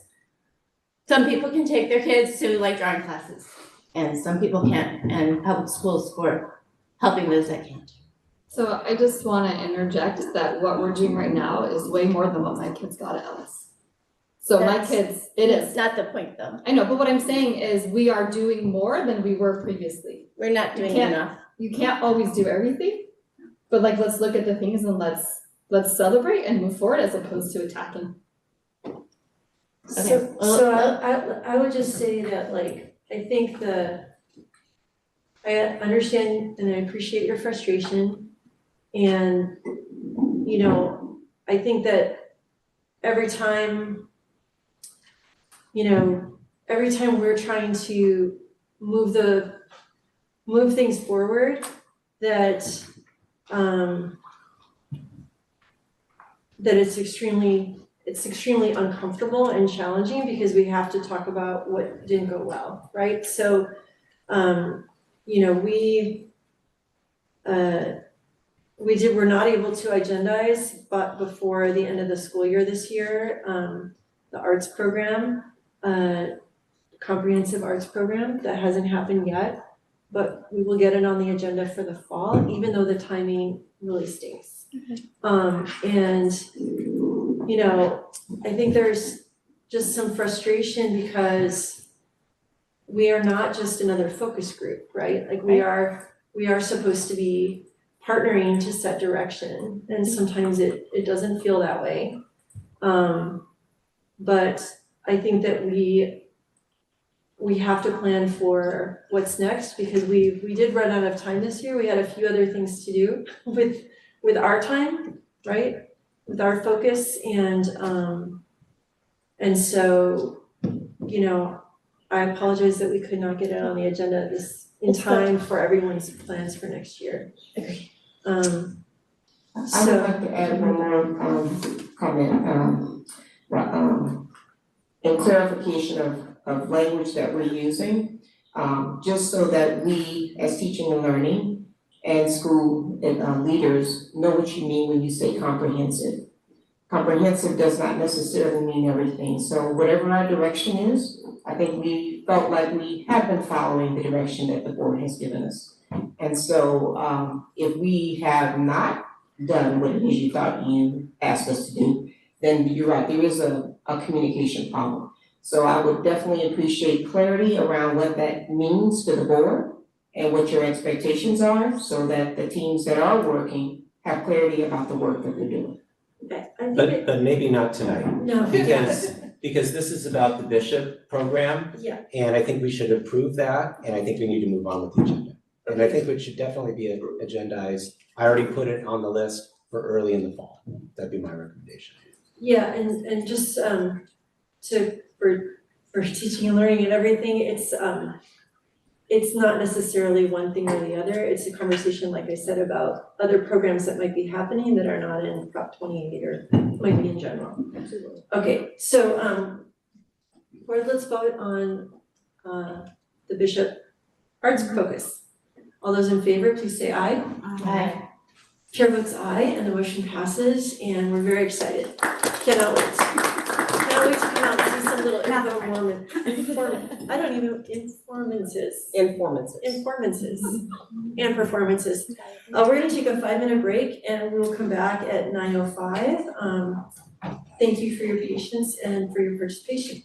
some people can take their kids to like drawing classes and some people can't, and public schools for helping those that can't. So I just wanna interject that what we're doing right now is way more than what my kids got at Ellis. So my That's- kids, it is. It's not the point though. I know, but what I'm saying is we are doing more than we were previously. We're not doing can't- enough. You can't always do everything, but like, let's look at the things and let's celebrate and move forward as opposed to attacking. So I would just say that like, I think I understand and I appreciate your frustration. And, I think that every time we're trying to move things forward, that it's extremely uncomfortable and challenging because we have to talk about what didn't go well, right? So, we're not able to agendize, but before the end of the school year this year, the arts program, comprehensive arts program, that hasn't happened yet, but we will get it on the agenda for the fall, even though the timing really stinks. I think there's just some frustration because we are not just another focus group, right? Like we are supposed to be partnering to set direction, and sometimes it doesn't feel that way. But I think that we have to plan for what's next, because we did run out of time this year. We had a few other things to do with our time, right? With our focus, and so, you know, I apologize that we could not get it on the agenda in time for everyone's plans for next year. I would like to add one more comment, in clarification of language that we're using, just so that we, as teaching and learning and school leaders, know what you mean when you say comprehensive. Comprehensive does not necessarily mean everything, so whatever our direction is, I think we felt like we have been following the direction that the board has given us. And so if we have not done what it is you thought you asked us to do, then you're right, there is a communication problem. So I would definitely appreciate clarity around what that means to the board and what your expectations are, so that the teams that are working have clarity about the work that they're doing. Okay, But maybe not tonight. No. Because this is about the Bishop program. Yeah. And I think we should approve that, and I think we need to move on with the agenda. And I think it should definitely be agendized. I already put it on the list for early in the fall. That'd be my recommendation. Yeah, and just for teaching and learning and everything, it's not necessarily one thing or the other. It's a conversation, like I said, about other programs that might be happening that are not in Prop 28 or might be in general. Okay, so let's vote on the Bishop Arts Focus. All those in favor, please say aye. Aye. Chair votes aye, and the motion passes, and we're very excited. Cannot wait. Cannot wait to come out and see some little informances and performances. We're gonna take a 5-minute break, and we will come back at 9:05. Thank you for your patience and for your participation.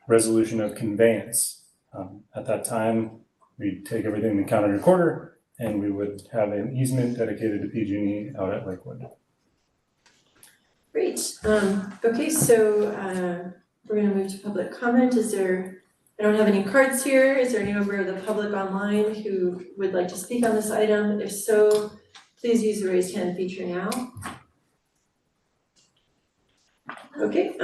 resolution of conveyance. At that time, we'd take everything in the county recorder and we would have an easement dedicated to PG&E out at Lakewood. Great. Okay, so we're gonna move to public comment. I don't have any cards here. Is there any member of the public online who would like to speak on this item? If so, please use the raise hand feature now. Okay,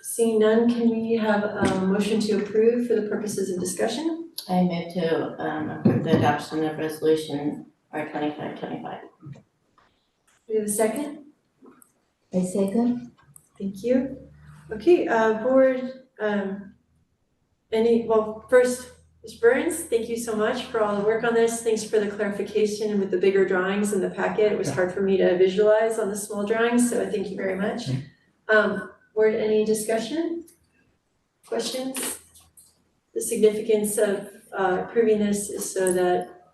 seeing none, can we have a motion to approve for the purposes of discussion? I move to approve the adoption of resolution R2525. Do we have a second? I second. Thank you. Okay, board, first, Ms. Burns, thank you so much for all the work on this. Thanks for the clarification and with the bigger drawings in the packet. It was hard for me to visualize on the small drawings, so thank you very much. Board, any discussion? Questions? The significance of approving this is so that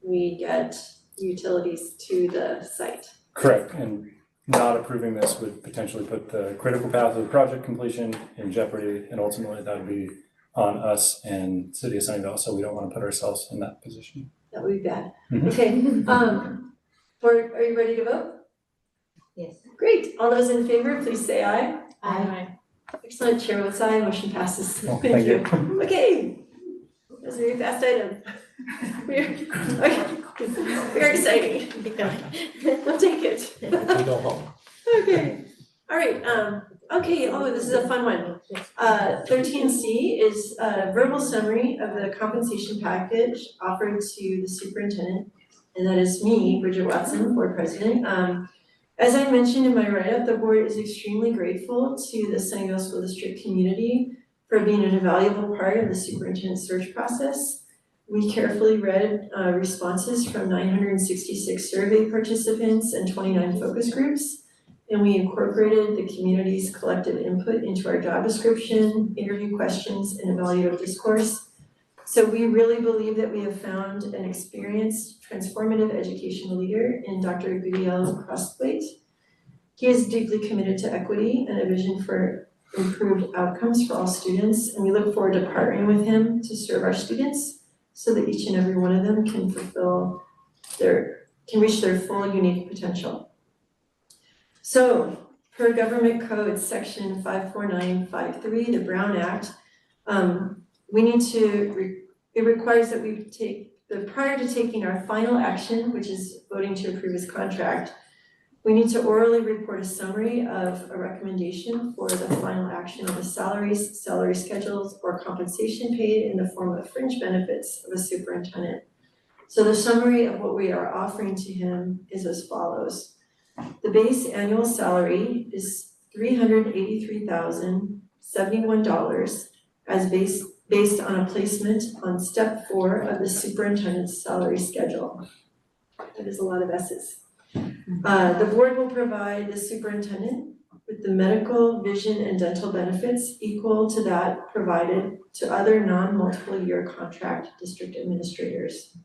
we get utilities to the site. Correct, and not approving this would potentially put the critical path of the project completion in jeopardy, and ultimately that would be on us and City of Sunnyvale, so we don't want to put ourselves in that position. That would be bad. Mhm. Okay, board, are you ready to vote? Yes. Great, all those in favor, please say aye. Aye. Excellent, chair votes aye, motion passes. Well, thank you. Okay, that was a very fast item. Very exciting. We'll take it. We go home. Okay, all right, this is a fun one. 13C is a verbal summary of the compensation package offered to the superintendent, and that is me, Bridget Watson, board president. As I mentioned in my write-up, the board is extremely grateful to the Sunnyvale School District community for being an invaluable part of the superintendent search process. We carefully read responses from 966 survey participants and 29 focus groups, and we incorporated the community's collective input into our job description, interview questions, and evaluative discourse. So we really believe that we have found an experienced, transformative educational leader in Dr. Gudiel Crosthwaite. He is deeply committed to equity and a vision for improved outcomes for all students, and we look forward to partnering with him to serve our students so that each and every one of them can reach their full unique potential. So, per Government Code Section 54953, the Brown Act, it requires that prior to taking our final action, which is voting to approve his contract, we need to orally report a summary of a recommendation for the final action of the salaries, salary schedules, or compensation paid in the form of fringe benefits of a superintendent. So the summary of what we are offering to him is as follows. The base annual salary is $383,071 as based on a placement on step 4 of the superintendent's salary schedule. That is a lot of S's. The board will provide the superintendent with the medical, vision, and dental benefits equal to that provided to other non-multiple year contract district administrators.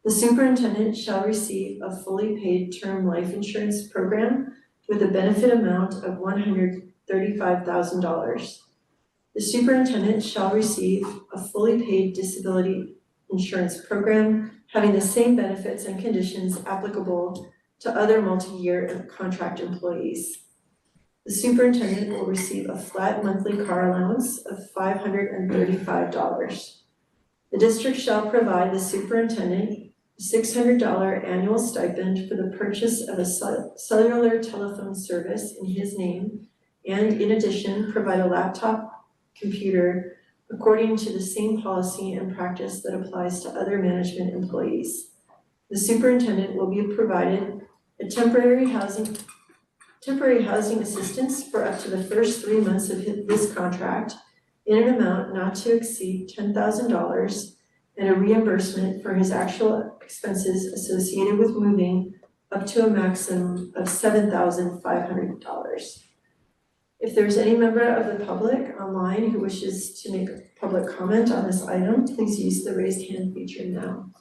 The superintendent shall receive a fully paid term life insurance program with a benefit amount of $135,000. The superintendent shall receive a fully paid disability insurance program having the same benefits and conditions applicable to other multi-year contract employees. The superintendent will receive a flat monthly car allowance of $535. The district shall provide the superintendent a $600 annual stipend for the purchase of a cellular telephone service in his name, and in addition, provide a laptop computer according to the same policy and practice that applies to other management employees. The superintendent will be provided a temporary housing assistance for up to the first 3 months of this contract in an amount not to exceed $10,000 and a reimbursement for his actual expenses associated with moving up to a maximum of $7,500. If there's any member of the public online who wishes to make a public comment on this item, please use the raised hand feature now.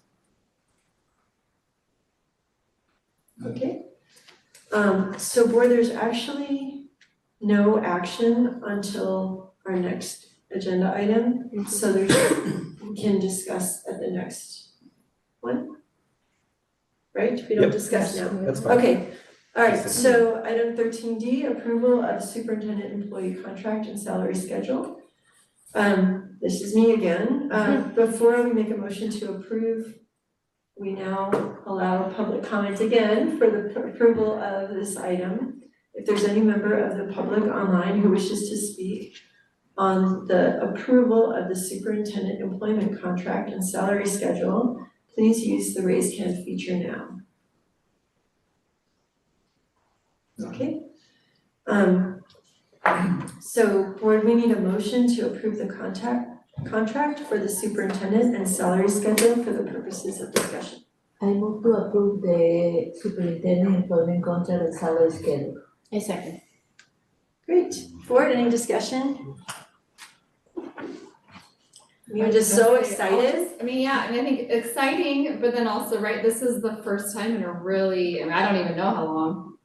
Okay. So board, there's actually no action until our next agenda item, so we can discuss at the next one. Right, we don't Yep. discuss now. That's fine. Okay, all right, Just so item 13D, approval of superintendent employee contract and salary schedule. This is me again. Before we make a motion to approve, we now allow public comment again for the approval of this item. If there's any member of the public online who wishes to speak on the approval of the superintendent employment contract and salary schedule, please use the raise hand feature now. Okay. So board, we need a motion to approve the contract for the superintendent and salary schedule for the purposes of discussion. I move to approve the superintendent employment contract and salary schedule. I second. Great. Board, any discussion? You're just so excited. I mean, yeah, I mean, I think exciting, but then also, right, this is the first time in a really, I mean, I don't even know how long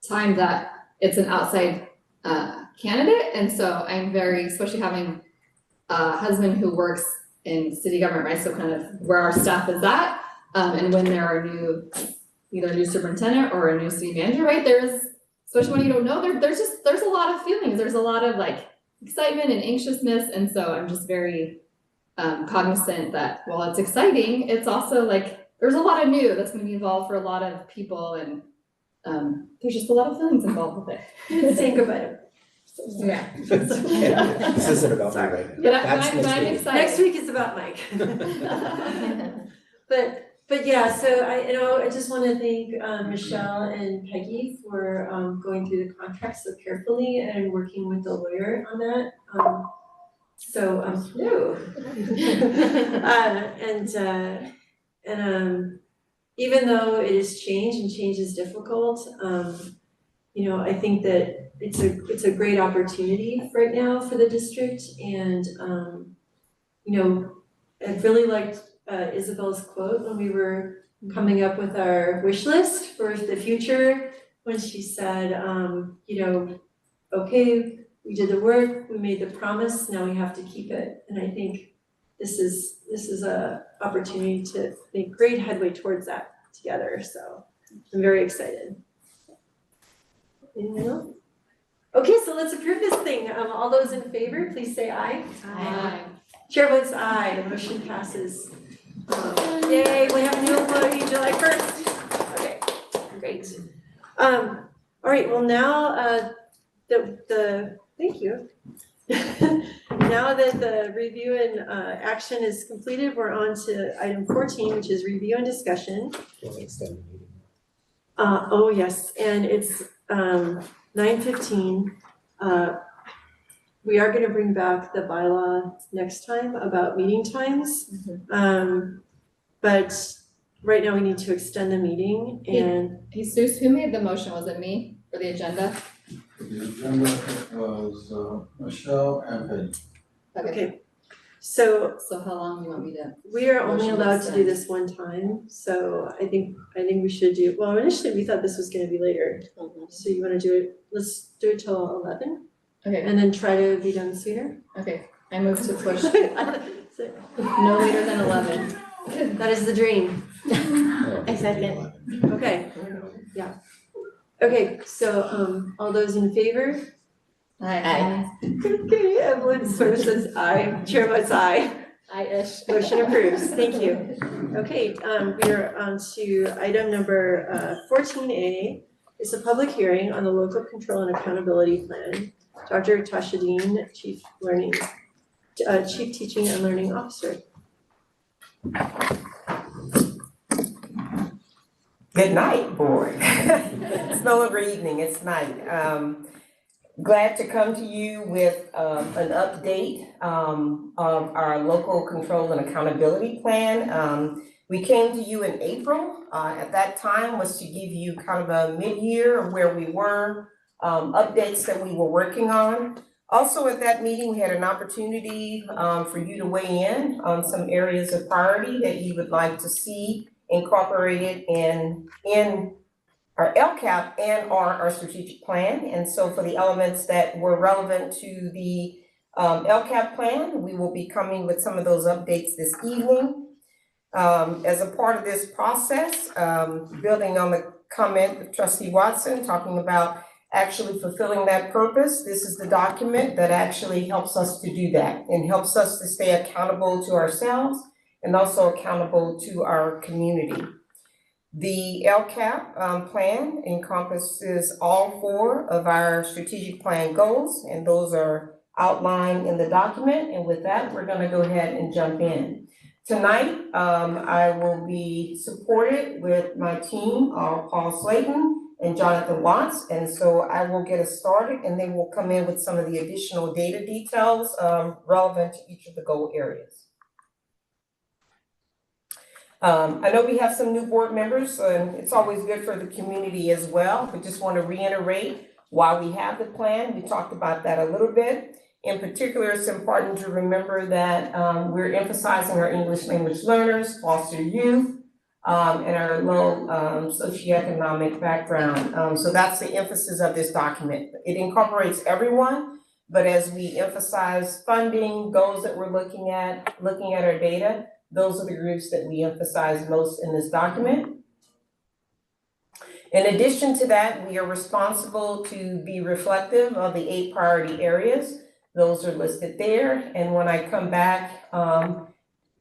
time that it's an outside candidate, and so I'm very, especially having a husband who works in city government, right, so kind of where our staff is at, and when there are either a new superintendent or a new city manager, right, especially when you don't know, there's a lot of feelings, there's a lot of like excitement and anxiousness, and so I'm just very cognizant that while it's exciting, it's also like, there's a lot of new that's gonna be involved for a lot of people, and there's just a lot of feelings involved with it. Say goodbye. Yeah. This isn't about me right now. That's But I'm next week. excited. Next week is about Mike. But yeah, so I just want to thank Michelle and Peggy for going through the contract so carefully and working with the lawyer on that. Even though it is change and change is difficult, I think that it's a great opportunity right now for the district, and I really liked Isabel's quote when we were coming up with our wish list for the future, when she said, okay, we did the work, we made the promise, now we have to keep it. And I think this is a opportunity to make great headway towards that together, so I'm very excited. Anyone else? Okay, so let's approve this thing. All those in favor, please say aye. Aye. Chair votes aye, the motion passes. Yay, we have a new employee July 1st. Okay, great. All right, well now, thank you. Now that the review and action is completed, we're on to item 14, which is review and discussion. We'll extend the meeting. Oh, yes, and it's 9:15. We are gonna bring back the bylaw next time about meeting times. But right now we need to extend the meeting, and Jesus, who made the motion? Was it me for the agenda? The agenda was Michelle and Peggy. okay. So how long do you want me to? we are only motion allowed to do extend? this one time, so I think we should do, well, initially we thought this was gonna be later. So you wanna do it, let's do it till 11, Okay, and then try to be done sooner? okay, I move to push no later than 11. That is the dream. I second. Okay, yeah. Okay, so all those in favor? Aye. Okay, Evelyn sort of says aye, chair votes aye. Aye-ish. Motion approves, thank you. Okay, we are on to item number 14A. It's a public hearing on the local control and accountability plan. Dr. Tasha Dean, Chief Teaching and Learning Officer. Good night, board. It's no longer evening, it's night. Glad to come to you with an update of our local control and accountability plan. We came to you in April. At that time was to give you kind of a mid-year of where we were, updates that we were working on. Also at that meeting, we had an opportunity for you to weigh in on some areas of priority that you would like to see incorporated in our LCAP and our strategic plan. And so for the elements that were relevant to the LCAP plan, we will be coming with some of those updates this evening. As a part of this process, building on the comment of Trustee Watson, talking about actually fulfilling that purpose, this is the document that actually helps us to do that and helps us to stay accountable to ourselves and also accountable to our community. The LCAP plan encompasses all 4 of our strategic plan goals, and those are outlined in the document. And with that, we're going to go ahead and jump in. Tonight, I will be supported with my team, Paul Slayton and Jonathan Watts, and so I will get us started, and then we'll come in with some of the additional data details relevant to each of the goal areas. I know we have some new board members, and it's always good for the community as well. We just want to reiterate why we have the plan. We talked about that a little bit. In particular, it's important to remember that we're emphasizing our English language learners, foster youth, and our low socioeconomic background. So that's the emphasis of this document. It incorporates everyone, but as we emphasize funding, goals that we're looking at our data, those are the groups that we emphasize most in this document. In addition to that, we are responsible to be reflective of the 8 priority areas. Those are listed there. And when I come back at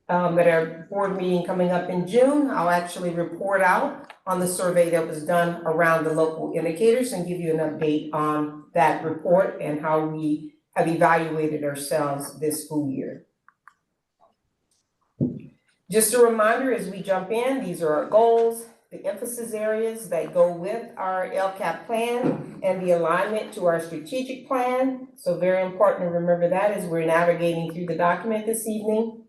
our board meeting coming up in June, I'll actually report out on the survey that was done around the local indicators and give you an update on that report and how we have evaluated ourselves this school year. Just a reminder as we jump in, these are our goals, the emphasis areas that go with our LCAP plan and the alignment to our strategic plan. So very important to remember that as we're navigating through the document this evening.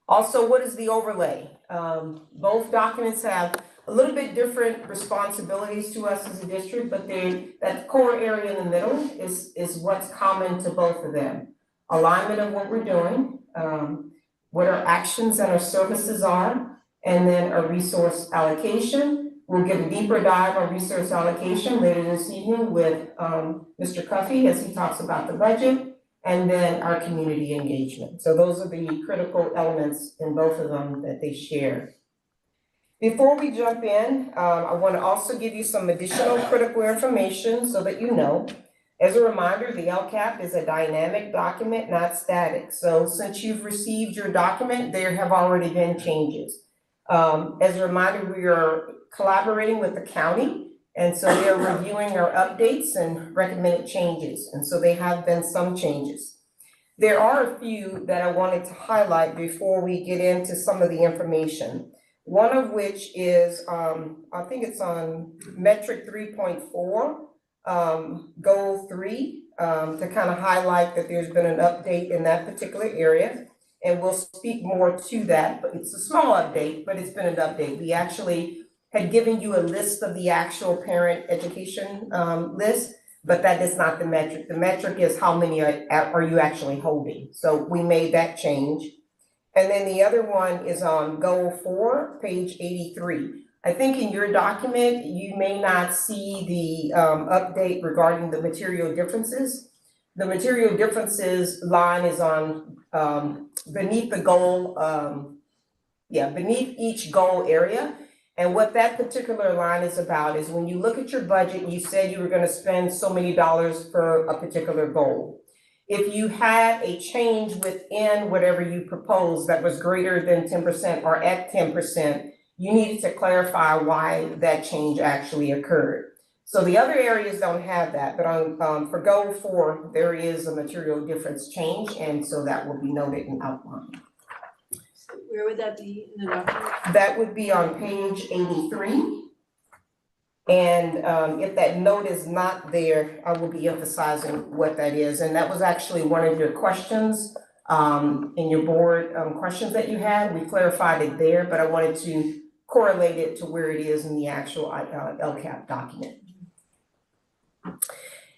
Also, what is the overlay? Both documents have a little bit different responsibilities to us as a district, but that core area in the middle is what's common to both of them. Alignment of what we're doing, what our actions and our services are, and then a resource allocation. We'll get a deeper dive on resource allocation later this evening with Mr. Cuffey as he talks about the budget, and then our community engagement. So those are the critical elements in both of them that they share. Before we jump in, I want to also give you some additional critical information so that you know. As a reminder, the LCAP is a dynamic document, not static. So since you've received your document, there have already been changes. As a reminder, we are collaborating with the county, and so they're reviewing our updates and recommended changes. And so there have been some changes. There are a few that I wanted to highlight before we get into some of the information. One of which is, I think it's on metric 3.4. Goal 3 to kind of highlight that there's been an update in that particular area, and we'll speak more to that, but it's a small update, but it's been an update. We actually had given you a list of the actual parent education list, but that is not the metric. The metric is how many are you actually holding. So we made that change. And then the other one is on goal 4, page 83. I think in your document, you may not see the update regarding the material differences. The material differences line is on beneath the goal, beneath each goal area. And what that particular line is about is when you look at your budget, you said you were going to spend so many dollars for a particular goal. If you had a change within whatever you proposed that was greater than 10% or at 10%, you needed to clarify why that change actually occurred. So the other areas don't have that, but on for goal 4, there is a material difference change, and so that will be noted and outlined. So where would that be in the document? That would be on page 83. And if that note is not there, I will be emphasizing what that is. And that was actually one of your questions in your board questions that you had. We clarified it there, but I wanted to correlate it to where it is in the actual LCAP document.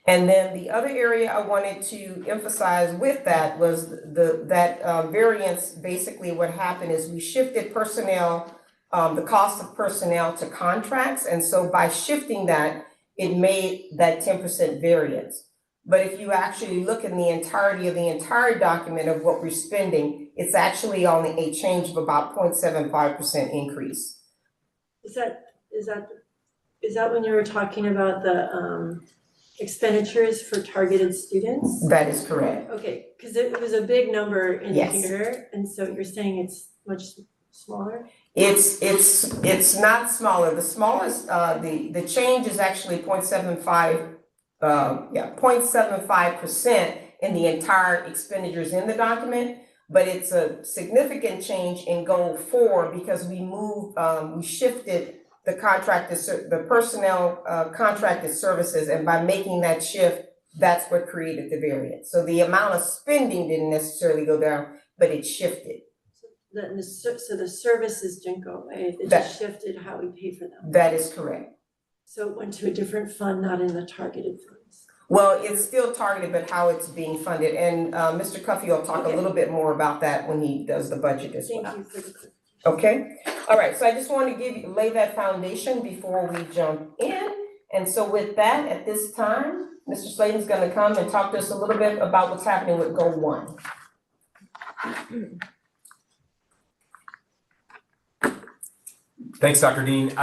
And then the other area I wanted to emphasize with that was that variance. Basically what happened is we shifted personnel, the cost of personnel to contracts. And so by shifting that, it made that 10% variance. But if you actually look in the entirety of the entire document of what we're spending, it's actually only a change of about 0.75% increase. Is that when you were talking about the expenditures for targeted students? That is correct. Okay, because it was a big number in Yes. here, and so you're saying it's much smaller? It's not smaller. The smallest, the change is actually 0.75% in the entire expenditures in the document, but it's a significant change in goal 4 because we shifted the personnel contracted services, and by making that shift, that's what created the variance. So the amount of spending didn't necessarily go down, but it shifted. So the services didn't go away, it just shifted how we pay for them. That is correct. So it went to a different fund, not in the targeted funds. Well, it's still targeted, but how it's being funded, and Mr. Cuffey will talk a little bit more about that when he does the budget as well. Thank you for the clarification. Okay, all right, so I just want to lay that foundation before we jump in. And so with that, at this time, Mr. Slayton's gonna come and talk to us a little bit about what's happening with Goal 1. Thanks, Dr. Dean.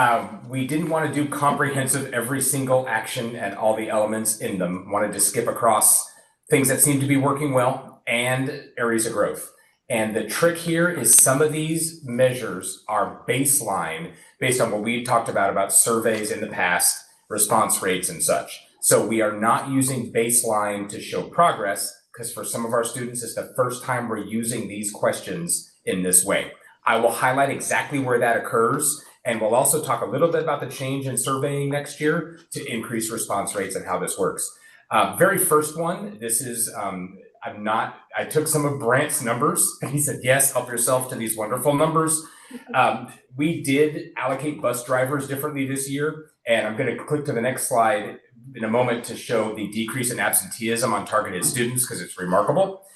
We didn't want to do comprehensive every single action and all the elements in them. Wanted to skip across things that seem to be working well and areas of growth. And the trick here is some of these measures are baseline based on what we talked about surveys in the past, response rates and such. So we are not using baseline to show progress because for some of our students, it's the first time we're using these questions in this way. I will highlight exactly where that occurs, and we'll also talk a little bit about the change in surveying next year to increase response rates and how this works. Very first one, this is, I took some of Brant's numbers, and he said, yes, help yourself to these wonderful numbers. We did allocate bus drivers differently this year, and I'm gonna click to the next slide in a moment to show the decrease in absenteeism on targeted students, because it's remarkable.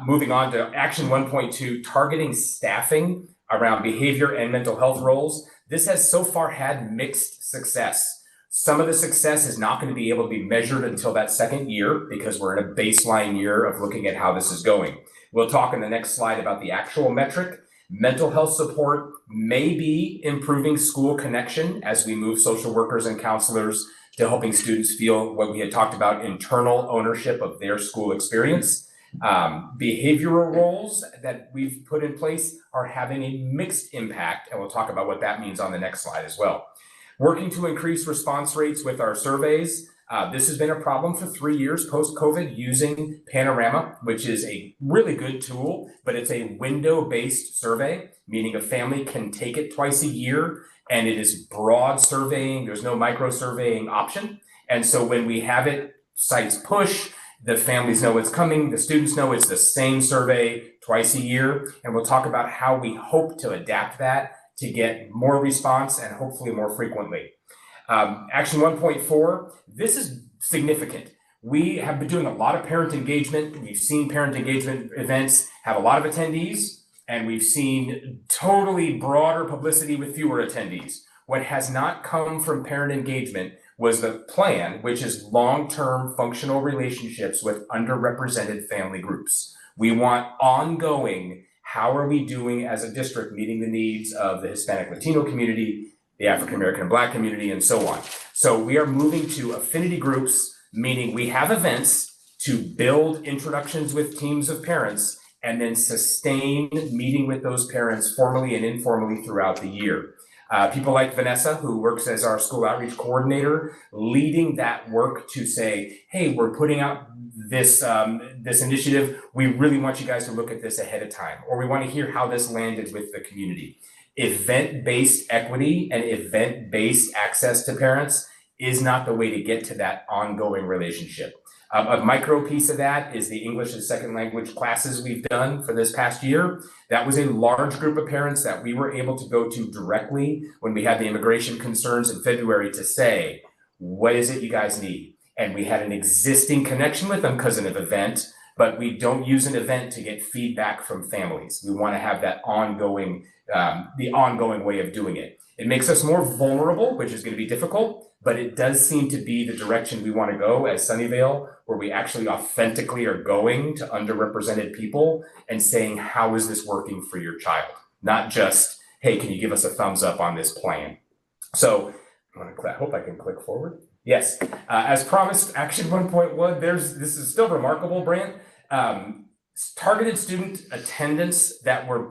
Moving on to action 1.2, targeting staffing around behavior and mental health roles. This has so far had mixed success. Some of the success is not going to be able to be measured until that second year because we're in a baseline year of looking at how this is going. We'll talk in the next slide about the actual metric. Mental health support may be improving school connection as we move social workers and counselors to helping students feel what we had talked about, internal ownership of their school experience. Behavioral roles that we've put in place are having a mixed impact, and we'll talk about what that means on the next slide as well. Working to increase response rates with our surveys. This has been a problem for 3 years post-COVID using Panorama, which is a really good tool, but it's a window-based survey, meaning a family can take it twice a year, and it is broad surveying. There's no micro-surveying option. And so when we have it, sites push, the families know it's coming, the students know it's the same survey twice a year, and we'll talk about how we hope to adapt that to get more response and hopefully more frequently. Action 1.4, this is significant. We have been doing a lot of parent engagement. We've seen parent engagement events have a lot of attendees, and we've seen totally broader publicity with fewer attendees. What has not come from parent engagement was the plan, which is long-term functional relationships with underrepresented family groups. We want ongoing, how are we doing as a district meeting the needs of the Hispanic Latino community, the African American and Black community, and so on. So we are moving to affinity groups, meaning we have events to build introductions with teams of parents and then sustain meeting with those parents formally and informally throughout the year. People like Vanessa, who works as our school outreach coordinator, leading that work to say, hey, we're putting out this, this initiative. We really want you guys to look at this ahead of time, or we want to hear how this landed with the community. Event-based equity and event-based access to parents is not the way to get to that ongoing relationship. A micro piece of that is the English as second language classes we've done for this past year. That was a large group of parents that we were able to go to directly when we had the immigration concerns in February to say, what is it you guys need? And we had an existing connection with them because of an event, but we don't use an event to get feedback from families. We want to have that ongoing, the ongoing way of doing it. It makes us more vulnerable, which is going to be difficult, but it does seem to be the direction we want to go as Sunnyvale, where we actually authentically are going to underrepresented people and saying, how is this working for your child? Not just, hey, can you give us a thumbs up on this plan? So I hope I can click forward. Yes, as promised, Action 1.1, this is still remarkable, Brant. Targeted student attendance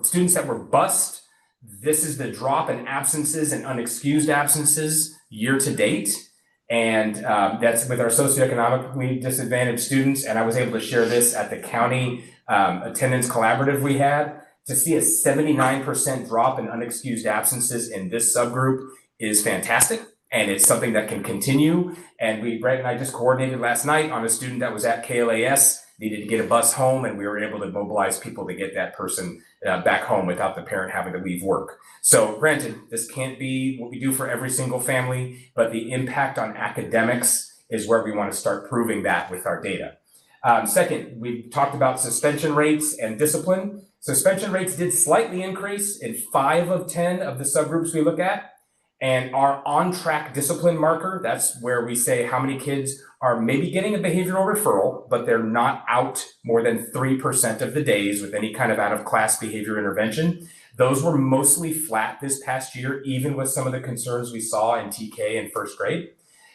students that were bused. This is the drop in absences and unexcused absences year to date. And that's with our socioeconomically disadvantaged students. And I was able to share this at the county attendance collaborative we had. To see a 79% drop in unexcused absences in this subgroup is fantastic. And it's something that can continue. And Brett and I just coordinated last night on a student that was at KLAS, needed to get a bus home, and we were able to mobilize people to get that person back home without the parent having to leave work. So granted, this can't be what we do for every single family, but the impact on academics is where we want to start proving that with our data. Second, we talked about suspension rates and discipline. Suspension rates did slightly increase in 5 of 10 of the subgroups we look at. And our on-track discipline marker, that's where we say how many kids are maybe getting a behavioral referral, but they're not out more than 3% of the days with any kind of out-of-class behavior intervention. Those were mostly flat this past year, even with some of the concerns we saw in TK in first grade.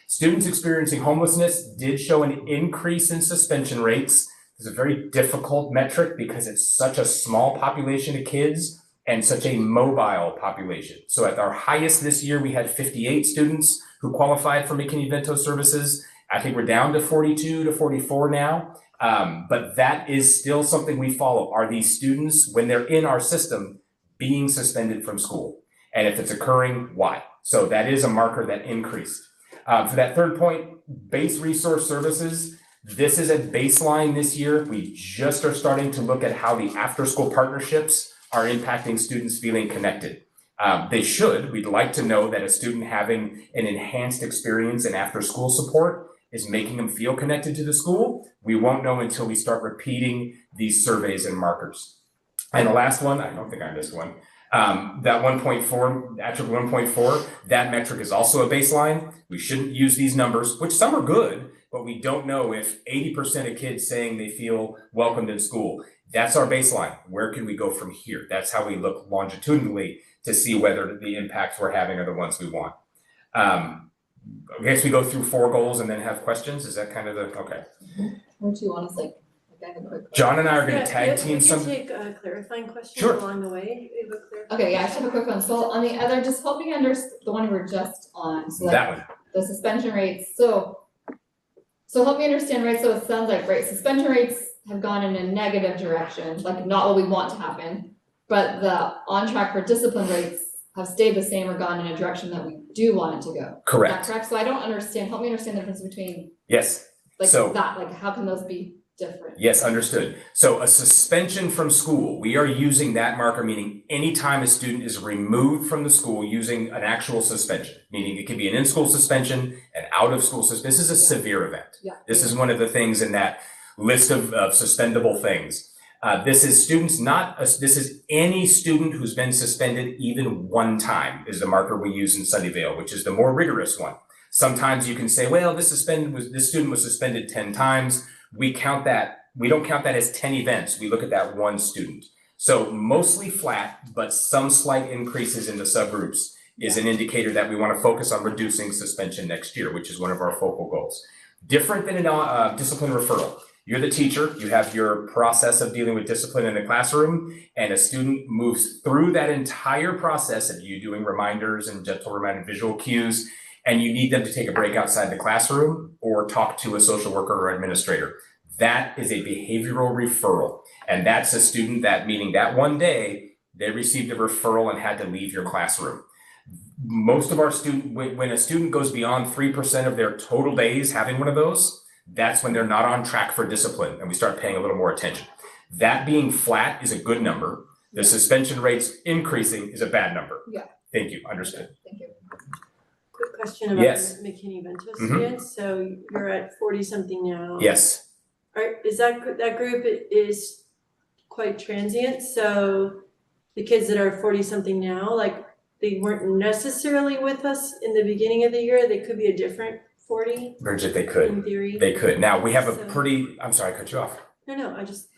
Students experiencing homelessness did show an increase in suspension rates. It's a very difficult metric because it's such a small population of kids and such a mobile population. So at our highest this year, we had 58 students who qualified for McKinney-Vento services. I think we're down to 42 to 44 now, but that is still something we follow. Are these students, when they're in our system, being suspended from school? And if it's occurring, why? So that is a marker that increased. For that third point, base resource services, this is a baseline this year. We just are starting to look at how the after-school partnerships are impacting students feeling connected. They should. We'd like to know that a student having an enhanced experience in after-school support is making them feel connected to the school. We won't know until we start repeating these surveys and markers. And the last one, I don't think I missed one, that 1.4, attribute 1.4, that metric is also a baseline. We shouldn't use these numbers, which some are good, but we don't know if 80% of kids saying they feel welcomed in school. That's our baseline. Where can we go from here? That's how we look longitudinally to see whether the impacts we're having are the ones we want. I guess we go through 4 goals and then have questions. Is that kind of the, okay. Don't you want us like I have a quick. John and I are gonna tag team some. We can take clarifying questions Sure. along the way. We have a clarifying Okay, yeah, I just have a quick one. So on the other, just help me understand the one we were just on, so like That one. the suspension rates, so help me understand, right, so it sounds like, right, suspension rates have gone in a negative direction, like not what we want to happen, but the on track for discipline rates have stayed the same or gone in a direction that we do want it to go. Correct. Is that correct? So I don't understand, help me understand the difference between Yes. like So- that, like how can those be different? Yes, understood. So a suspension from school, we are using that marker, meaning anytime a student is removed from the school using an actual suspension, meaning it could be an in-school suspension, an out-of-school suspension. This is a severe event. Yeah. This is one of the things in that list of suspendable things. This is students, this is any student who's been suspended even one time is the marker we use in Sunnyvale, which is the more rigorous one. Sometimes you can say, well, this student was suspended 10 times. We don't count that as 10 events. We look at that one student. So mostly flat, but some slight increases in the subgroups is an indicator that we want to focus on reducing suspension next year, which is one of our focal goals. Different than a discipline referral. You're the teacher, you have your process of dealing with discipline in the classroom, and a student moves through that entire process of you doing reminders and gentle reminder visual cues, and you need them to take a break outside the classroom or talk to a social worker or administrator. That is a behavioral referral. And that's a student that, meaning that one day, they received a referral and had to leave your classroom. Most of our when a student goes beyond 3% of their total days having one of those, that's when they're not on track for discipline and we start paying a little more attention. That being flat is a good number. The suspension rates increasing is a bad number. Yeah. Thank you, understood. Thank you. Quick question about Yes. the McKinney-Vento Mhm. students. So you're at 40-something now. Yes. Is that group is quite transient? So the kids that are 40-something now, like they weren't necessarily with us in the beginning of the year, they could be a different 40 Bridget, they in could. theory. They could. Now, we have a So- pretty, I'm sorry, I cut you off. No, I just,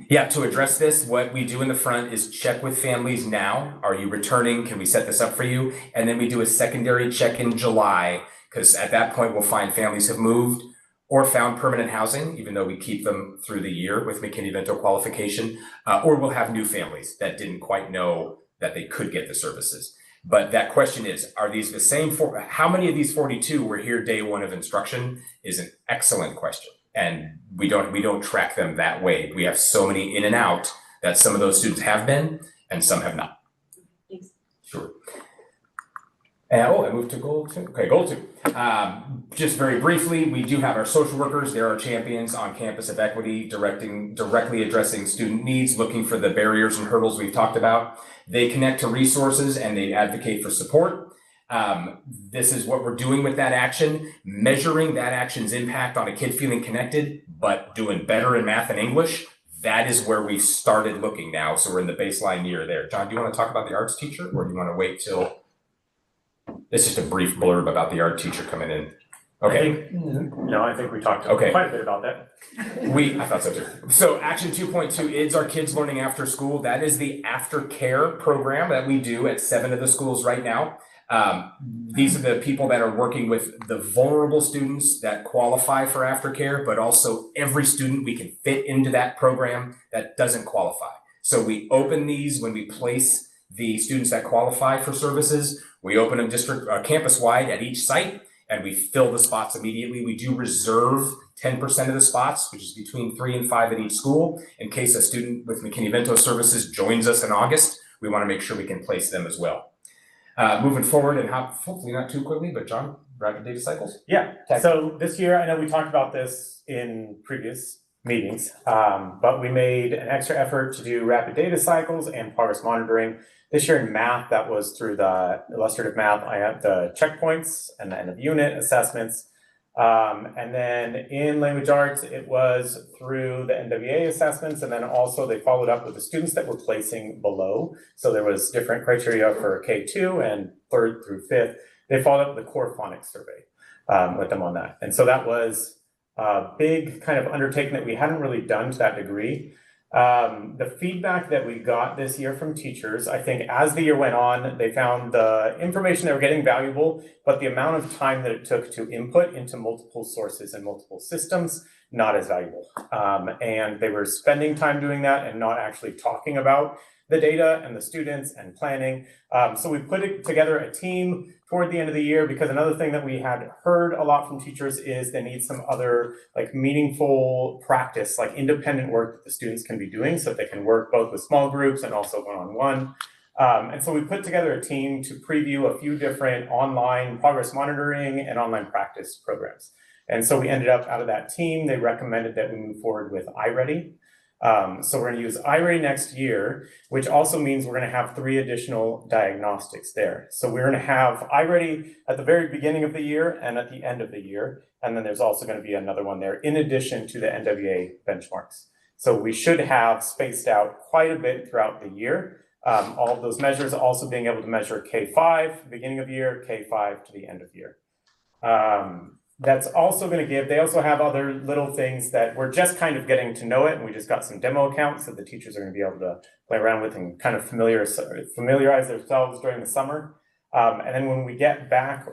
Yeah, to address this, what we do in the front is check with families now. Are you returning? Can we set this up for you? And then we do a secondary check in July, because at that point, we'll find families have moved or found permanent housing, even though we keep them through the year with McKinney-Vento qualification, or we'll have new families that didn't quite know that they could get the services. But that question is, are these the same how many of these 42 were here day one of instruction is an excellent question. And we don't track them that way. We have so many in and out that some of those students have been and some have not. Thanks. Sure. I moved to goal 2. Okay, goal 2. Just very briefly, we do have our social workers. They're our champions on campus of equity, directly addressing student needs, looking for the barriers and hurdles we've talked about. They connect to resources and they advocate for support. This is what we're doing with that action, measuring that action's impact on a kid feeling connected, but doing better in math and English. That is where we started looking now. So we're in the baseline year there. John, do you want to talk about the arts teacher or do you want to wait till? It's just a brief blurb about the art teacher coming in. Okay. I think we talked Okay. quite a bit about that. I thought so too. So Action 2.2 IDS our kids learning after school. That is the aftercare program that we do at 7 of the schools right now. These are the people that are working with the vulnerable students that qualify for aftercare, but also every student we can fit into that program that doesn't qualify. So we open these when we place the students that qualify for services. We open them campus-wide at each site, and we fill the spots immediately. We do reserve 10% of the spots, which is between 3 and 5 at each school. In case a student with McKinney-Vento services joins us in August, we want to make sure we can place them as well. Moving forward and hopefully not too quickly, but John, rapid data cycles? Yeah, so this year, I know we talked about this in previous meetings, but we made an extra effort to do rapid data cycles and progress monitoring. This year in math, that was through the illustrative math. I had the checkpoints and the end of unit assessments. And then in language arts, it was through the NWA assessments. And then also they followed up with the students that were placing below. So there was different criteria for K2 and 3rd through 5th. They followed up with the core phonics survey with them on that. And so that was a big kind of undertaking that we hadn't really done to that degree. The feedback that we got this year from teachers, I think as the year went on, they found the information they were getting valuable, but the amount of time that it took to input into multiple sources and multiple systems, not as valuable. And they were spending time doing that and not actually talking about the data and the students and planning. So we put together a team toward the end of the year, because another thing that we had heard a lot from teachers is they need some other like meaningful practice, like independent work that the students can be doing so that they can work both with small groups and also one-on-one. And so we put together a team to preview a few different online progress monitoring and online practice programs. And so we ended up out of that team, they recommended that we move forward with iReady. So we're going to use iReady next year, which also means we're going to have 3 additional diagnostics there. So we're going to have iReady at the very beginning of the year and at the end of the year. And then there's also going to be another one there in addition to the NWA benchmarks. So we should have spaced out quite a bit throughout the year. All of those measures also being able to measure K5, beginning of year, K5 to the end of year. That's also going to give, they also have other little things that we're just kind of getting to know it, and we just got some demo accounts that the teachers are going to be able to play around with and kind of familiarize themselves during the summer. And then when we get back,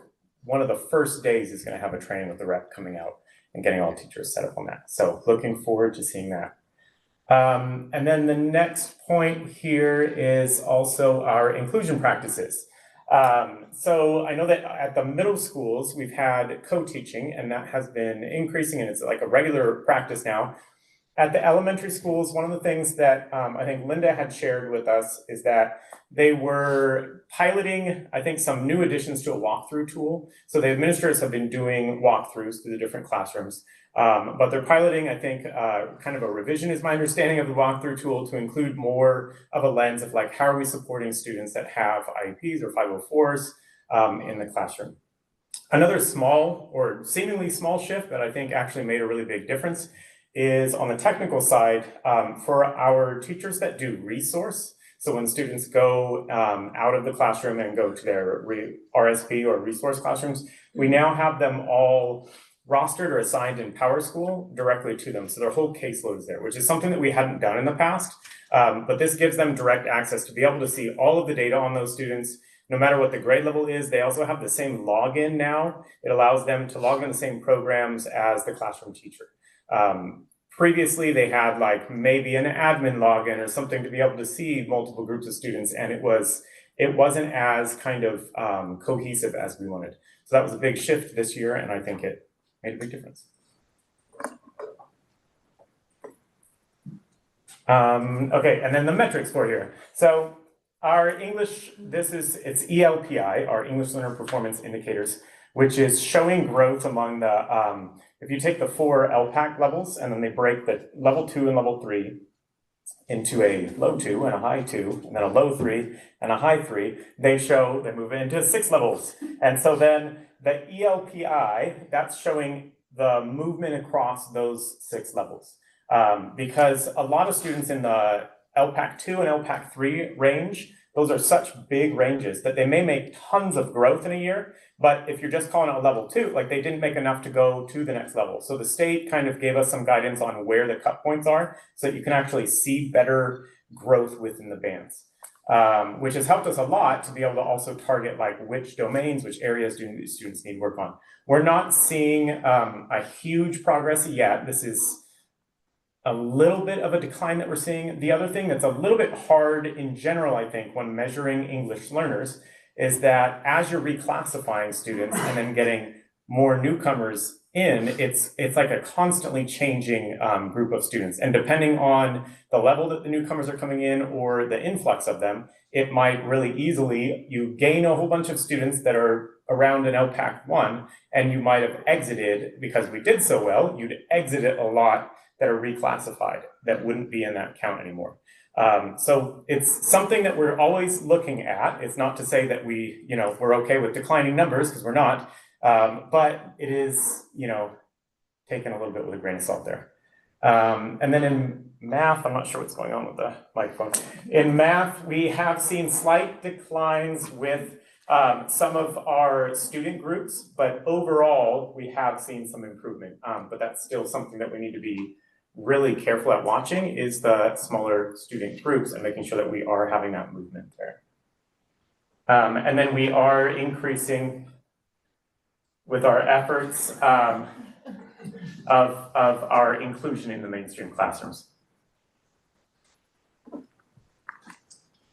one of the first days is going to have a training with the rep coming out and getting all teachers set up on that. So looking forward to seeing that. And then the next point here is also our inclusion practices. So I know that at the middle schools, we've had co-teaching, and that has been increasing, and it's like a regular practice now. At the elementary schools, one of the things that I think Linda had shared with us is that they were piloting, I think, some new additions to a walkthrough tool. So the administrators have been doing walkthroughs through the different classrooms, but they're piloting, I think, kind of a revision is my understanding of the walkthrough tool to include more of a lens of like, how are we supporting students that have IEPs or 504s in the classroom. Another small or seemingly small shift that I think actually made a really big difference is on the technical side for our teachers that do resource. So when students go out of the classroom and go to their RSP or resource classrooms, we now have them all rostered or assigned in PowerSchool directly to them. So their whole caseload is there, which is something that we hadn't done in the past. But this gives them direct access to be able to see all of the data on those students, no matter what the grade level is. They also have the same login now. It allows them to log in the same programs as the classroom teacher. Previously, they had like maybe an admin login or something to be able to see multiple groups of students, and it wasn't as kind of cohesive as we wanted. So that was a big shift this year, and I think it made a big difference. Okay, and then the metrics for here. So our English, it's ELPI, our English Learner Performance Indicators, which is showing growth among the, if you take the 4 LPAC levels and then they break the level 2 and level 3 into a low 2 and a high 2, and then a low 3 and a high 3, they move into 6 levels. And so then the ELPI, that's showing the movement across those 6 levels. Because a lot of students in the LPAC 2 and LPAC 3 range, those are such big ranges that they may make tons of growth in a year, but if you're just calling it a level 2, like they didn't make enough to go to the next level. So the state kind of gave us some guidance on where the cut points are so that you can actually see better growth within the bands, which has helped us a lot to be able to also target like which domains, which areas do students need work on. We're not seeing a huge progress yet. This is a little bit of a decline that we're seeing. The other thing that's a little bit hard in general, I think, when measuring English learners is that as you're reclassifying students and then getting more newcomers in, it's like a constantly changing group of students. And depending on the level that the newcomers are coming in or the influx of them, it might really easily, you gain a whole bunch of students that are around an LPAC 1, and you might have exited, because we did so well, you'd exited a lot that are reclassified that wouldn't be in that count anymore. So it's something that we're always looking at. It's not to say that we're okay with declining numbers, because we're not, but it is, taken a little bit with a grain of salt there. And then in math, I'm not sure what's going on with the microphone. In math, we have seen slight declines with some of our student groups, but overall, we have seen some improvement. But that's still something that we need to be really careful at watching, is the smaller student groups and making sure that we are having that movement there. And then we are increasing with our efforts of our inclusion in the mainstream classrooms.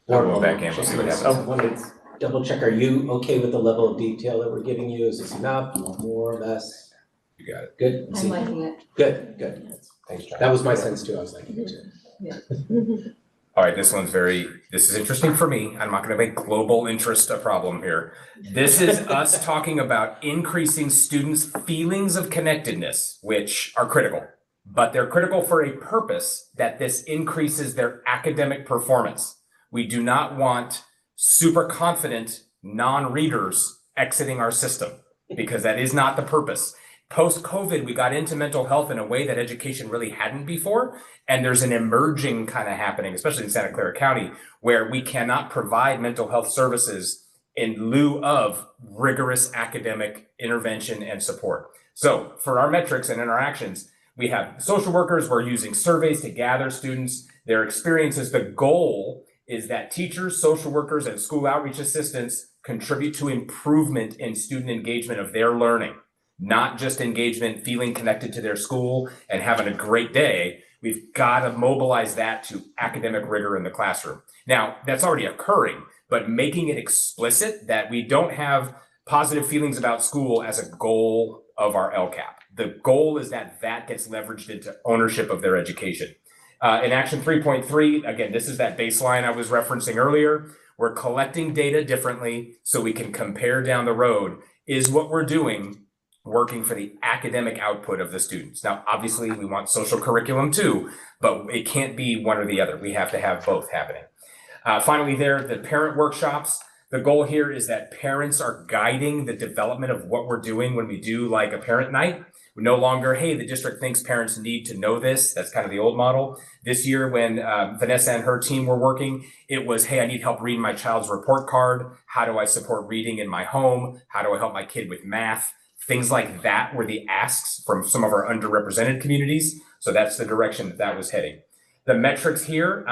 I'll go back in, we'll see what happens. Let me double check, are you okay with the level of detail that we're giving you? Is this enough, more or less? You got it. Good? I'm liking it. Good. Thanks, John. That was my sense too, I was like, me too. Yeah. All right, this is interesting for me. I'm not gonna make global interest a problem here. This is us talking about increasing students' feelings of connectedness, which are critical, but they're critical for a purpose that this increases their academic performance. We do not want super confident non-readers exiting our system, because that is not the purpose. Post-COVID, we got into mental health in a way that education really hadn't before. And there's an emerging kind of happening, especially in Santa Clara County, where we cannot provide mental health services in lieu of rigorous academic intervention and support. So for our metrics and interactions, we have social workers, we're using surveys to gather students, their experiences. The goal is that teachers, social workers, and school outreach assistants contribute to improvement in student engagement of their learning. Not just engagement, feeling connected to their school and having a great day. We've got to mobilize that to academic rigor in the classroom. Now, that's already occurring, but making it explicit that we don't have positive feelings about school as a goal of our LCAP. The goal is that that gets leveraged into ownership of their education. In Action 3.3, again, this is that baseline I was referencing earlier. We're collecting data differently so we can compare down the road. Is what we're doing working for the academic output of the students? Now, obviously, we want social curriculum too, but it can't be one or the other. We have to have both happening. Finally there, the parent workshops. The goal here is that parents are guiding the development of what we're doing when we do like a parent night. No longer, hey, the district thinks parents need to know this. That's kind of the old model. This year, when Vanessa and her team were working, it was, hey, I need help reading my child's report card. How do I support reading in my home? How do I help my kid with math? Things like that were the asks from some of our underrepresented communities. So that's the direction that was heading. The metrics here,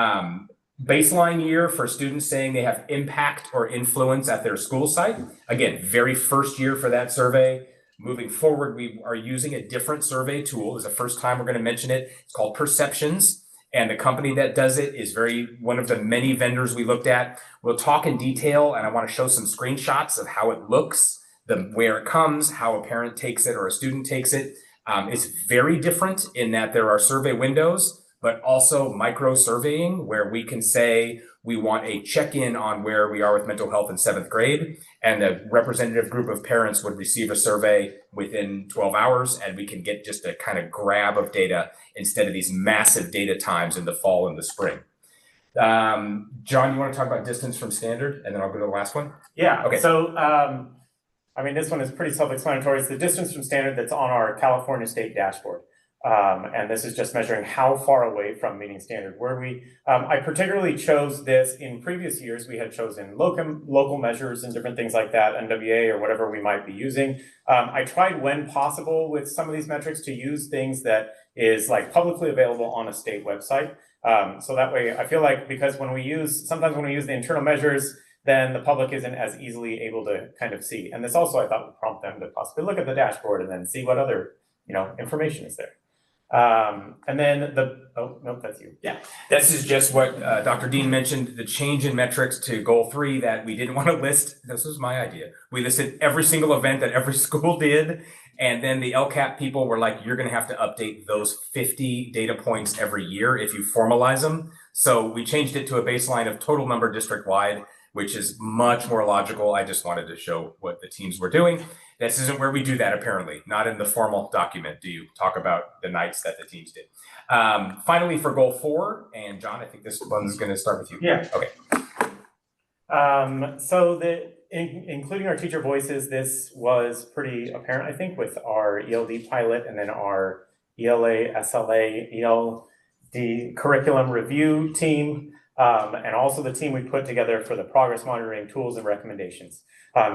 baseline year for students saying they have impact or influence at their school site. Again, very first year for that survey. Moving forward, we are using a different survey tool. It's the first time we're going to mention it. It's called Perceptions. And the company that does it is one of the many vendors we looked at. We'll talk in detail, and I want to show some screenshots of how it looks, where it comes, how a parent takes it or a student takes it. It's very different in that there are survey windows, but also micro surveying where we can say we want a check-in on where we are with mental health in 7th grade, and a representative group of parents would receive a survey within 12 hours, and we can get just a kind of grab of data instead of these massive data times in the fall and the spring. John, you want to talk about distance from standard, and then I'll go to the last one? Yeah, okay. So I mean, this one is pretty self-explanatory. It's the distance from standard that's on our California state dashboard. And this is just measuring how far away from meeting standard were we. I particularly chose this. In previous years, we had chosen local measures and different things like that, NWA or whatever we might be using. I tried when possible with some of these metrics to use things that is like publicly available on a state website. So that way, I feel like because sometimes when we use the internal measures, then the public isn't as easily able to kind of see. And this also, I thought, would prompt them to possibly look at the dashboard and then see what other, information is there. And then oh, nope, that's you. Yeah, this is just what Dr. Dean mentioned, the change in metrics to goal 3 that we didn't want to list. This was my idea. We listed every single event that every school did. And then the LCAP people were like, you're going to have to update those 50 data points every year if you formalize them. So we changed it to a baseline of total number district-wide, which is much more logical. I just wanted to show what the teams were doing. This isn't where we do that, apparently. Not in the formal document do you talk about the nights that the teams did. Finally, for goal 4, and John, I think this one's going to start with you. Yeah. Okay. So including our teacher voices, this was pretty apparent, I think, with our ELD pilot and then our ELA, SLA, ELD curriculum review team. And also the team we put together for the progress monitoring tools and recommendations.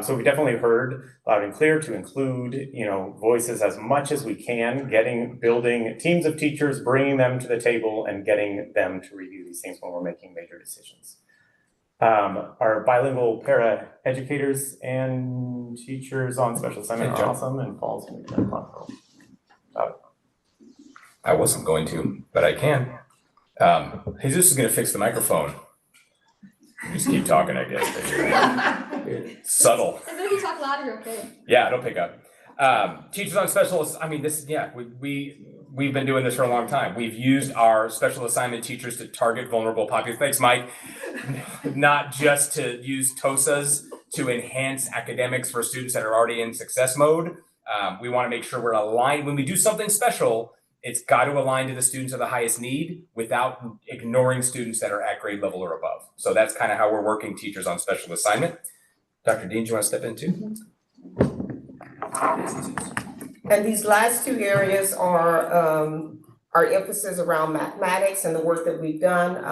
So we definitely heard loud and clear to include, voices as much as we can, building teams of teachers, bringing them to the table and getting them to review these things when we're making major decisions. Our bilingual para educators and teachers on special assignment are awesome and falls into that platform. I wasn't going to, but I can. Jesus is going to fix the microphone. Just keep talking, I guess. Subtle. And then if you talk louder, okay. Yeah, it'll pick up. Teachers on special, we've been doing this for a long time. We've used our special assignment teachers to target vulnerable populations. Thanks, Mike. Not just to use TOSAs to enhance academics for students that are already in success mode. We want to make sure we're aligned. When we do something special, it's got to align to the students of the highest need without ignoring students that are at grade level or above. So that's kind of how we're working teachers on special assignment. Dr. Dean, do you want to step in too? And these last 2 areas are our emphasis around mathematics and the work that we've done.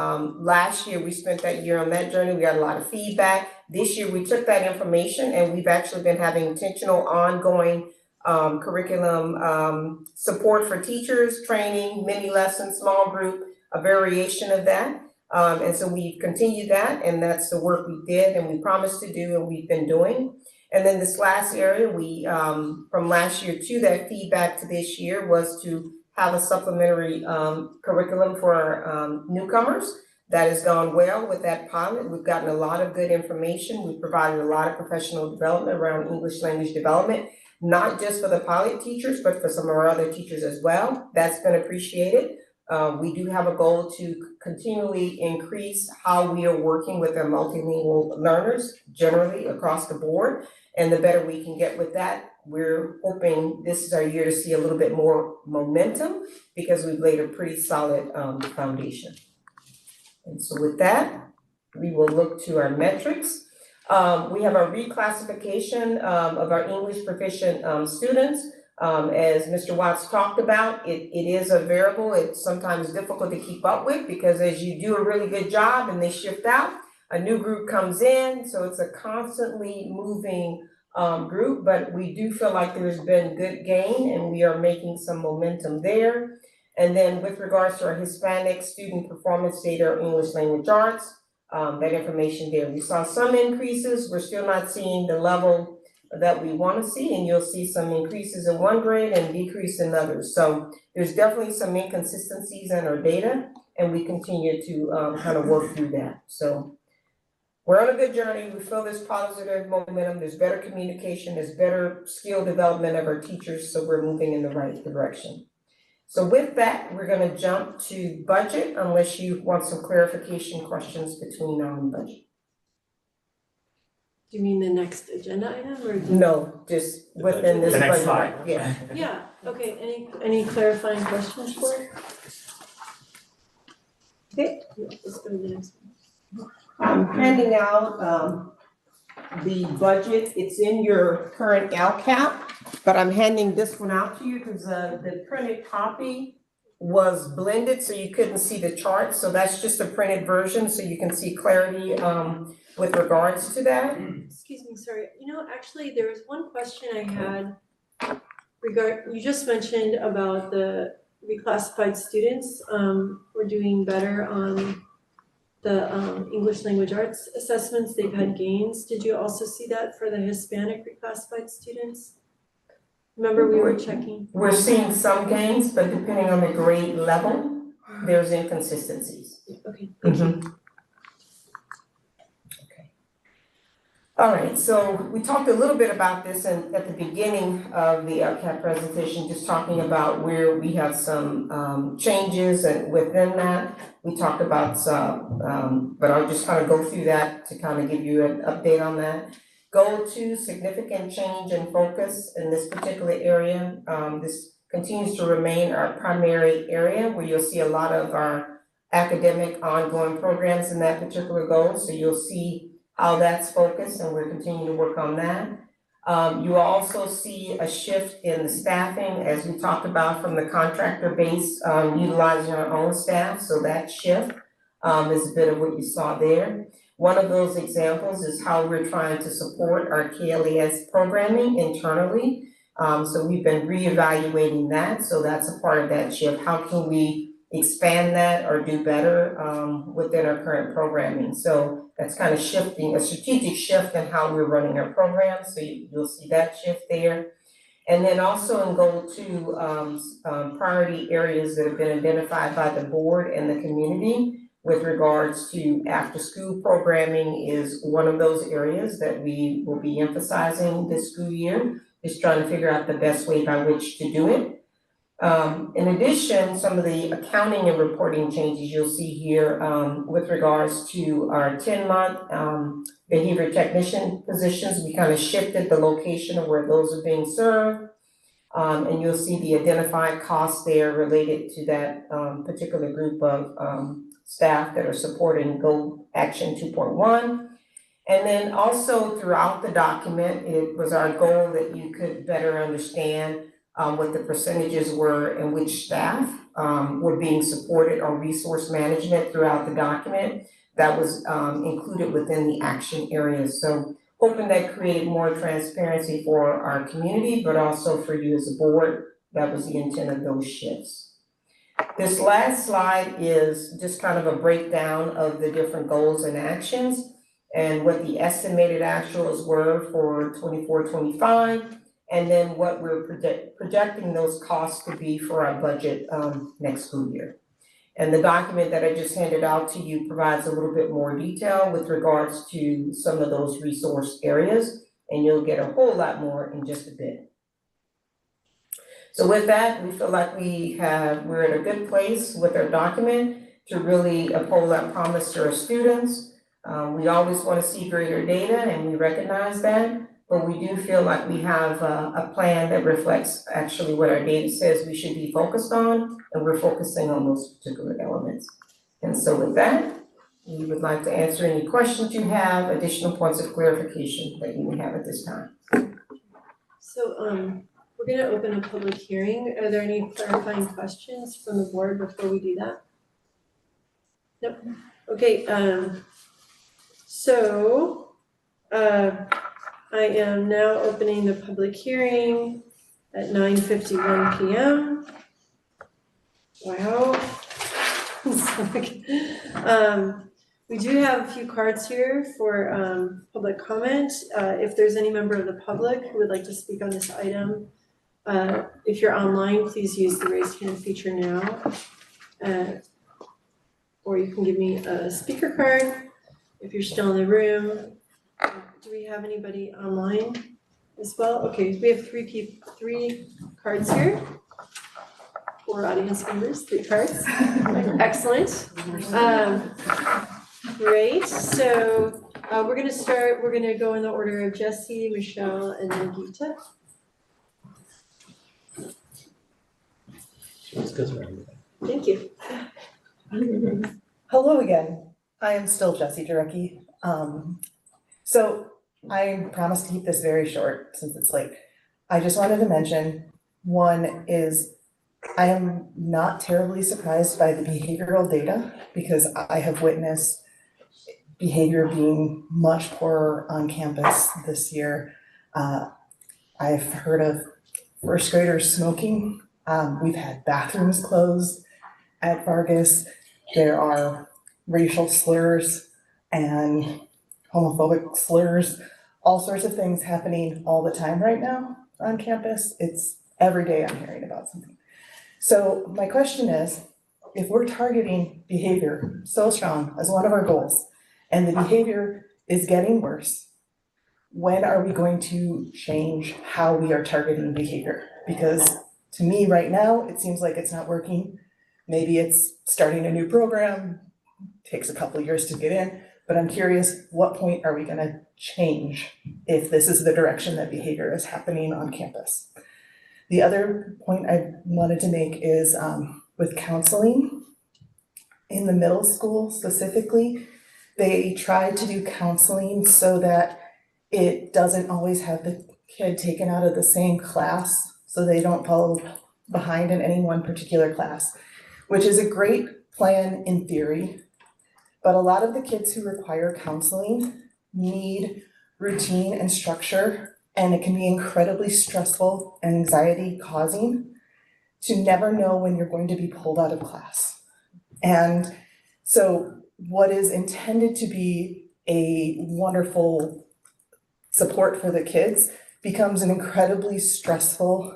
Last year, we spent that year on that journey. We got a lot of feedback. This year, we took that information and we've actually been having intentional ongoing curriculum support for teachers, training, mini lessons, small group, a variation of that. And so we've continued that, and that's the work we did and we promised to do and we've been doing. And then this last area, we from last year to that feedback to this year was to have a supplementary curriculum for our newcomers. That has gone well with that pilot. We've gotten a lot of good information. We've provided a lot of professional development around English language development, not just for the pilot teachers, but for some of our other teachers as well. That's been appreciated. We do have a goal to continually increase how we are working with our multilingual learners generally across the board. And the better we can get with that, we're hoping this is our year to see a little bit more momentum because we've laid a pretty solid foundation. And so with that, we will look to our metrics. We have our reclassification of our English proficient students. As Mr. Watts talked about, it is a variable. It's sometimes difficult to keep up with because as you do a really good job and they shift out, a new group comes in, so it's a constantly moving group, but we do feel like there's been good gain and we are making some momentum there. And then with regards to our Hispanic student performance data, or English language arts, that information there, we saw some increases. We're still not seeing the level that we want to see, and you'll see some increases in one grade and decrease in others. So there's definitely some inconsistencies in our data, and we continue to kind of work through that. So we're on a good journey. We feel there's positive momentum, there's better communication, there's better skill development of our teachers, so we're moving in the right direction. So with that, we're going to jump to budget, unless you want some clarification questions between now and budget. Do you mean the next agenda item or? No, just within this The next budget. slide. Yeah. Yeah, okay, any clarifying questions for it? Okay. Let's go to the next one. I'm handing out the budget. It's in your current LCAP, but I'm handing this one out to you because the printed copy was blended, so you couldn't see the chart. So that's just a printed version, so you can see clarity with regards to that. Excuse me, sorry, actually, there was one question I had you just mentioned about the reclassified students, we're doing better on the English language arts assessments, they've had gains. Did you also see that for the Hispanic reclassified students? Remember we were checking? We're seeing some gains, but depending on the grade level, there's inconsistencies. Okay, thank you. All right, so we talked a little bit about this at the beginning of the LCAP presentation, just talking about where we have some changes, and within that, we talked about some, but I'll just kind of go through that to kind of give you an update on that. Goal 2, significant change and focus in this particular area. This continues to remain our primary area where you'll see a lot of our academic ongoing programs in that particular goal, so you'll see how that's focused, and we're continuing to work on that. You also see a shift in the staffing, as we talked about, from the contractor base, utilizing our own staff, so that shift is a bit of what you saw there. One of those examples is how we're trying to support our KLES programming internally. So we've been reevaluating that, so that's a part of that shift. How can we expand that or do better within our current programming? So that's kind of shifting, a strategic shift in how we're running our program, so you'll see that shift there. And then also in Goal 2, priority areas that have been identified by the board and the community with regards to after-school programming is one of those areas that we will be emphasizing this school year, is trying to figure out the best way by which to do it. In addition, some of the accounting and reporting changes you'll see here with regards to our 10-month behavior technician positions, we kind of shifted the location of where those are being served. And you'll see the identified costs there related to that particular group of staff that are supporting Goal Action 2.1. And then also throughout the document, it was our goal that you could better understand what the percentages were and which staff were being supported on resource management throughout the document. That was included within the action areas. So hoping that created more transparency for our community, but also for you as a board. That was the intent of those shifts. This last slide is just kind of a breakdown of the different goals and actions and what the estimated actuals were for 24-25. And then what we're projecting those costs to be for our budget next school year. And the document that I just handed out to you provides a little bit more detail with regards to some of those resource areas, and you'll get a whole lot more in just a bit. So with that, we feel like we're in a good place with our document to really uphold that promise to our students. We always want to see greater data, and we recognize that. But we do feel like we have a plan that reflects actually what our data says we should be focused on, and we're focusing on those particular elements. And so with that, we would like to answer any questions you have, additional points of clarification that you may have at this time. So we're we're gonna open a public hearing. Are there any clarifying questions from the board before we do that? Nope. Okay, so, I am now opening the public hearing at 9:51 p.m. Wow. We do have a few cards here for public comment. If there's any member of the public who would like to speak on this item, if you're online, please use the raise hand feature now. Or you can give me a speaker card if you're still in the room. Do we have anybody online as well? Okay, we have three cards here. 4 audience members, 3 cards. Excellent. Great, so we're gonna go in the order of Jesse, Michelle, and then Geeta. Thank you. Hello again. I am still Jessie Jarecki. So I promise to keep this very short since it's late. I just wanted to mention, one is I am not terribly surprised by the behavioral data because I have witnessed behavior being much poorer on campus this year. I've heard of first graders smoking. We've had bathrooms closed at Vargas. There are racial slurs and homophobic slurs, all sorts of things happening all the time right now on campus. It's every day I'm hearing about something. So my question is, if we're targeting behavior so strong as one of our goals, and the behavior is getting worse, when are we going to change how we are targeting behavior? Because to me right now, it seems like it's not working. Maybe it's starting a new program, takes a couple years to get in, but I'm curious, what point are we gonna change if this is the direction that behavior is happening on campus? The other point I wanted to make is with counseling. In the middle school specifically, they try to do counseling so that it doesn't always have the kid taken out of the same class, so they don't fall behind in any one particular class, which is a great plan in theory. But a lot of the kids who require counseling need routine and structure, and it can be incredibly stressful and anxiety causing to never know when you're going to be pulled out of class. And so what is intended to be a wonderful support for the kids becomes an incredibly stressful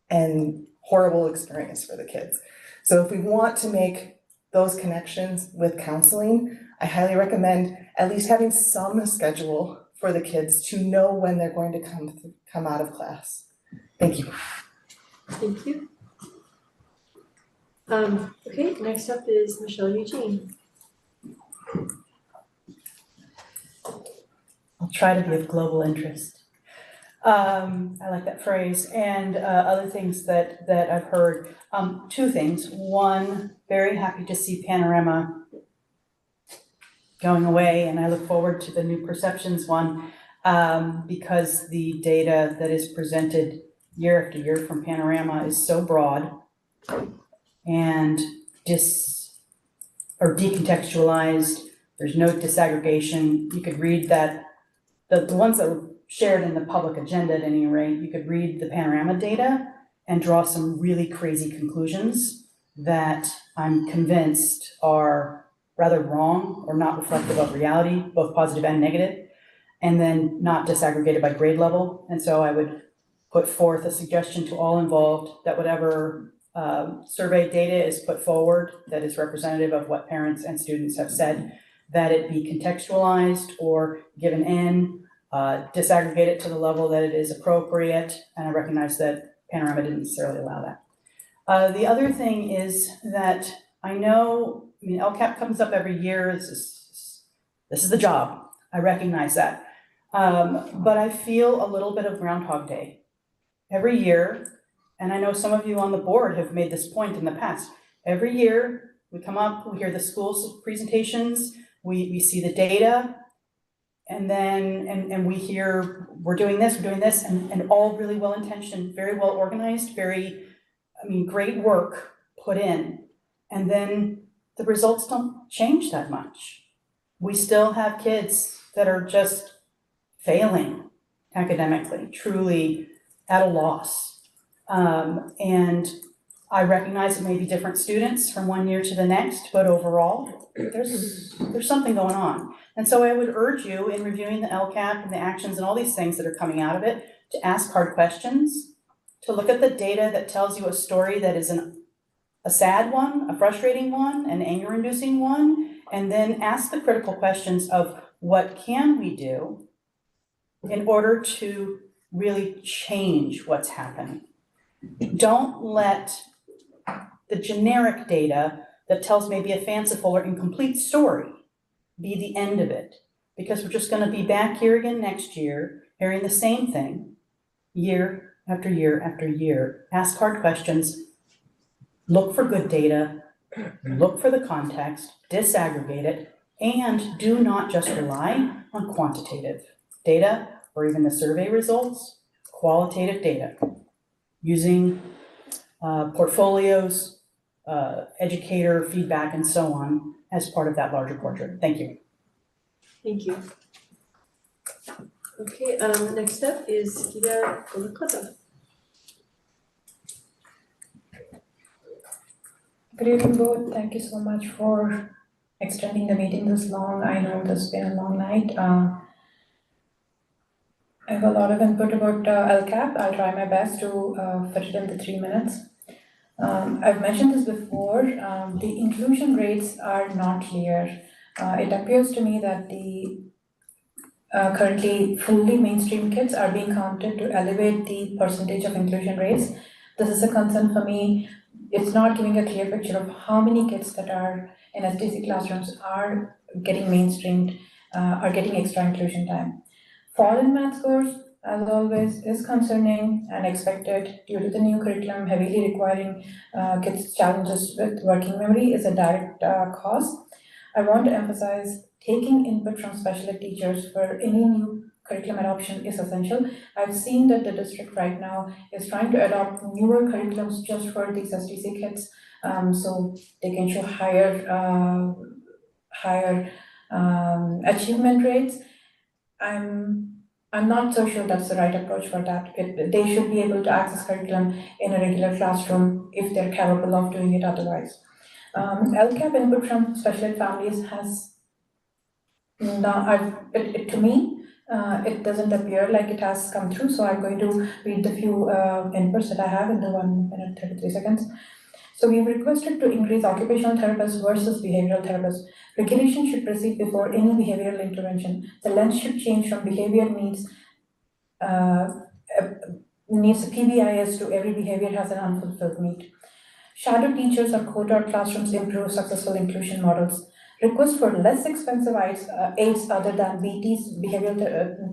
and horrible experience for the kids. So if we want to make those connections with counseling, I highly recommend at least having some schedule for the kids to know when they're going to come out of class. Thank you. Thank you. Okay, next up is Michelle Eugene. I'll try to be of global interest. I like that phrase, and other things that I've heard. 2 things. One, very happy to see Panorama going away, and I look forward to the new perceptions one because the data that is presented year after year from Panorama is so broad and decontextualized. There's no disaggregation. You could read that, the ones that were shared in the public agenda at any rate, you could read the Panorama data and draw some really crazy conclusions that I'm convinced are rather wrong or not reflective of reality, both positive and negative, and then not disaggregated by grade level. And so I would put forth a suggestion to all involved that whatever survey data is put forward that is representative of what parents and students have said, that it be contextualized or given in, disaggregate it to the level that it is appropriate. And I recognize that Panorama didn't necessarily allow that. The other thing is that I know, LCAP comes up every year. This is the job. I recognize that. But I feel a little bit of Groundhog Day every year. And I know some of you on the board have made this point in the past. Every year we come up, we hear the school's presentations, we see the data, And then, and we hear, we're doing this, and all really well-intentioned, very well organized, great work put in. And then the results don't change that much. We still have kids that are just failing academically, truly at a loss. And I recognize it may be different students from one year to the next, but overall, there's something going on. And so I would urge you in reviewing the LCAP and the actions and all these things that are coming out of it to ask hard questions, to look at the data that tells you a story that is a sad one, a frustrating one, an anger-inducing one, and then ask the critical questions of what can we do in order to really change what's happening. Don't let the generic data that tells maybe a fanciful or incomplete story be the end of it, because we're just going to be back here again next year hearing the same thing year after year after year. Ask hard questions, look for good data, look for the context, disaggregate it, and do not just rely on quantitative data or even the survey results, qualitative data using portfolios, educator feedback, and so on as part of that larger portrait. Thank you. Thank you. Okay, next up is Gita Golakota. Good evening, board. Thank you so much for extending the meeting this long. I know this has been a long night. I have a lot of input about LCAP. I'll try my best to fit it in the 3 minutes. I've mentioned this before. The inclusion rates are not clear. It appears to me that the currently fully mainstream kids are being counted to elevate the percentage of inclusion rates. This is a concern for me. It's not giving a clear picture of how many kids that are in SDC classrooms are getting mainstreamed, are getting extra inclusion time. Fall in math scores, as always, is concerning and expected due to the new curriculum heavily requiring kids' challenges with working memory is a direct cause. I want to emphasize taking input from special ed teachers for any new curriculum adoption is essential. I've seen that the district right now is trying to adopt newer curriculums just for these SDC kids, so they can show higher achievement rates. I'm not so sure that's the right approach for that. They should be able to access curriculum in a regular classroom if they're capable of doing it otherwise. LCAP input from special ed families has to me, it doesn't appear like it has come through, so I'm going to read the few inputs that I have in the 1 minute 33 seconds. So we've requested to increase occupational therapists versus behavioral therapists. Regulation should proceed before any behavioral intervention. The lens should change from behavior needs PBIS to every behavior has an unfulfilled need. Shadow teachers or co-taught classrooms improve successful inclusion models. Request for less expensive aids other than BT's behavioral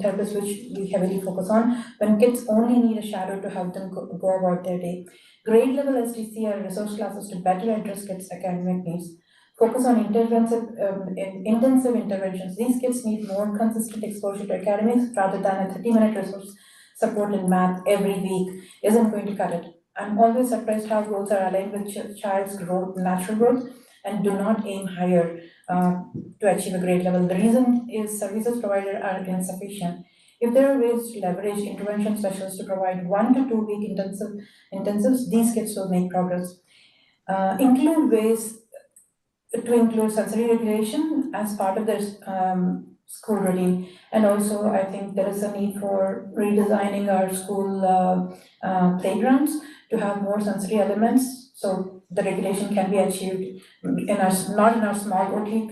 therapists, which we heavily focus on, when kids only need a shadow to help them go about their day. Grade level SDC or resource classes to better address kids' academic needs. Focus on intensive interventions. These kids need more consistent exposure to academics rather than a 30-minute resource support in math every week isn't going to cut it. I'm always surprised how goals are aligned with child's growth, natural growth, and do not aim higher to achieve a grade level. The reason is services provided are insufficient. If there are ways to leverage intervention specialists to provide 1 to 2 week intensives, these kids will make progress. Include ways to include sensory regulation as part of their school routine. And also, I think there is a need for redesigning our school playgrounds to have more sensory elements, so the regulation can be achieved in our, not in our small OT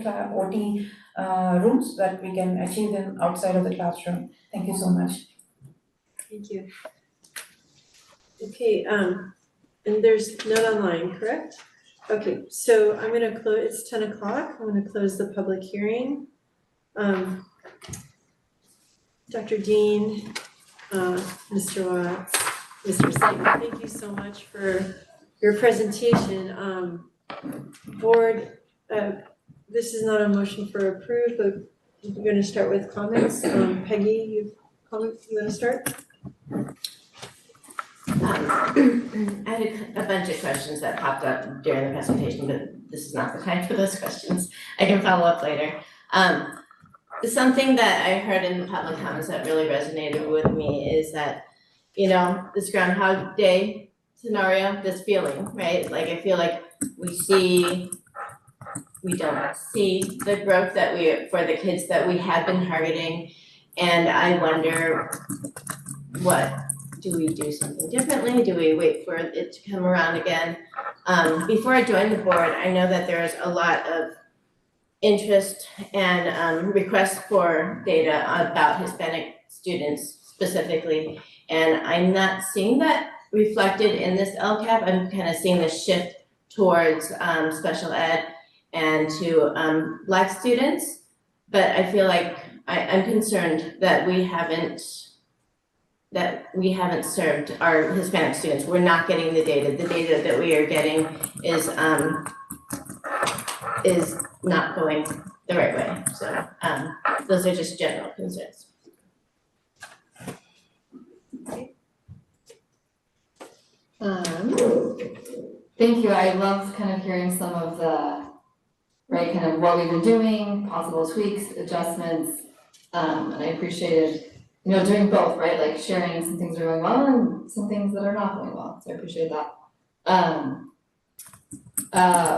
rooms, but we can achieve them outside of the classroom. Thank you so much. Thank you. Okay, and there's none online, correct? Okay, so I'm gonna close, it's 10 o'clock, I'm gonna close the public hearing. Dr. Dean, Mr. Watts, Mr. Singh, thank you so much for your presentation. Board, this is not a motion for approve, but We're gonna start with comments. Peggy, you wanna start? I had a bunch of questions that popped up during the presentation, but this is not the time for those questions. I can follow up later. Something that I heard in the public comments that really resonated with me is that, you know, this Groundhog Day scenario, this feeling, right? Like I feel like we don't see the growth that for the kids that we have been targeting. And I wonder, do we do something differently? Do we wait for it to come around again? Before I joined the board, I know that there's a lot of interest and requests for data about Hispanic students specifically. And I'm not seeing that reflected in this LCAP. I'm kind of seeing the shift towards special ed and to Black students. But I feel like I'm concerned that we haven't served our Hispanic students. We're not getting the data. The data that we are getting is not going the right way. So those are just general concerns. Thank you. I love kind of hearing some of the, right, kind of what we've been doing, possible tweaks, adjustments. And I appreciated, you know, doing both, right? Like sharing some things that are going well and some things that are not going well. So I appreciate that.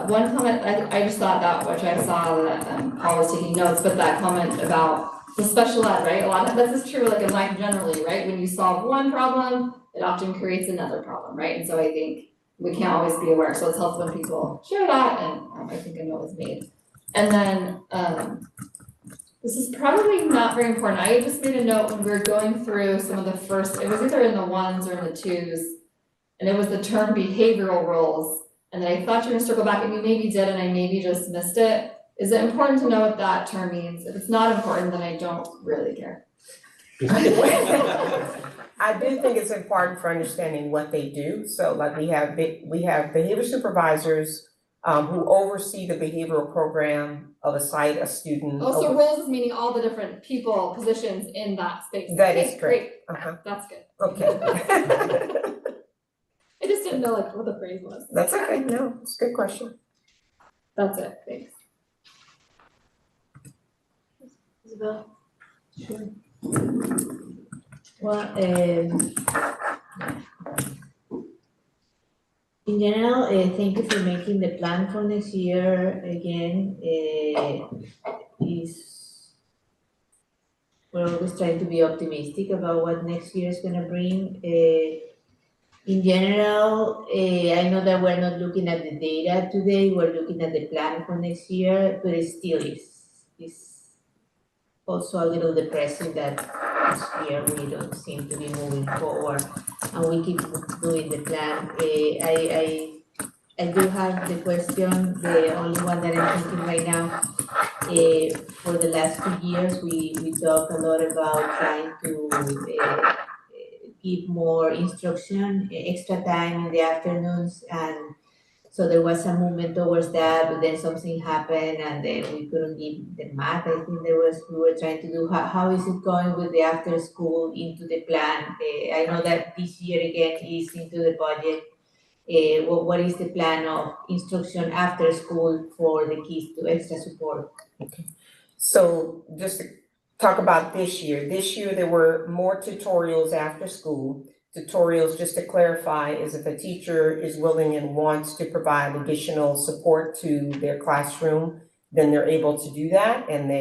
One comment, I just thought that, which I saw that Paul was taking notes, but that comment about the special ed, right? A lot of this is true like in life generally, right? When you solve one problem, it often creates another problem, right? And so I think we can't always be aware. So it's helpful when people share that, and I think a note was made. And then this is probably not very important. I just made a note when we were going through some of the first, it was either in the ones or in the twos, and it was the term behavioral roles. And then I thought you were gonna circle back, and you maybe did, and I maybe just missed it. Is it important to know what that term means? If it's not important, then I don't really care. I do think it's important for understanding what they do. So like we have behavior supervisors who oversee the behavioral program of a site, a student. Also, roles is meaning all the different people, positions in that space. That Okay, is correct. Great. That's good. Okay. I just didn't know like what the phrase was. That's okay. No, it's a good question. That's it. Thanks. Isabel? Sure. Well, in general, thank you for making the plan for next year. Again, we're always trying to be optimistic about what next year is gonna bring. In general, I know that we're not looking at the data today, we're looking at the plan for next year, but it still is also a little depressing that this year we don't seem to be moving forward and we keep doing the plan. I do have the question, the only one that I'm thinking right now. For the last 2 years, we talked a lot about trying to give more instruction, extra time in the afternoons, and so there was a movement towards that, but then something happened and then we couldn't give the math. I think we were trying to do, how is it going with the after school into the plan? I know that this year again is into the budget. What is the plan of instruction after school for the kids to extra support? Okay. So just to talk about this year. This year there were more tutorials after school. Tutorials, just to clarify, is if a teacher is willing and wants to provide additional support to their classroom, then they're able to do that, and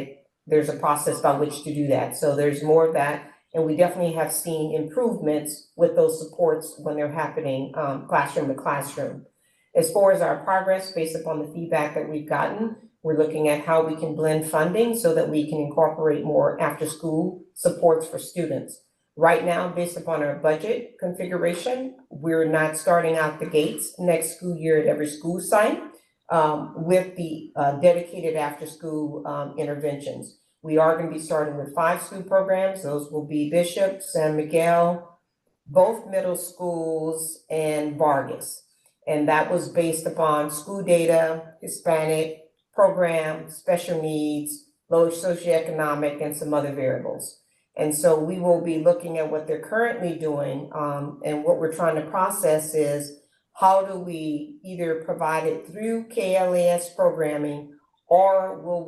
there's a process by which to do that. So there's more of that, and we definitely have seen improvements with those supports when they're happening classroom to classroom. As far as our progress, based upon the feedback that we've gotten, we're looking at how we can blend funding so that we can incorporate more after-school supports for students. Right now, based upon our budget configuration, we're not starting out the gates next school year at every school site with the dedicated after-school interventions. We are going to be starting with 5 school programs. Those will be Bishop, San Miguel, both middle schools, and Vargas. And that was based upon school data, Hispanic program, special needs, low socioeconomic, and some other variables. And so we will be looking at what they're currently doing, and what we're trying to process is how do we either provide it through KLAS programming, or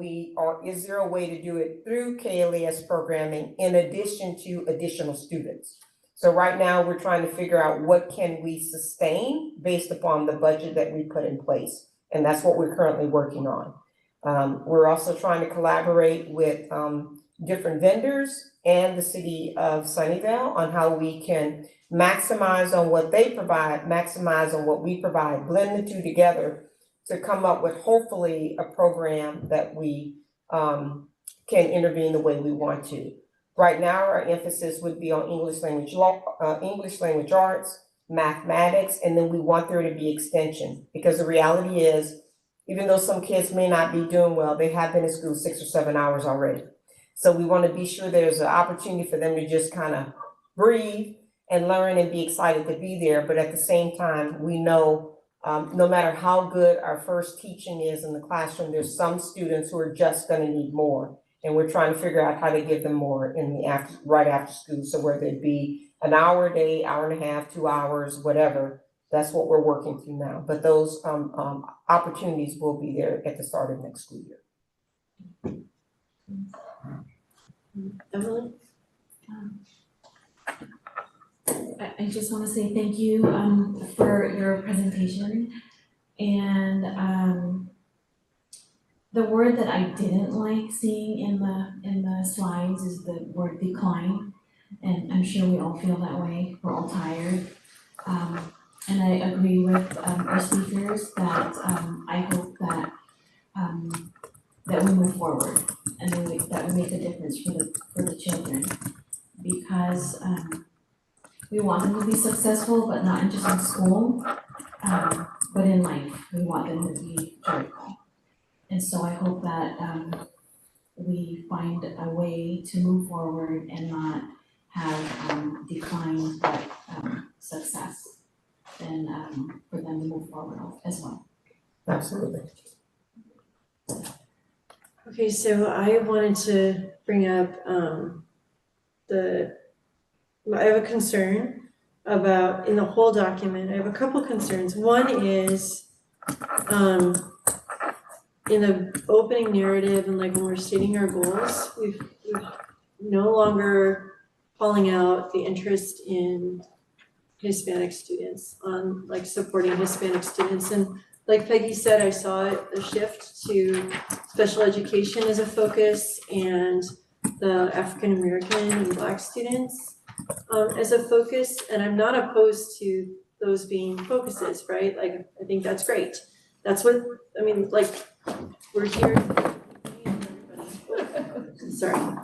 is there a way to do it through KLAS programming in addition to additional students? So right now, we're trying to figure out what can we sustain based upon the budget that we put in place. And that's what we're currently working on. We're also trying to collaborate with different vendors and the city of Sunnyvale on how we can maximize on what they provide, maximize on what we provide, blend the two together to come up with hopefully a program that we can intervene the way we want to. Right now, our emphasis would be on English language arts, mathematics, and then we want there to be extension, because the reality is, even though some kids may not be doing well, they have been in school 6 or 7 hours already. So we want to be sure there's an opportunity for them to just kind of breathe and learn and be excited to be there. But at the same time, we know no matter how good our first teaching is in the classroom, there's some students who are just going to need more. And we're trying to figure out how to give them more in the right after school. So whether it be an hour a day, hour and a half, 2 hours, whatever, that's what we're working through now. But those opportunities will be there at the start of next school year. Evelyn? I just want to say thank you for your presentation. And the word that I didn't like seeing in the slides is the word decline. And I'm sure we all feel that way. We're all tired. And I agree with our speakers that I hope that that we move forward and that we make a difference for the children, because we want them to be successful, but not just in school, but in life. We want them to be joyful. And so I hope that we find a way to move forward and not have decline, but success, and for them to move forward as well. Absolutely. Okay, so I wanted to bring up I have a concern about, in the whole document, I have a couple concerns. One is in the opening narrative and like when we're stating our goals, we've no longer calling out the interest in Hispanic students, on like supporting Hispanic students. And like Peggy said, I saw a shift to special education as a focus and the African American and Black students as a focus. And I'm not opposed to those being focuses, right? Like, I think that's great. That's what, I mean, like, we're here. Sorry.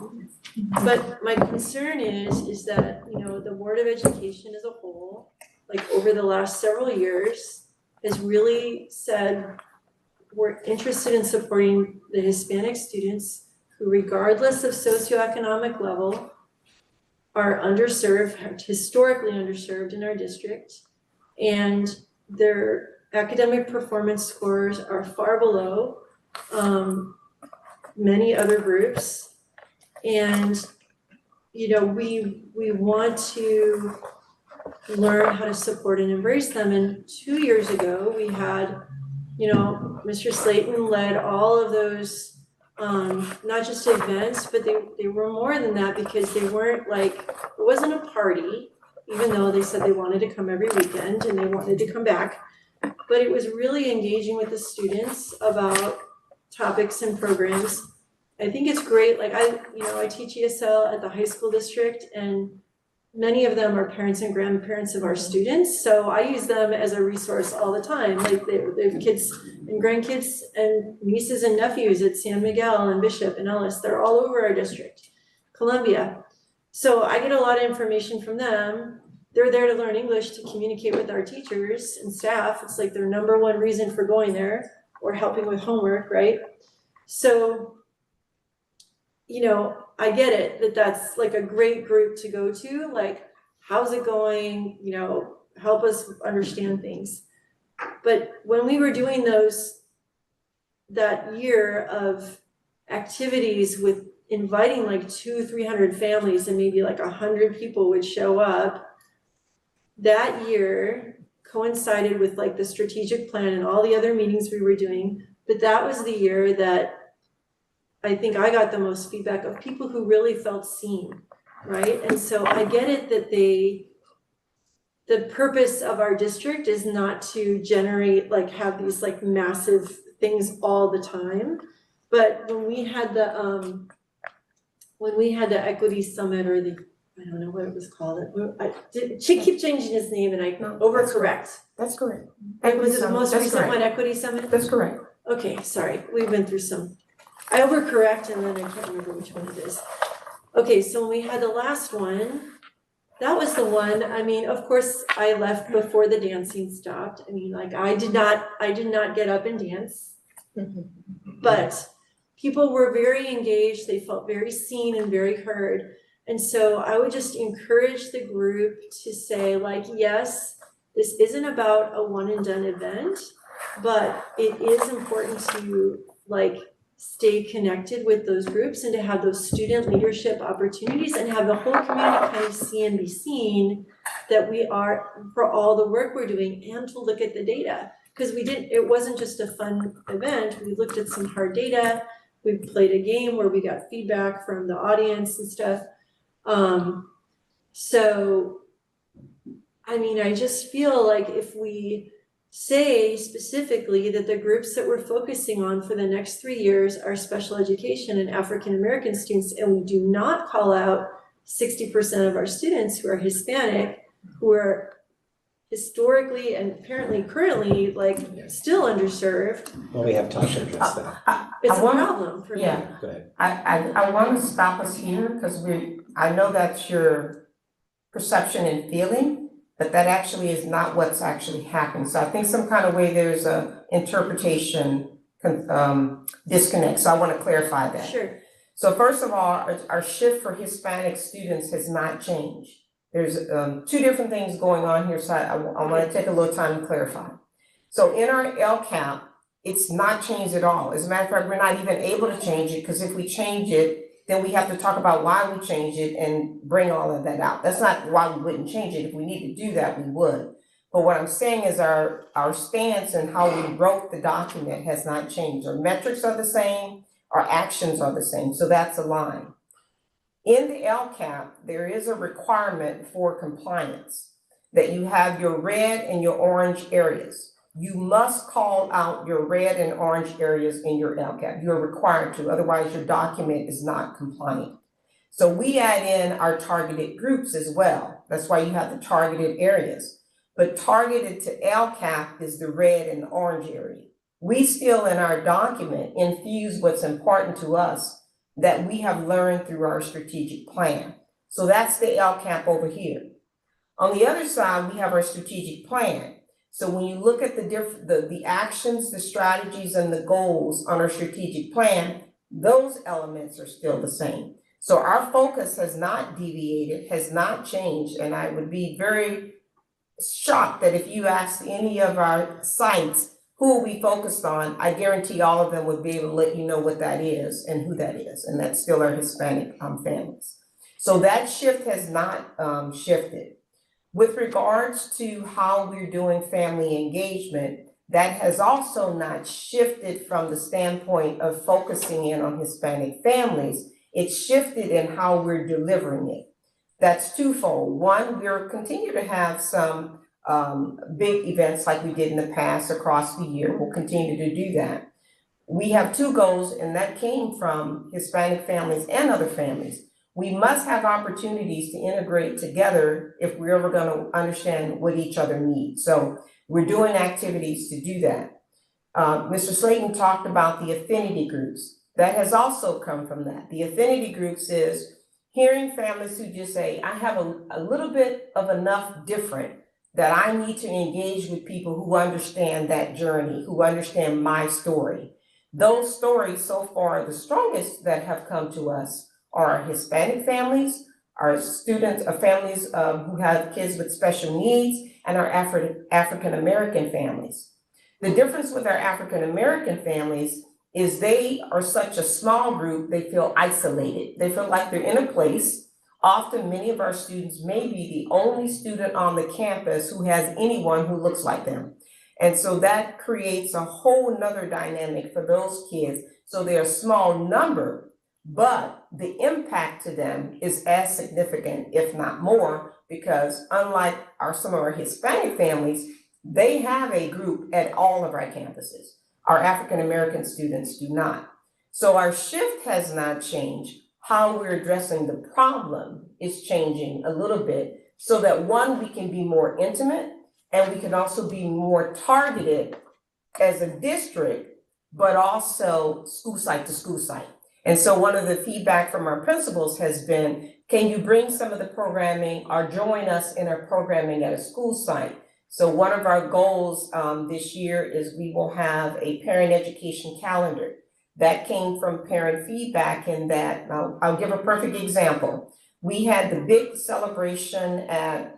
But my concern is that, you know, the Board of Education as a whole, like over the last several years, has really said we're interested in supporting the Hispanic students who, regardless of socioeconomic level, are underserved, historically underserved in our district, and their academic performance scores are far below many other groups. And, you know, we want to learn how to support and embrace them. And 2 years ago, we had, you know, Mr. Slayton led all of those, not just events, but they were more than that, because they weren't like, it wasn't a party, even though they said they wanted to come every weekend and they wanted to come back. But it was really engaging with the students about topics and programs. I think it's great. Like I teach ESL at the high school district, and many of them are parents and grandparents of our students. So I use them as a resource all the time. Like they have kids and grandkids and nieces and nephews at San Miguel and Bishop and Ellis. They're all over our district, Columbia. So I get a lot of information from them. They're there to learn English, to communicate with our teachers and staff. It's like their number one reason for going there, or helping with homework, right? So, you know, I get it that that's like a great group to go to. Like, how's it going? You know, help us understand things. But when we were doing those, that year of activities with inviting like 200-300 families and maybe like 100 people would show up. That year coincided with like the strategic plan and all the other meetings we were doing, but that was the year that I think I got the most feedback of people who really felt seen, right? And so I get it that the purpose of our district is not to generate, like have these like massive things all the time. But when we had the equity summit, or the, I don't know what it was called, she keep changing his name and I overcorrect. That's correct. Was it the most recent one, Equity Summit? That's correct. Okay, sorry, we've been through some. I overcorrect and then I can't remember which one it is. Okay, so when we had the last one, that was the one, I mean, of course, I left before the dancing stopped. I mean, like I did not get up and dance. But people were very engaged, they felt very seen and very heard. And so I would just encourage the group to say like, yes, this isn't about a one and done event, but it is important to like stay connected with those groups and to have those student leadership opportunities and have the whole community kind of see and be seen that we are, for all the work we're doing, and to look at the data. Because it wasn't just a fun event, we looked at some hard data, we played a game where we got feedback from the audience and stuff. So, I mean, I just feel like if we say specifically that the groups that we're focusing on for the next 3 years are special education and African American students, and we do not call out 60% of our students who are Hispanic, who are historically and apparently currently like still underserved. Well, we have Tasha address that. It's a problem for me. Yeah, Go ahead. I want to stop us here because I know that's your perception and feeling, but that actually is not what's actually happened. So I think some kind of way there's a interpretation disconnect. So I want to clarify that. Sure. So first of all, our shift for Hispanic students has not changed. There's two different things going on here, so I want to take a little time to clarify. So in our LCAP, it's not changed at all. As a matter of fact, we're not even able to change it because if we change it, then we have to talk about why we changed it and bring all of that out. That's not why we wouldn't change it. If we need to do that, we would. But what I'm saying is our stance and how we wrote the document has not changed. Our metrics are the same, our actions are the same, so that's a line. In the LCAP, there is a requirement for compliance that you have your red and your orange areas. You must call out your red and orange areas in your LCAP. You're required to, otherwise your document is not compliant. So we add in our targeted groups as well. That's why you have the targeted areas. But targeted to LCAP is the red and the orange area. We still in our document infuse what's important to us that we have learned through our strategic plan. So that's the LCAP over here. On the other side, we have our strategic plan. So when you look at the actions, the strategies, and the goals on our strategic plan, those elements are still the same. So our focus has not deviated, has not changed, and I would be very shocked that if you ask any of our sites who we focused on, I guarantee all of them would be able to let you know what that is and who that is, and that's still our Hispanic families. So that shift has not shifted. With regards to how we're doing family engagement, that has also not shifted from the standpoint of focusing in on Hispanic families. It's shifted in how we're delivering it. That's twofold. One, we'll continue to have some big events like we did in the past across the year. We'll continue to do that. We have two goals, and that came from Hispanic families and other families. We must have opportunities to integrate together if we're ever going to understand what each other needs. So we're doing activities to do that. Mr. Slayton talked about the affinity groups. That has also come from that. The affinity groups is hearing families who just say, I have a little bit of enough different that I need to engage with people who understand that journey, who understand my story. Those stories so far, the strongest that have come to us are Hispanic families, our students, families who have kids with special needs, and our African American families. The difference with our African American families is they are such a small group, they feel isolated. They feel like they're in a place. Often, many of our students may be the only student on the campus who has anyone who looks like them. And so that creates a whole nother dynamic for those kids. So they're a small number, but the impact to them is as significant, if not more, because unlike some of our Hispanic families, they have a group at all of our campuses. Our African American students do not. So our shift has not changed. How we're addressing the problem is changing a little bit so that one, we can be more intimate and we can also be more targeted as a district, but also school site to school site. And so one of the feedback from our principals has been, can you bring some of the programming or join us in our programming at a school site? So one of our goals this year is we will have a parent education calendar. That came from parent feedback in that, I'll give a perfect example. We had the big celebration at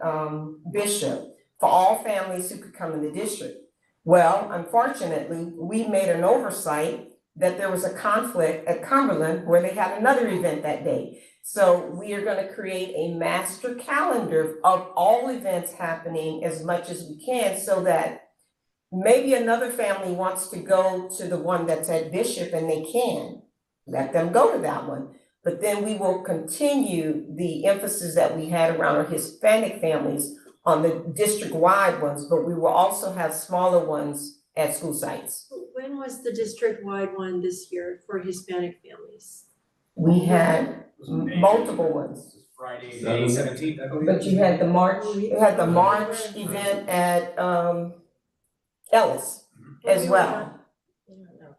Bishop for all families who could come in the district. Well, unfortunately, we made an oversight that there was a conflict at Cumberland where they had another event that day. So we are going to create a master calendar of all events happening as much as we can so that maybe another family wants to go to the one that's at Bishop and they can let them go to that one. But then we will continue the emphasis that we had around our Hispanic families on the district-wide ones, but we will also have smaller ones at school sites. When was the district-wide one this year for Hispanic families? We had multiple ones. Friday, May 17th, I believe. But you had the March event at Ellis as well.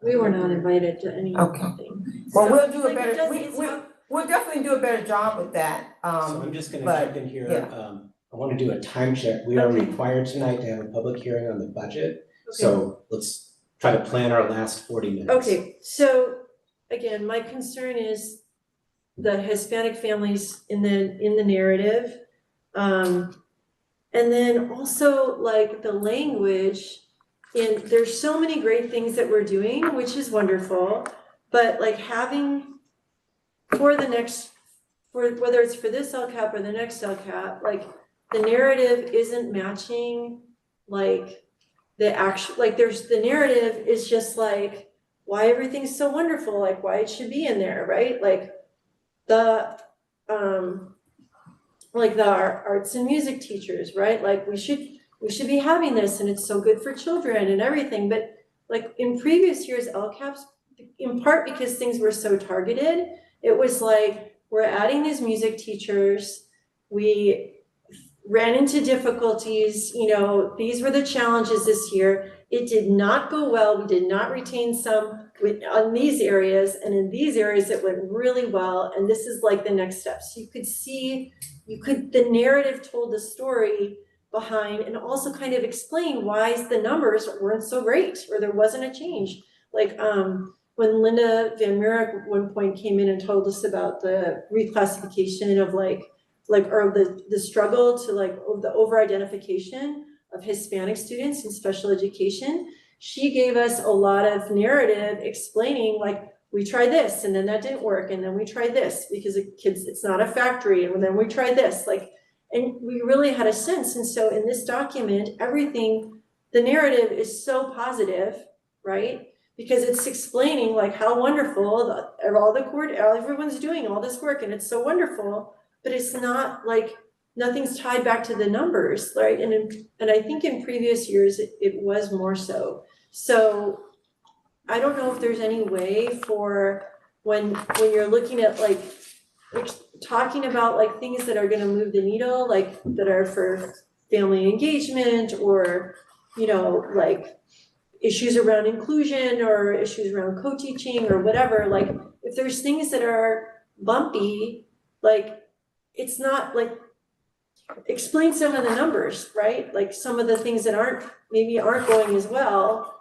We were not invited to any. Okay. Well, we'll do a Like, it better, doesn't- we'll definitely do a better job with that. So I'm just gonna but, jump in here. yeah. I wanna do a time check. We are required tonight to have a public hearing on the budget. So let's try to plan our last 40 minutes. Okay, so again, my concern is the Hispanic families in the narrative. And then also like the language, and there's so many great things that we're doing, which is wonderful, but like having for whether it's for this LCAP or the next LCAP, like the narrative isn't matching like the actual, like the narrative is just like why everything's so wonderful, like why it should be in there, right? Like the arts and music teachers, right? Like we should be having this and it's so good for children and everything. But like in previous years, LCAPs, in part because things were so targeted, it was like, we're adding these music teachers, we ran into difficulties, these were the challenges this year. It did not go well, we did not retain some on these areas, and in these areas it went really well, and this is like the next step. So you could see, the narrative told the story behind and also kind of explain why the numbers weren't so great or there wasn't a change. Like when Linda Van Mierik at one point came in and told us about the reclassification of or the struggle to the over-identification of Hispanic students in special education, she gave us a lot of narrative explaining we tried this and then that didn't work and then we tried this because it's not a factory and then we tried this and we really had a sense. And so in this document, the narrative is so positive, right? Because it's explaining how wonderful everyone's doing all this work and it's so wonderful, but it's not nothing's tied back to the numbers, right? And I think in previous years it was more so. So I don't know if there's any way for when you're looking at talking about things that are going to move the needle, that are for family engagement or issues around inclusion or issues around co-teaching or whatever, if there's things that are bumpy, it's not explain some of the numbers, right? Some of the things that aren't going as well,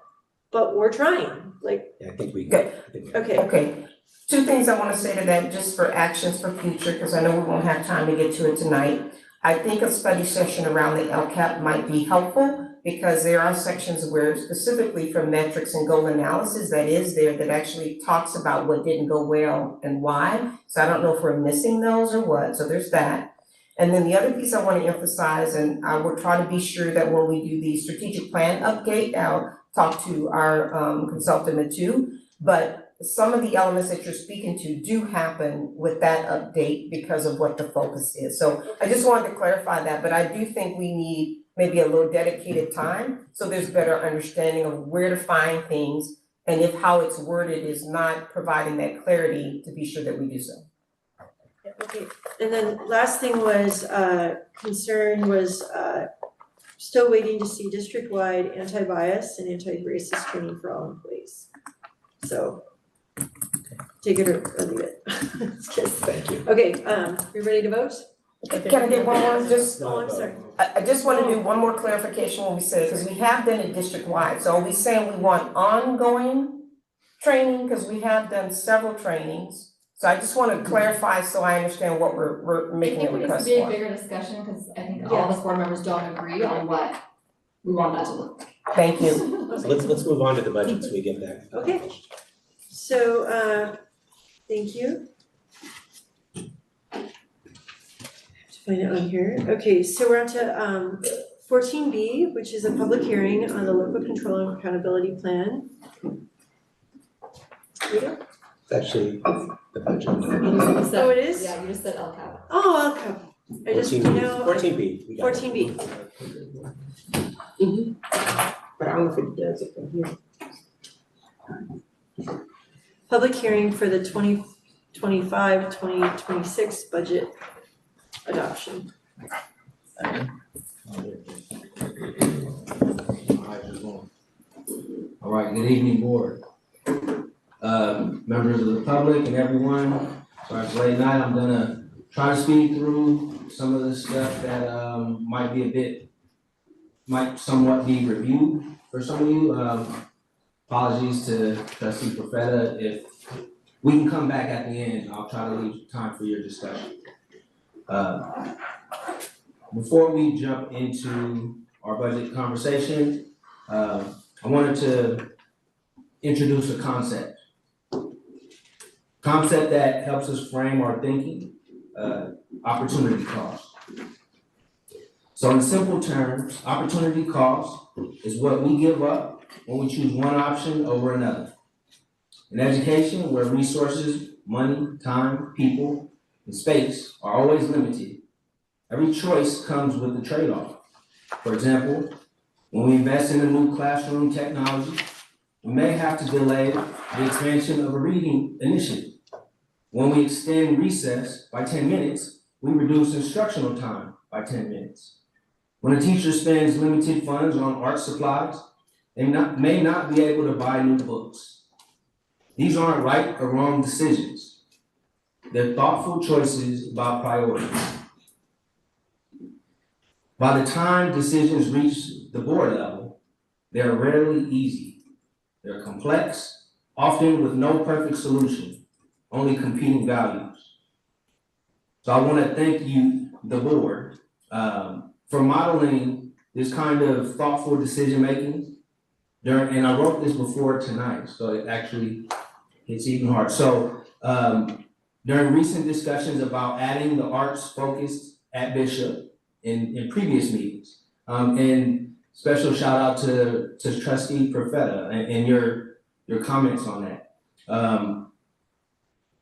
but we're trying. Yeah, I think we good. Okay. Two things I want to say to that, just for actions for future, because I know we won't have time to get to it tonight. I think a study session around the LCAP might be helpful because there are sections where specifically for metrics and goal analysis that is there that actually talks about what didn't go well and why. So I don't know if we're missing those or what, so there's that. And then the other piece I want to emphasize, and I will try to be sure that when we do the strategic plan update, I'll talk to our consultant too, but some of the elements that you're speaking to do happen with that update because of what the focus is. So I just wanted to clarify that, but I do think we need maybe a little dedicated time so there's better understanding of where to find things and if how it's worded is not providing that clarity, to be sure that we do so. Okay, and then last thing was, concern was, still waiting to see district-wide anti-bias and anti-racist training for all employees. So, take it or leave it. Thank you. Okay, we ready to vote? Can I get one more, just? Oh, I'm sorry. I just want to do one more clarification when we say, because we have done it district-wide, so are we saying we want ongoing training, because we have done several trainings? So I just want to clarify so I understand what we're making a request for. I think it needs to be a bigger discussion, because I think all of us board members don't agree on what we want that to look like. Thank you. So let's move on to the budget so we get that. Okay, so, thank you. Find it on here. Okay, so we're on to 14B, which is a public hearing on the local control and accountability plan. Rita? It's actually the budget. Oh, it is? Yeah, you just said LCAP. Oh, LCAP. I just, you know. 14B. 14B. But I don't know if it does it from here. Public hearing for the 2025-2026 budget adoption. All right, good evening, board. Members of the public and everyone. Sorry it's late night, I'm gonna try to speed through some of the stuff that might somewhat be reviewed for some of you. Apologies to Trustee Profeta. If we can come back at the end, I'll try to leave time for your discussion. Before we jump into our budget conversation, I wanted to introduce a concept that helps us frame our thinking, opportunity cost. So in simple terms, opportunity cost is what we give up when we choose one option over another. In education, where resources, money, time, people, and space are always limited, every choice comes with a trade-off. For example, when we invest in a new classroom technology, we may have to delay the expansion of a reading initiative. When we extend recess by 10 minutes, we reduce instructional time by 10 minutes. When a teacher spends limited funds on art supplies, they may not be able to buy new books. These aren't right or wrong decisions. They're thoughtful choices about priorities. By the time decisions reach the board level, they're rarely easy. They're complex, often with no perfect solution, only competing values. So I want to thank you, the board, for modeling this kind of thoughtful decision-making. And I wrote this before tonight, so it actually hits even hard. So during recent discussions about adding the arts focus at Bishop in previous meetings, and special shout out to Trustee Profeta and your comments on that.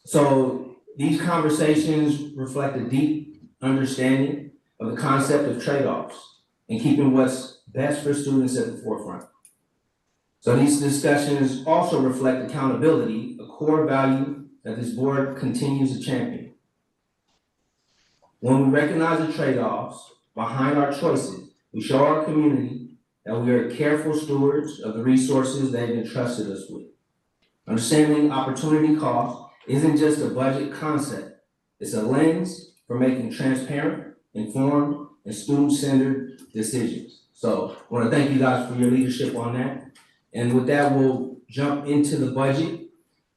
So these conversations reflect a deep understanding of the concept of trade-offs and keeping what's best for students at the forefront. So these discussions also reflect accountability, a core value that this board continues to champion. When we recognize the trade-offs behind our choices, we show our community that we are careful stewards of the resources they've entrusted us with. Understanding opportunity cost isn't just a budget concept. It's a lens for making transparent, informed, and student-centered decisions. So I want to thank you guys for your leadership on that. And with that, we'll jump into the budget.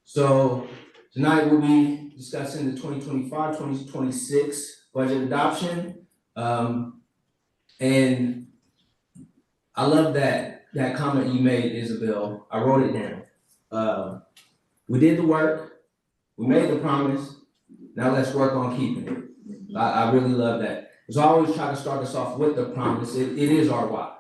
So tonight we'll be discussing the 2025-2026 budget adoption. And I love that comment you made, Isabel. I wrote it down. We did the work, we made the promise, now let's work on keeping it. I really love that. Because I always try to start us off with the promise. It is our why.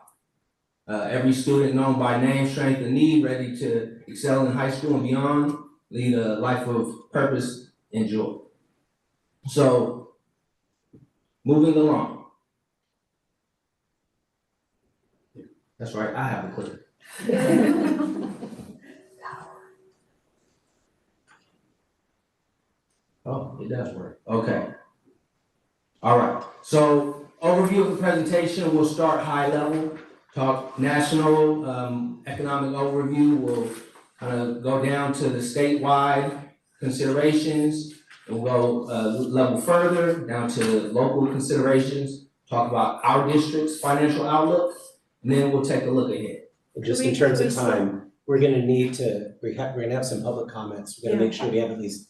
Every student known by name, strength, and need, ready to excel in high school and beyond, lead a life of purpose and joy. So, moving along. That's right, I have a clicker. Oh, it does work. Okay. All right. So, overview of the presentation, we'll start high level, talk national economic overview. We'll kind of go down to the statewide considerations, and we'll go level further down to local considerations, talk about our district's financial outlook, and then we'll take a look ahead. Just in terms of time, we're gonna need to, we're gonna have some public comments. We're gonna make sure we have at least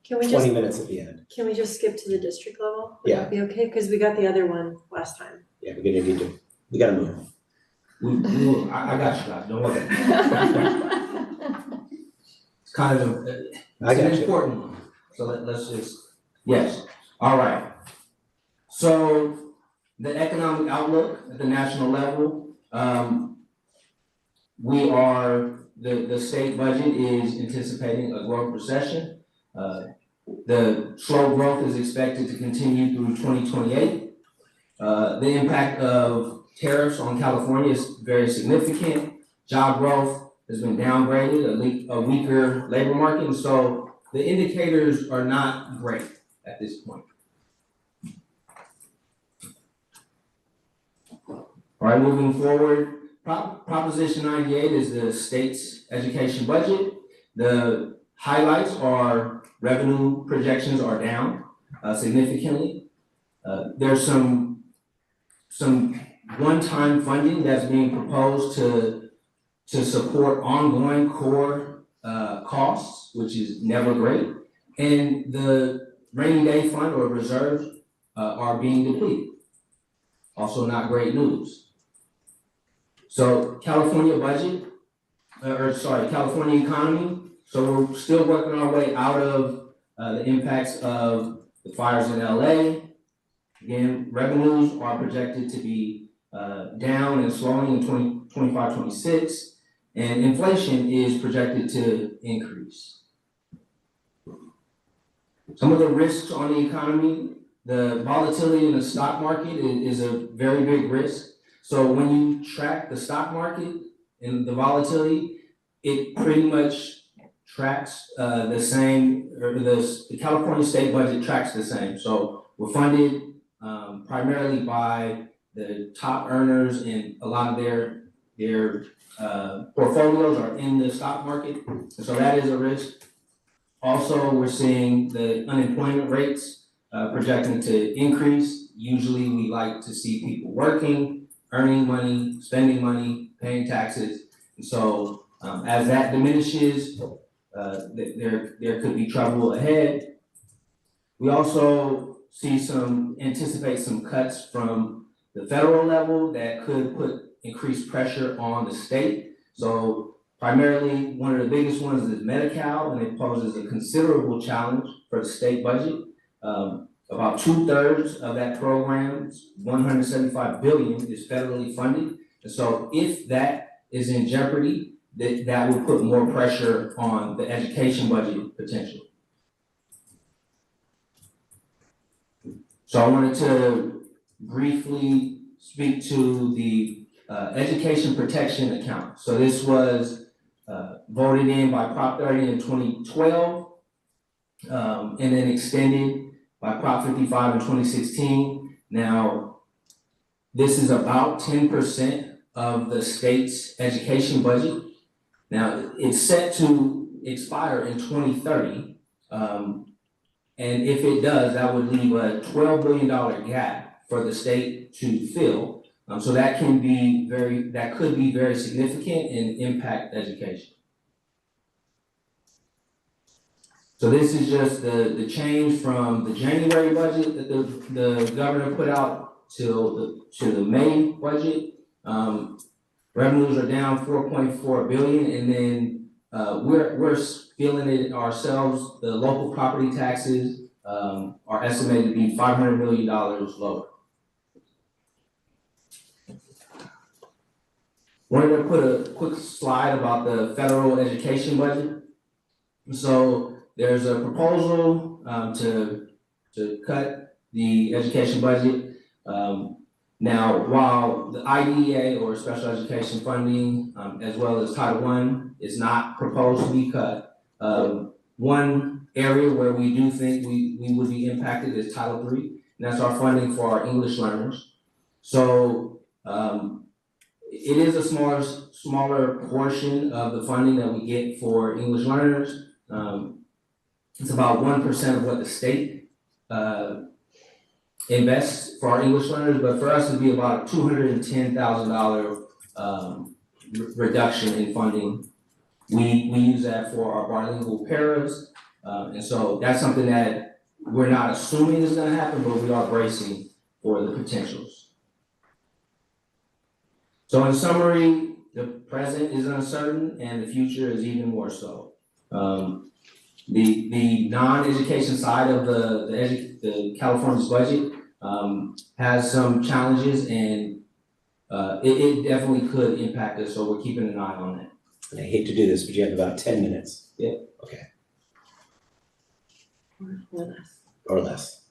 Can we 20 just, minutes at the end. can we just skip to the district level? Would Yeah. that be okay? Because we got the other one last time. Yeah, we're gonna need to, we gotta move. I got you guys, don't worry. It's kind of, it's an important one, so let's just, yes, all right. So, the economic outlook at the national level, the state budget is anticipating a growth recession. The slow growth is expected to continue through 2028. The impact of tariffs on California is very significant. Job growth has been downgraded, a weaker labor market, and so the indicators are not great at this point. All right, moving forward, Proposition 98 is the state's education budget. The highlights are revenue projections are down significantly. There's some one-time funding that's being proposed to support ongoing core costs, which is never great. And the rainy day fund or reserves are being depleted. Also not great news. So California economy. So we're still working our way out of the impacts of the fires in LA. Again, revenues are projected to be down and slowing in 2025-26, and inflation is projected to increase. Some of the risks on the economy, the volatility in the stock market is a very big risk. So when you track the stock market and the volatility, it pretty much tracks the same, or the California state budget tracks the same. So we're funded primarily by the top earners, and a lot of their portfolios are in the stock market. And so that is a risk. Also, we're seeing the unemployment rates projecting to increase. Usually we like to see people working, earning money, spending money, paying taxes. And so as that diminishes, there could be trouble ahead. We also anticipate some cuts from the federal level that could put increased pressure on the state. So primarily, one of the biggest ones is Medi-Cal, and it poses a considerable challenge for the state budget. About 2/3 of that program's $175 billion is federally funded. And so if that is in jeopardy, that will put more pressure on the education budget potentially. So I wanted to briefly speak to the education protection account. So this was voted in by Prop 30 in 2012, and then extended by Prop 55 in 2016. Now, this is about 10% of the state's education budget. Now, it's set to expire in 2030. And if it does, that would leave a $12 billion gap for the state to fill. So that could be very significant and impact education. So this is just the change from the January budget that the governor put out to the May budget. Revenues are down 4.4 billion, and then we're feeling it ourselves. The local property taxes are estimated to be $500 million lower. Wanted to put a quick slide about the federal education budget. So there's a proposal to cut the education budget. Now, while the IDEA or special education funding, as well as Title I, is not proposed to be cut, one area where we do think we would be impacted is Title III, and that's our funding for our English learners. So it is a smaller portion of the funding that we get for English learners. It's about 1% of what the state invests for our English learners, but for us it'd be about $210,000 reduction in funding. We use that for our bilingual paras, and so that's something that we're not assuming is gonna happen, but we are bracing for the potentials. So in summary, the present is uncertain and the future is even more so. The non-education side of the California's budget has some challenges, and it definitely could impact us, so we're keeping an eye on that. And I hate to do this, but you have about 10 minutes. Yeah. Okay. Or less. Or less.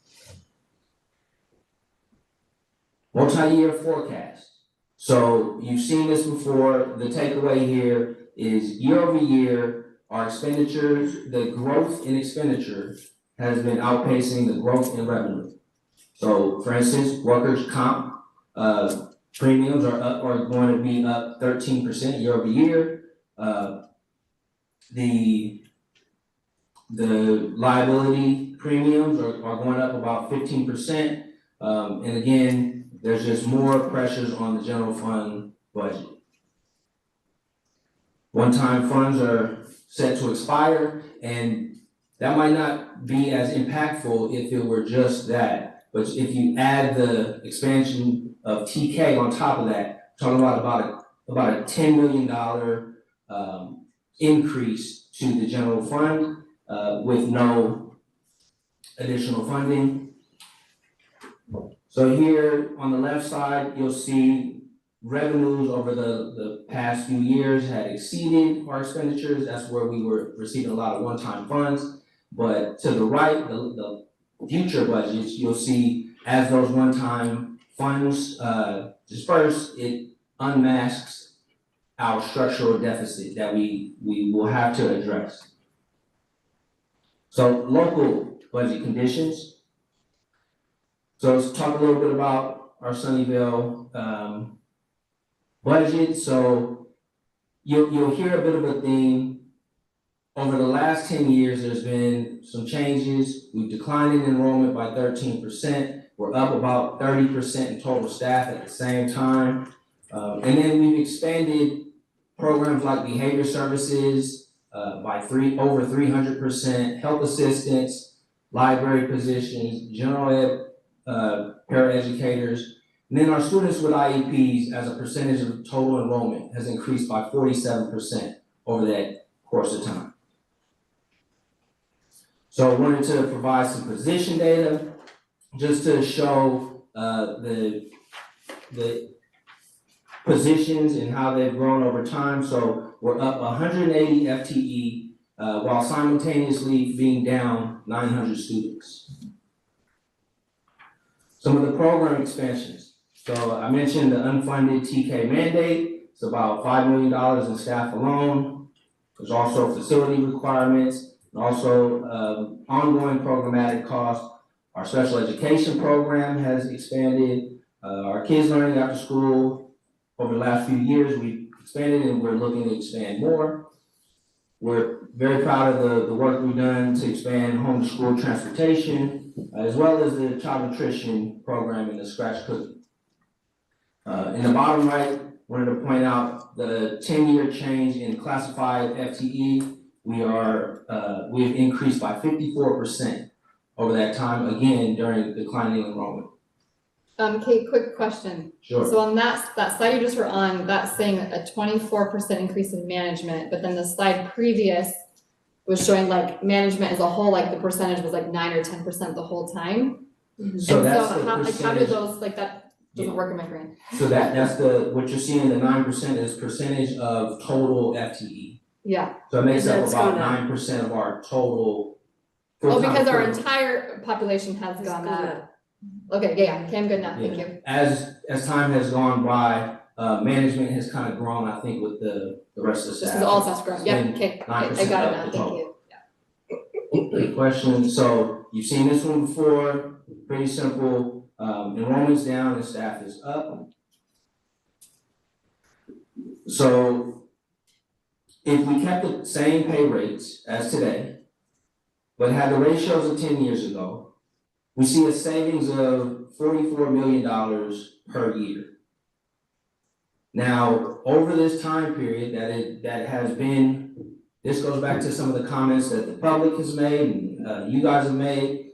Multi-year forecast. So you've seen this before. The takeaway here is year over year, our expenditures, the growth in expenditures has been outpacing the growth in revenue. So for instance, workers' comp premiums are going to be up 13% year over year. The liability premiums are going up about 15%. And again, there's just more pressures on the general fund budget. One-time funds are set to expire, and that might not be as impactful if it were just that. But if you add the expansion of TK on top of that, talking about a $10 million increase to the general fund with no additional funding. So here on the left side, you'll see revenues over the past few years had exceeded our expenditures. That's where we were receiving a lot of one-time funds. But to the right, the future budgets, you'll see as those one-time funds disperse, it unmasks our structural deficit that we will have to address. So local budget conditions. So let's talk a little bit about our Sunnyvale budget. So you'll hear a bit of a theme. Over the last 10 years, there's been some changes. We've declined in enrollment by 13%. We're up about 30% in total staff at the same time. And then we've expanded programs like behavior services by over 300%, health assistance, library positions, general ed paraeducators. And then our students with IEPs as a percentage of total enrollment has increased by 47% over that course of time. So I wanted to provide some position data just to show the positions and how they've grown over time. So we're up 180 FTE while simultaneously being down 900 students. Some of the program expansions. So I mentioned the unfunded TK mandate. It's about $5 million in staff alone. There's also facility requirements, and also ongoing programmatic costs. Our special education program has expanded. Our kids learning after school, over the last few years, we've expanded and we're looking to expand more. We're very proud of the work we've done to expand home to school transportation, as well as the child nutrition program and the scratch cooking. In the bottom right, wanted to point out the 10-year change in classified FTE. We've increased by 54% over that time, again, during declining enrollment. Kate, quick question. Sure. So on that slide you just were on, that's saying a 24% increase in management, but then the slide previous was showing like management as a whole, like the percentage was like 9 or 10% the whole time. So that's the how do percentage. those, like that doesn't work in my brain. So that's what you're seeing, the 9% is percentage of total FTE. Yeah. So it makes And up that's about gonna- 9% of our total. Oh, full-time because our equivalent. entire population has gone up. Okay, yeah, okay, I'm good now, thank you. As time has gone by, management has kind of grown, I think, with the rest of the staff. Just as all staff's grown, yeah, It's been okay, I 9% got it up now, the thank total. you. Good question. So you've seen this one before, pretty simple. Enrollment's down and staff is up. So if we kept the same pay rates as today, but had the ratios of 10 years ago, we see a savings of $44 million per year. Now, over this time period that has been, this goes back to some of the comments that the public has made and you guys have made.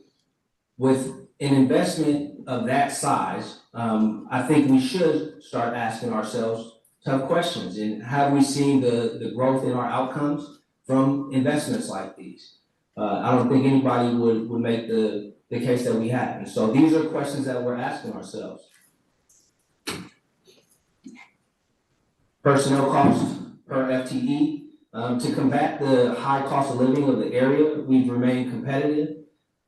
With an investment of that size, I think we should start asking ourselves tough questions. And have we seen the growth in our outcomes from investments like these? I don't think anybody would make the case that we have. And so these are questions that we're asking ourselves. Personnel costs per FTE. To combat the high cost of living of the area, we've remained competitive.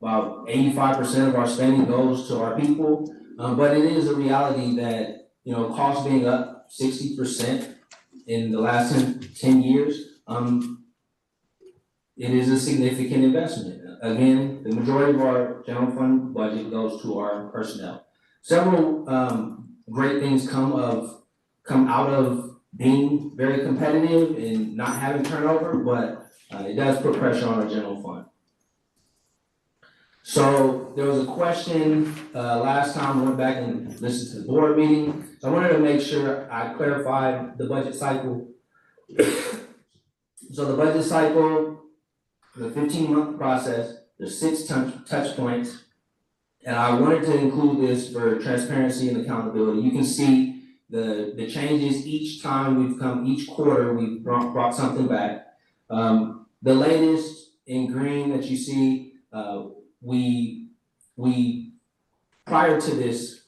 About 85% of our spending goes to our people. But it is a reality that, costs being up 60% in the last 10 years, it is a significant investment. Again, the majority of our general fund budget goes to our personnel. Several great things come out of being very competitive and not having turnover, but it does put pressure on our general fund. So there was a question last time, I went back and listened to the board meeting. So I wanted to make sure I clarified the budget cycle. So the budget cycle, the 15-month process, there's 6 touch points. And I wanted to include this for transparency and accountability. You can see the changes each time each quarter we've brought something back. The latest in green that you see, we prior to this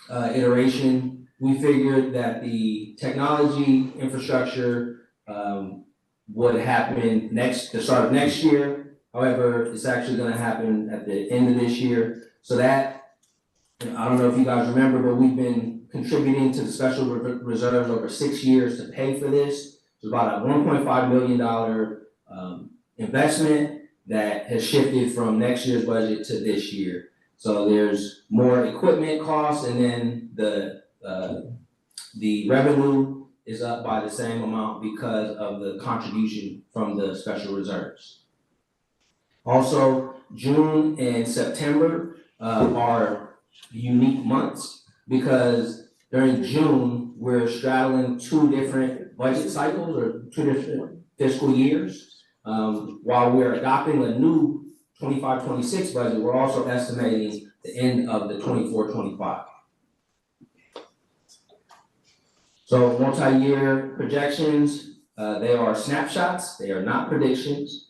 iteration, we figured that the technology infrastructure would happen the start of next year. However, it's actually gonna happen at the end of this year. So that, I don't know if you guys remember, but we've been contributing to the special reserves over 6 years to pay for this. It's about a $1.5 million investment that has shifted from next year's budget to this year. So there's more equipment costs, and then the revenue is up by the same amount because of the contribution from the special reserves. Also, June and September are unique months because during June, we're straddling 2 different budget cycles or 2 different fiscal years. While we're adopting a new 25-26 budget, we're also estimating the end of the 24-25. So multi-year projections, they are snapshots, they are not predictions.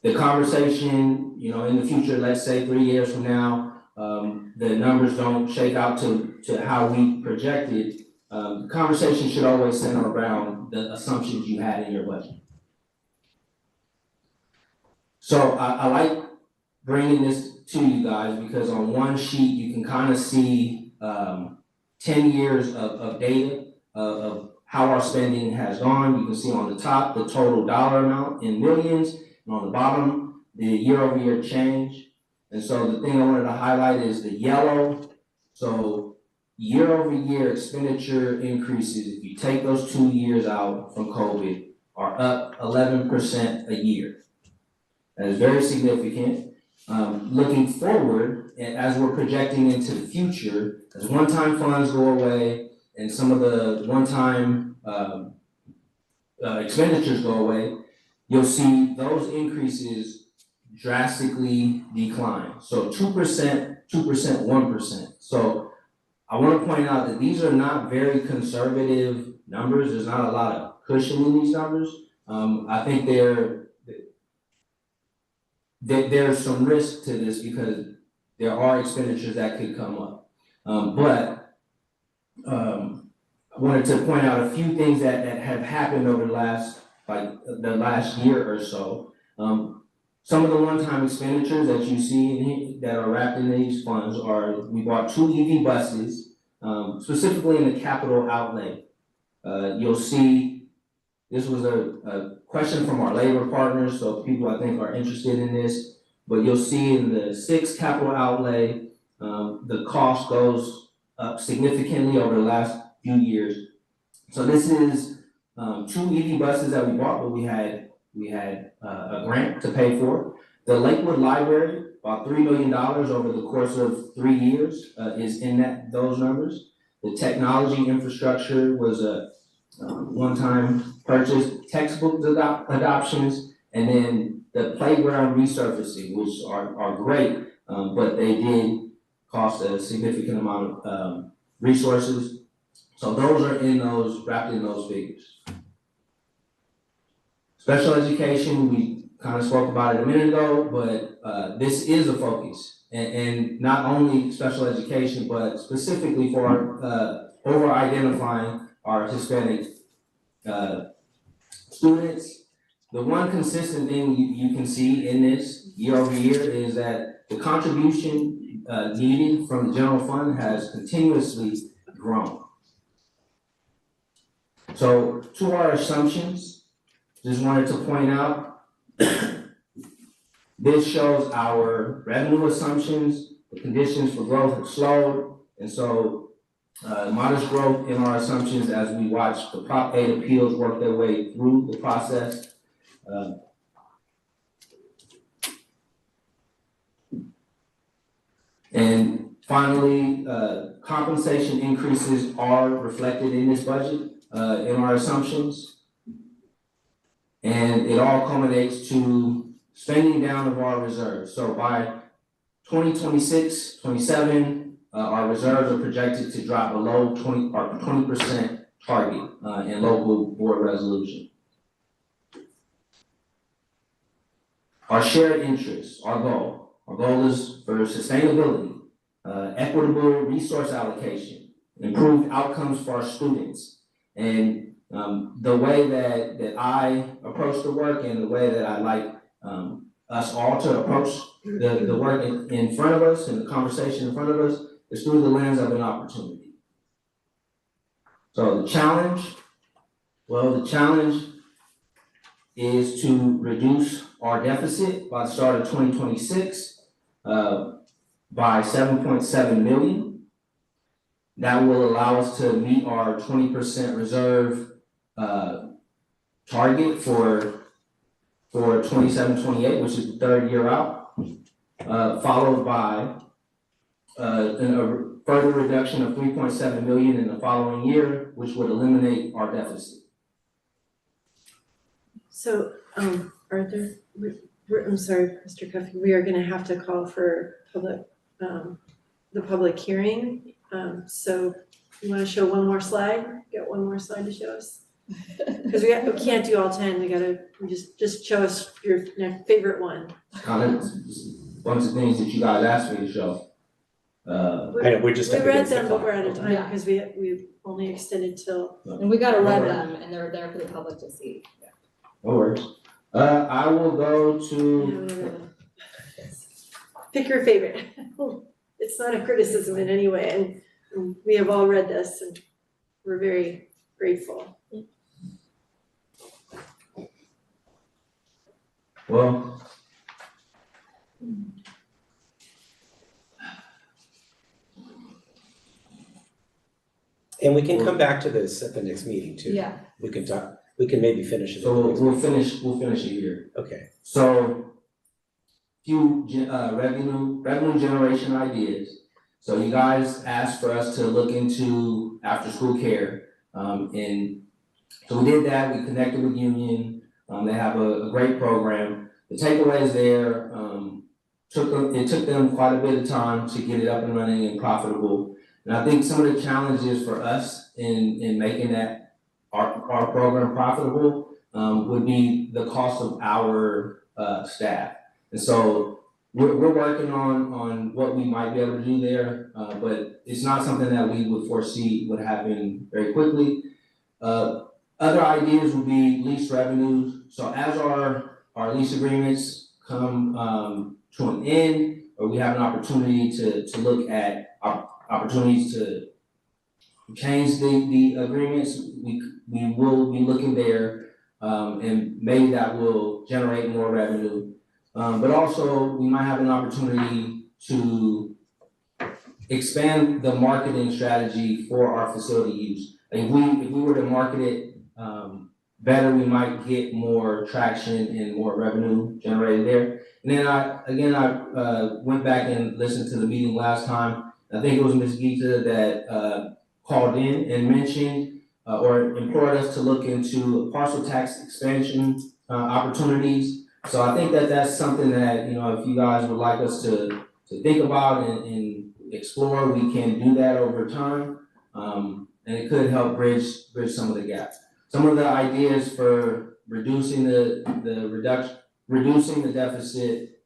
The conversation, in the future, let's say 3 years from now, the numbers don't shake out to how we projected. The conversation should always center around the assumptions you had in your budget. So I like bringing this to you guys because on one sheet, you can kind of see 10 years of data of how our spending has gone. You can see on the top, the total dollar amount in millions, and on the bottom, the year-over-year change. And so the thing I wanted to highlight is the yellow. So year-over-year expenditure increases, if you take those 2 years out from COVID, are up 11% a year. That is very significant. Looking forward, and as we're projecting into the future, as one-time funds go away and some of the one-time expenditures go away, you'll see those increases drastically decline. So 2% 2%, 1%. So I want to point out that these are not very conservative numbers. There's not a lot of cushion in these numbers. I think there's some risk to this because there are expenditures that could come up. But I wanted to point out a few things that have happened over the last year or so. Some of the one-time expenditures that you see in here that are wrapped in these funds are, we bought 2 EV buses, specifically in the capital outlay. You'll see, this was a question from our labor partners, so people I think are interested in this, but you'll see in the 6 capital outlay, the cost goes up significantly over the last few years. So this is 2 EV buses that we bought, but we had a grant to pay for. The Lakewood Library, about $3 million over the course of 3 years, is in those numbers. The technology infrastructure was a one-time purchase, textbook adoptions, and then the playground resurfacing, which are great, but they did cost a significant amount of resources. So those are wrapped in those figures. Special education, we kind of spoke about it a minute ago, but this is a focus. And not only special education, but specifically for over-identifying our Hispanic students. The one consistent thing you can see in this year over year is that the contribution needed from the general fund has continuously grown. So to our assumptions, just wanted to point out, this shows our revenue assumptions. The conditions for growth have slowed, and so modest growth in our assumptions as we watch the Prop 8 appeals work their way through the process. And finally, compensation increases are reflected in this budget, in our assumptions. And it all culminates to spending down of our reserves. So by 2026, 27, our reserves are projected to drop below 20% target in local board resolution. Our shared interests, our goal is for sustainability, equitable resource allocation, improved outcomes for our students, and the way that I approach the work and the way that I'd like us all to approach the work in front of us and the conversation in front of us is through the lens of an opportunity. So the challenge is to reduce our deficit by the start of 2026 by 7.7 million. That will allow us to meet our 20% reserve target for 27-28, which is the 3rd year out, followed by a further reduction of 3.7 million in the following year, which would eliminate our deficit. So, Arthur, I'm sorry, Mr. Cuffey, we are gonna have to call for the public hearing. So you wanna show one more slide? Get one more slide to show us? Because we can't do all 10, we just show us your favorite one. Kind of a bunch of things that you guys asked me to show. I know, we're just up We read against the them, but clock. we're out of time Yeah. because we only extended till. And we gotta read them and they're there for the public to see. No worries. I will go to. Pick your favorite. It's not a criticism in any way, and we have all read this and we're very grateful. Well, And we can come back to this at the next meeting too. Yeah. We can maybe finish it. so we'll finish it here. Okay. So, few revenue generation ideas. So you guys asked for us to look into after school care. And so we did that, we connected with Union. They have a great program. The takeaways there, took them quite a bit of time to get it up and running and profitable. And I think some of the challenges for us in making that our program profitable would be the cost of our staff. And so we're working on what we might be able to do there, but it's not something that we would foresee would happen very quickly. Other ideas would be lease revenues. So as our lease agreements come to an end, or we have an opportunity to look at opportunities to change the agreements, we will be looking there, and maybe that will generate more revenue. But also we might have an opportunity to expand the marketing strategy for our facility use. If we were to market it better, we might get more traction and more revenue generated there. And then I went back and listened to the meeting last time. I think it was Ms. Gita that called in and mentioned or implored us to look into parcel tax expansion opportunities. So I think that that's something that, you know, if you guys would like us to think about and explore, we can do that over time. And it could help bridge some of the gaps. Some of the ideas for reducing the deficit,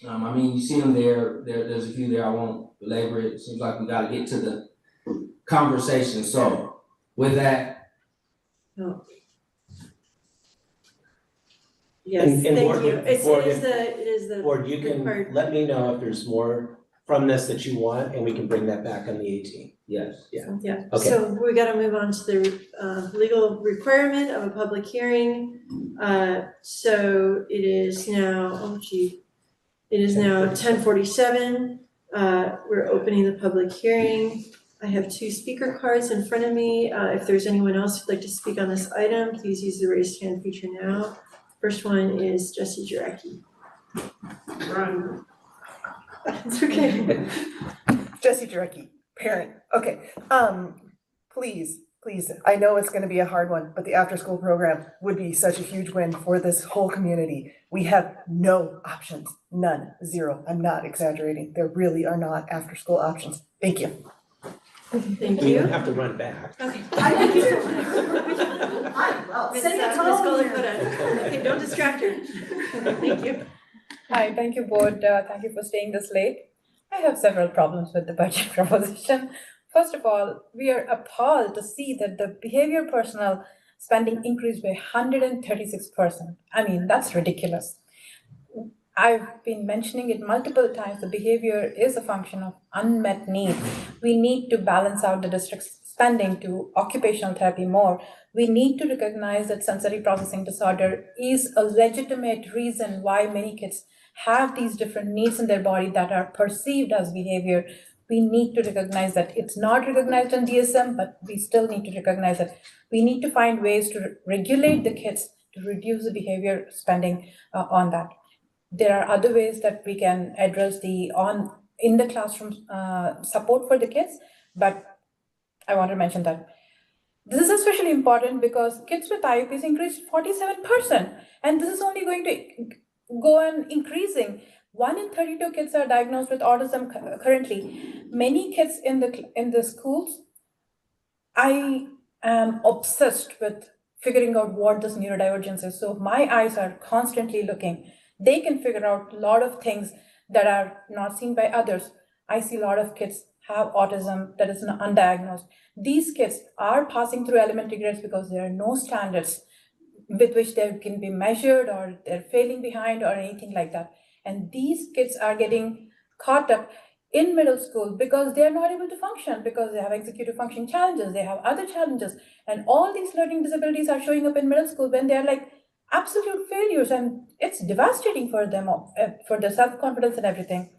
I mean, you see them there's a few there, I won't belabor it. It seems like we gotta get to the conversation. So with that. Oh. Yes, And thank Board, you. It is the Board, you can required. let me know if there's more from this that you want, and we can bring that back on the 18th. Yes. Yeah. Yeah, Okay. so we gotta move on to the legal requirement of a public hearing. So it is now, it is now 10:47. We're opening the public hearing. I have 2 speaker cards in front of me. If there's anyone else who'd like to speak on this item, please use the raised hand feature now. First one is Jesse Jarecki. Run. It's okay. Jesse Jarecki, parent. Okay, please, I know it's gonna be a hard one, but the after-school program would be such a huge win for this whole community. We have no options, none, 0. I'm not exaggerating. There really are not after-school options. Thank you. Thank We you. don't have to run back. Okay. I do too. Send it to Ms. Golakota. Okay, don't distract her. Thank you. Hi, thank you, board. Thank you for staying this late. I have several problems with the budget proposition. First of all, we are appalled to see that the behavior personnel spending increased by 136%. I mean, that's ridiculous. I've been mentioning it multiple times. The behavior is a function of unmet need. We need to balance out the district's spending to occupational therapy more. We need to recognize that sensory processing disorder is a legitimate reason why many kids have these different needs in their body that are perceived as behavior. We need to recognize that it's not recognized in DSM, but we still need to recognize that we need to find ways to regulate the kids to reduce the behavior spending on that. There are other ways that we can address the in the classroom support for the kids, but I want to mention that this is especially important because kids with IEPs increased 47%, and this is only going to go on increasing. 1 in 32 kids are diagnosed with autism currently. Many kids in the schools, I am obsessed with figuring out what this neurodivergence is. So my eyes are constantly looking. They can figure out a lot of things that are not seen by others. I see a lot of kids have autism that is undiagnosed. These kids are passing through elementary grades because there are no standards with which they can be measured, or they're failing behind or anything like that. And these kids are getting caught up in middle school because they're not able to function, because they have executive functioning challenges, they have other challenges. And all these learning disabilities are showing up in middle school when they're like absolute failures, and it's devastating for them, for their self-confidence and everything.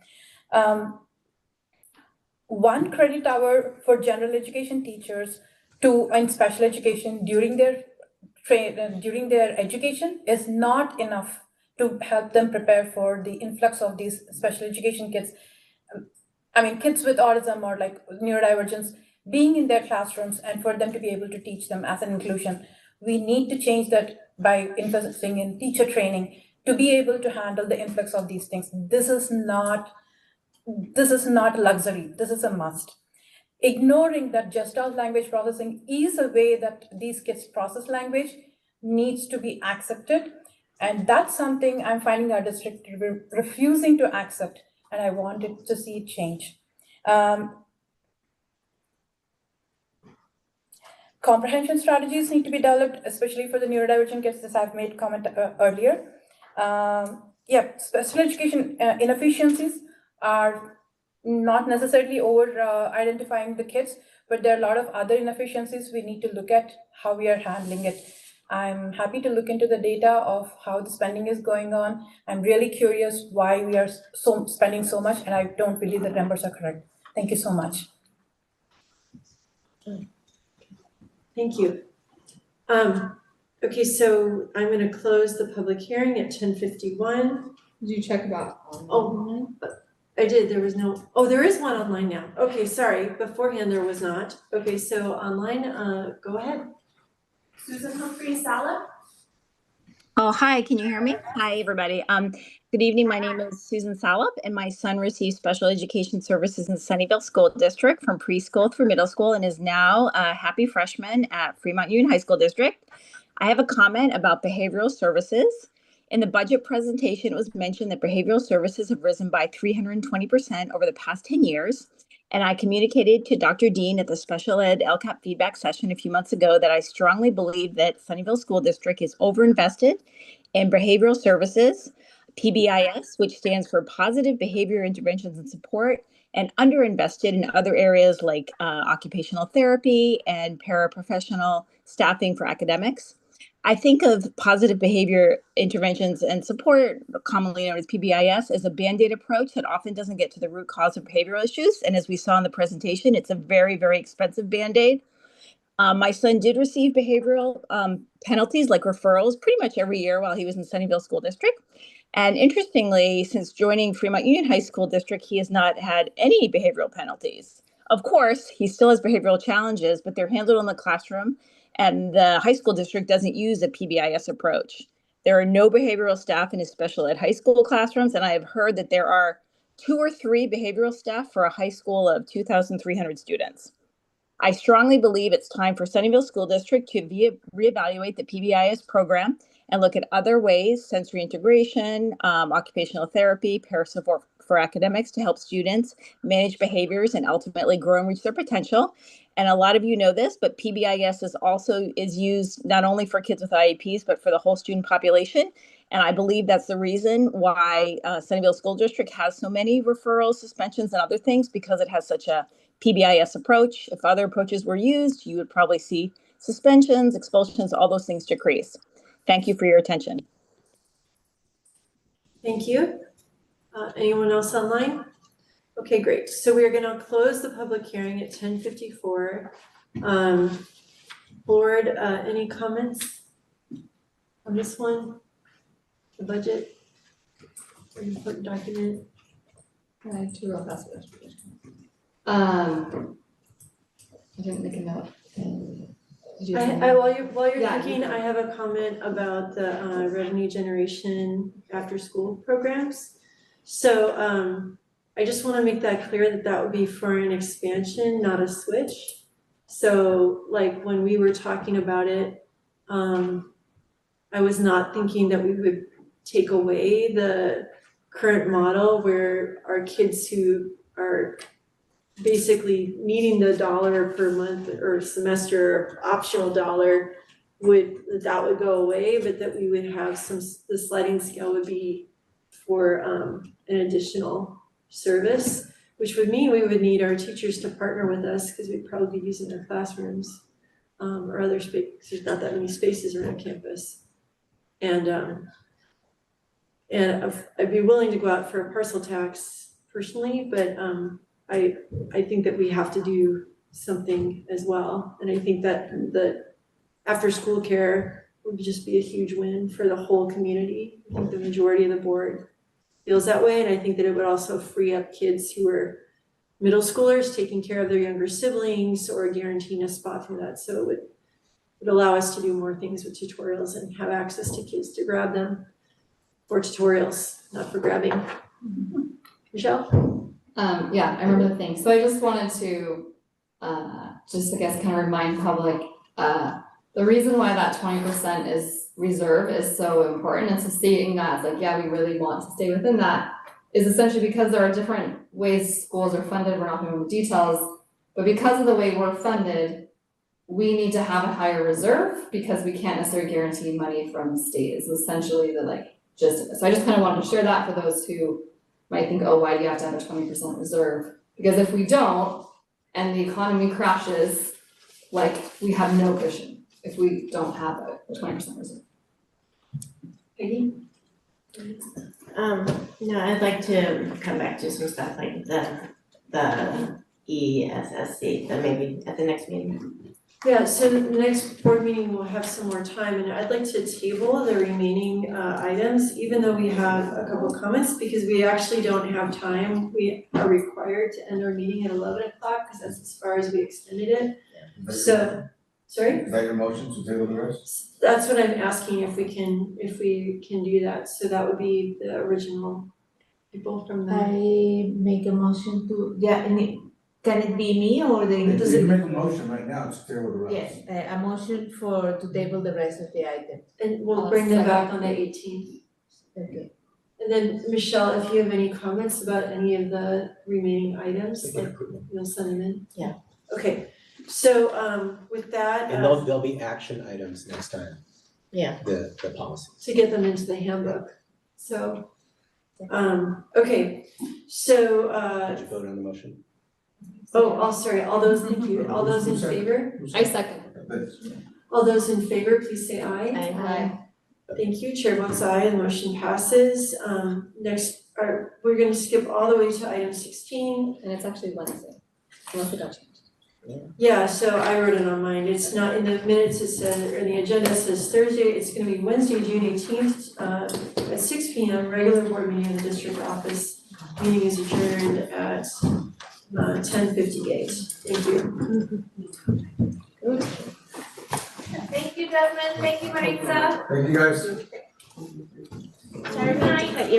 1 credit hour for general education teachers in special education during their education is not enough to help them prepare for the influx of these special education kids. I mean, kids with autism or like neurodivergence being in their classrooms, and for them to be able to teach them as an inclusion. We need to change that by investing in teacher training, to be able to handle the influx of these things. This is not luxury, this is a must. Ignoring that Gestalt language processing is a way that these kids process language needs to be accepted. And that's something I'm finding our district refusing to accept, and I wanted to see it change. Comprehension strategies need to be developed, especially for the neurodivergent kids, as I've made comment earlier. Special education inefficiencies are not necessarily over identifying the kids, but there are a lot of other inefficiencies we need to look at how we are handling it. I'm happy to look into the data of how the spending is going on. I'm really curious why we are spending so much, and I don't believe the numbers are correct. Thank you so much. Thank you. Okay, so I'm going to close the public hearing at 10:51. Did you check about online? I did, there was no, there is one online now. Okay, sorry, beforehand there was not. Okay, so online, go ahead. Susan Humphrey Salop. Oh, hi, can you hear me? Hi, everybody. Good evening, my name is Susan Salop, and my son receives special education services in Sunnyvale School District from preschool through middle school and is now a happy freshman at Fremont Union High School District. I have a comment about behavioral services. In the budget presentation, it was mentioned that behavioral services have risen by 320% over the past 10 years. And I communicated to Dr. Dean at the special ed LCAP feedback session a few months ago that I strongly believe that Sunnyvale School District is overinvested in behavioral services, PBIS, which stands for Positive Behavior Interventions and Support, and underinvested in other areas like occupational therapy and paraprofessional staffing for academics. I think of positive behavior interventions and support, commonly known as PBIS, as a Band-Aid approach that often doesn't get to the root cause of behavioral issues. And as we saw in the presentation, it's a very, very expensive Band-Aid. My son did receive behavioral penalties like referrals pretty much every year while he was in Sunnyvale School District. And interestingly, since joining Fremont Union High School District, he has not had any behavioral penalties. Of course, he still has behavioral challenges, but they're handled in the classroom. And the high school district doesn't use a PBIS approach. There are no behavioral staff in his special ed high school classrooms, and I have heard that there are 2 or 3 behavioral staff for a high school of 2,300 students. I strongly believe it's time for Sunnyvale School District to reevaluate the PBIS program and look at other ways, sensory integration, occupational therapy, parasupport for academics to help students manage behaviors and ultimately grow and reach their potential. And a lot of you know this, but PBIS is used not only for kids with IEPs, but for the whole student population. And I believe that's the reason why Sunnyvale School District has so many referrals, suspensions, and other things, because it has such a PBIS approach. If other approaches were used, you would probably see suspensions, expulsions, all those things decrease. Thank you for your attention. Thank you. Anyone else online? Okay, great. So we are going to close the public hearing at 10:54. Board, any comments on this one? The budget? Very important document. I have 2 real fast questions. I didn't make a note. While you're Yeah, thinking, I have a comment about the revenue generation after school programs. So I just want to make that clear that that would be for an expansion, not a switch. So like when we were talking about it, I was not thinking that we would take away the current model where our kids who are basically needing the $1 per month or semester optional $1 that would go away, but that we would have the sliding scale would be for an additional service, which would mean we would need our teachers to partner with us because we'd probably be using their classrooms or other space. There's not that many spaces around campus, and I'd be willing to go out for a parcel tax personally, but I think that we have to do something as well, and I think that the after school care would just be a huge win for the whole community. I think the majority of the board feels that way, and I think that it would also free up kids who are middle schoolers taking care of their younger siblings or guaranteeing a spot for that. So it would allow us to do more things with tutorials and have access to kids to grab them. for tutorials, not for grabbing. Michelle? Yeah, I remember the thing. So I just wanted to, just I guess kind of remind public, the reason why that 20% is reserve is so important, and so stating that, like, yeah, we really want to stay within that, is essentially because there are different ways schools are funded. We're not going into details, but because of the way we're funded, we need to have a higher reserve because we can't necessarily guarantee money from the state is essentially the like gist of it. So I just kind of wanted to share that for those who might think, oh, why do you have to have a 20% reserve? Because if we don't, and the economy crashes, like, we have no cushion if we don't have a 20% reserve. Peggy? No, I'd like to come back to some stuff like the ESSC, that maybe at the next meeting. Yeah, so the next board meeting will have some more time, and I'd like to table the remaining items, even though we have a couple comments, because we actually don't have time. We are required to end our meeting at 11 o'clock, because that's as far as we extended it. So, sorry? Is that your motion to table the rest? That's what I'm asking, if we can do that, so that would be the original people from the. I make a motion to, yeah, can it be me or the? You can make a motion right now to table the rest. Yes, a motion to table the rest of the items. And we'll bring them back on the 18th. Okay. And then, Michelle, if you have any comments about any of the remaining items, like, you'll send them in? Yeah. Okay, so, with that, And there'll be action items next time, Yeah. the policy. to get them into the handbook, so, okay, so, Did you vote on the motion? sorry, all those, thank you, all those in favor? I second. All those in favor, please say aye. Aye. Thank you, chair votes aye, the motion passes. Next, we're gonna skip all the way to item 16. And it's actually Wednesday, unless it got changed. Yeah, so I wrote it on mine, it's not, in the minutes it says, or the agenda says Thursday, it's gonna be Wednesday, June 18th, at 6 p.m., regular board meeting in the district office. Meeting is adjourned at 10:58, thank you. Thank you, Desmond. Thank you, Marisa. Thank you, guys. Good night.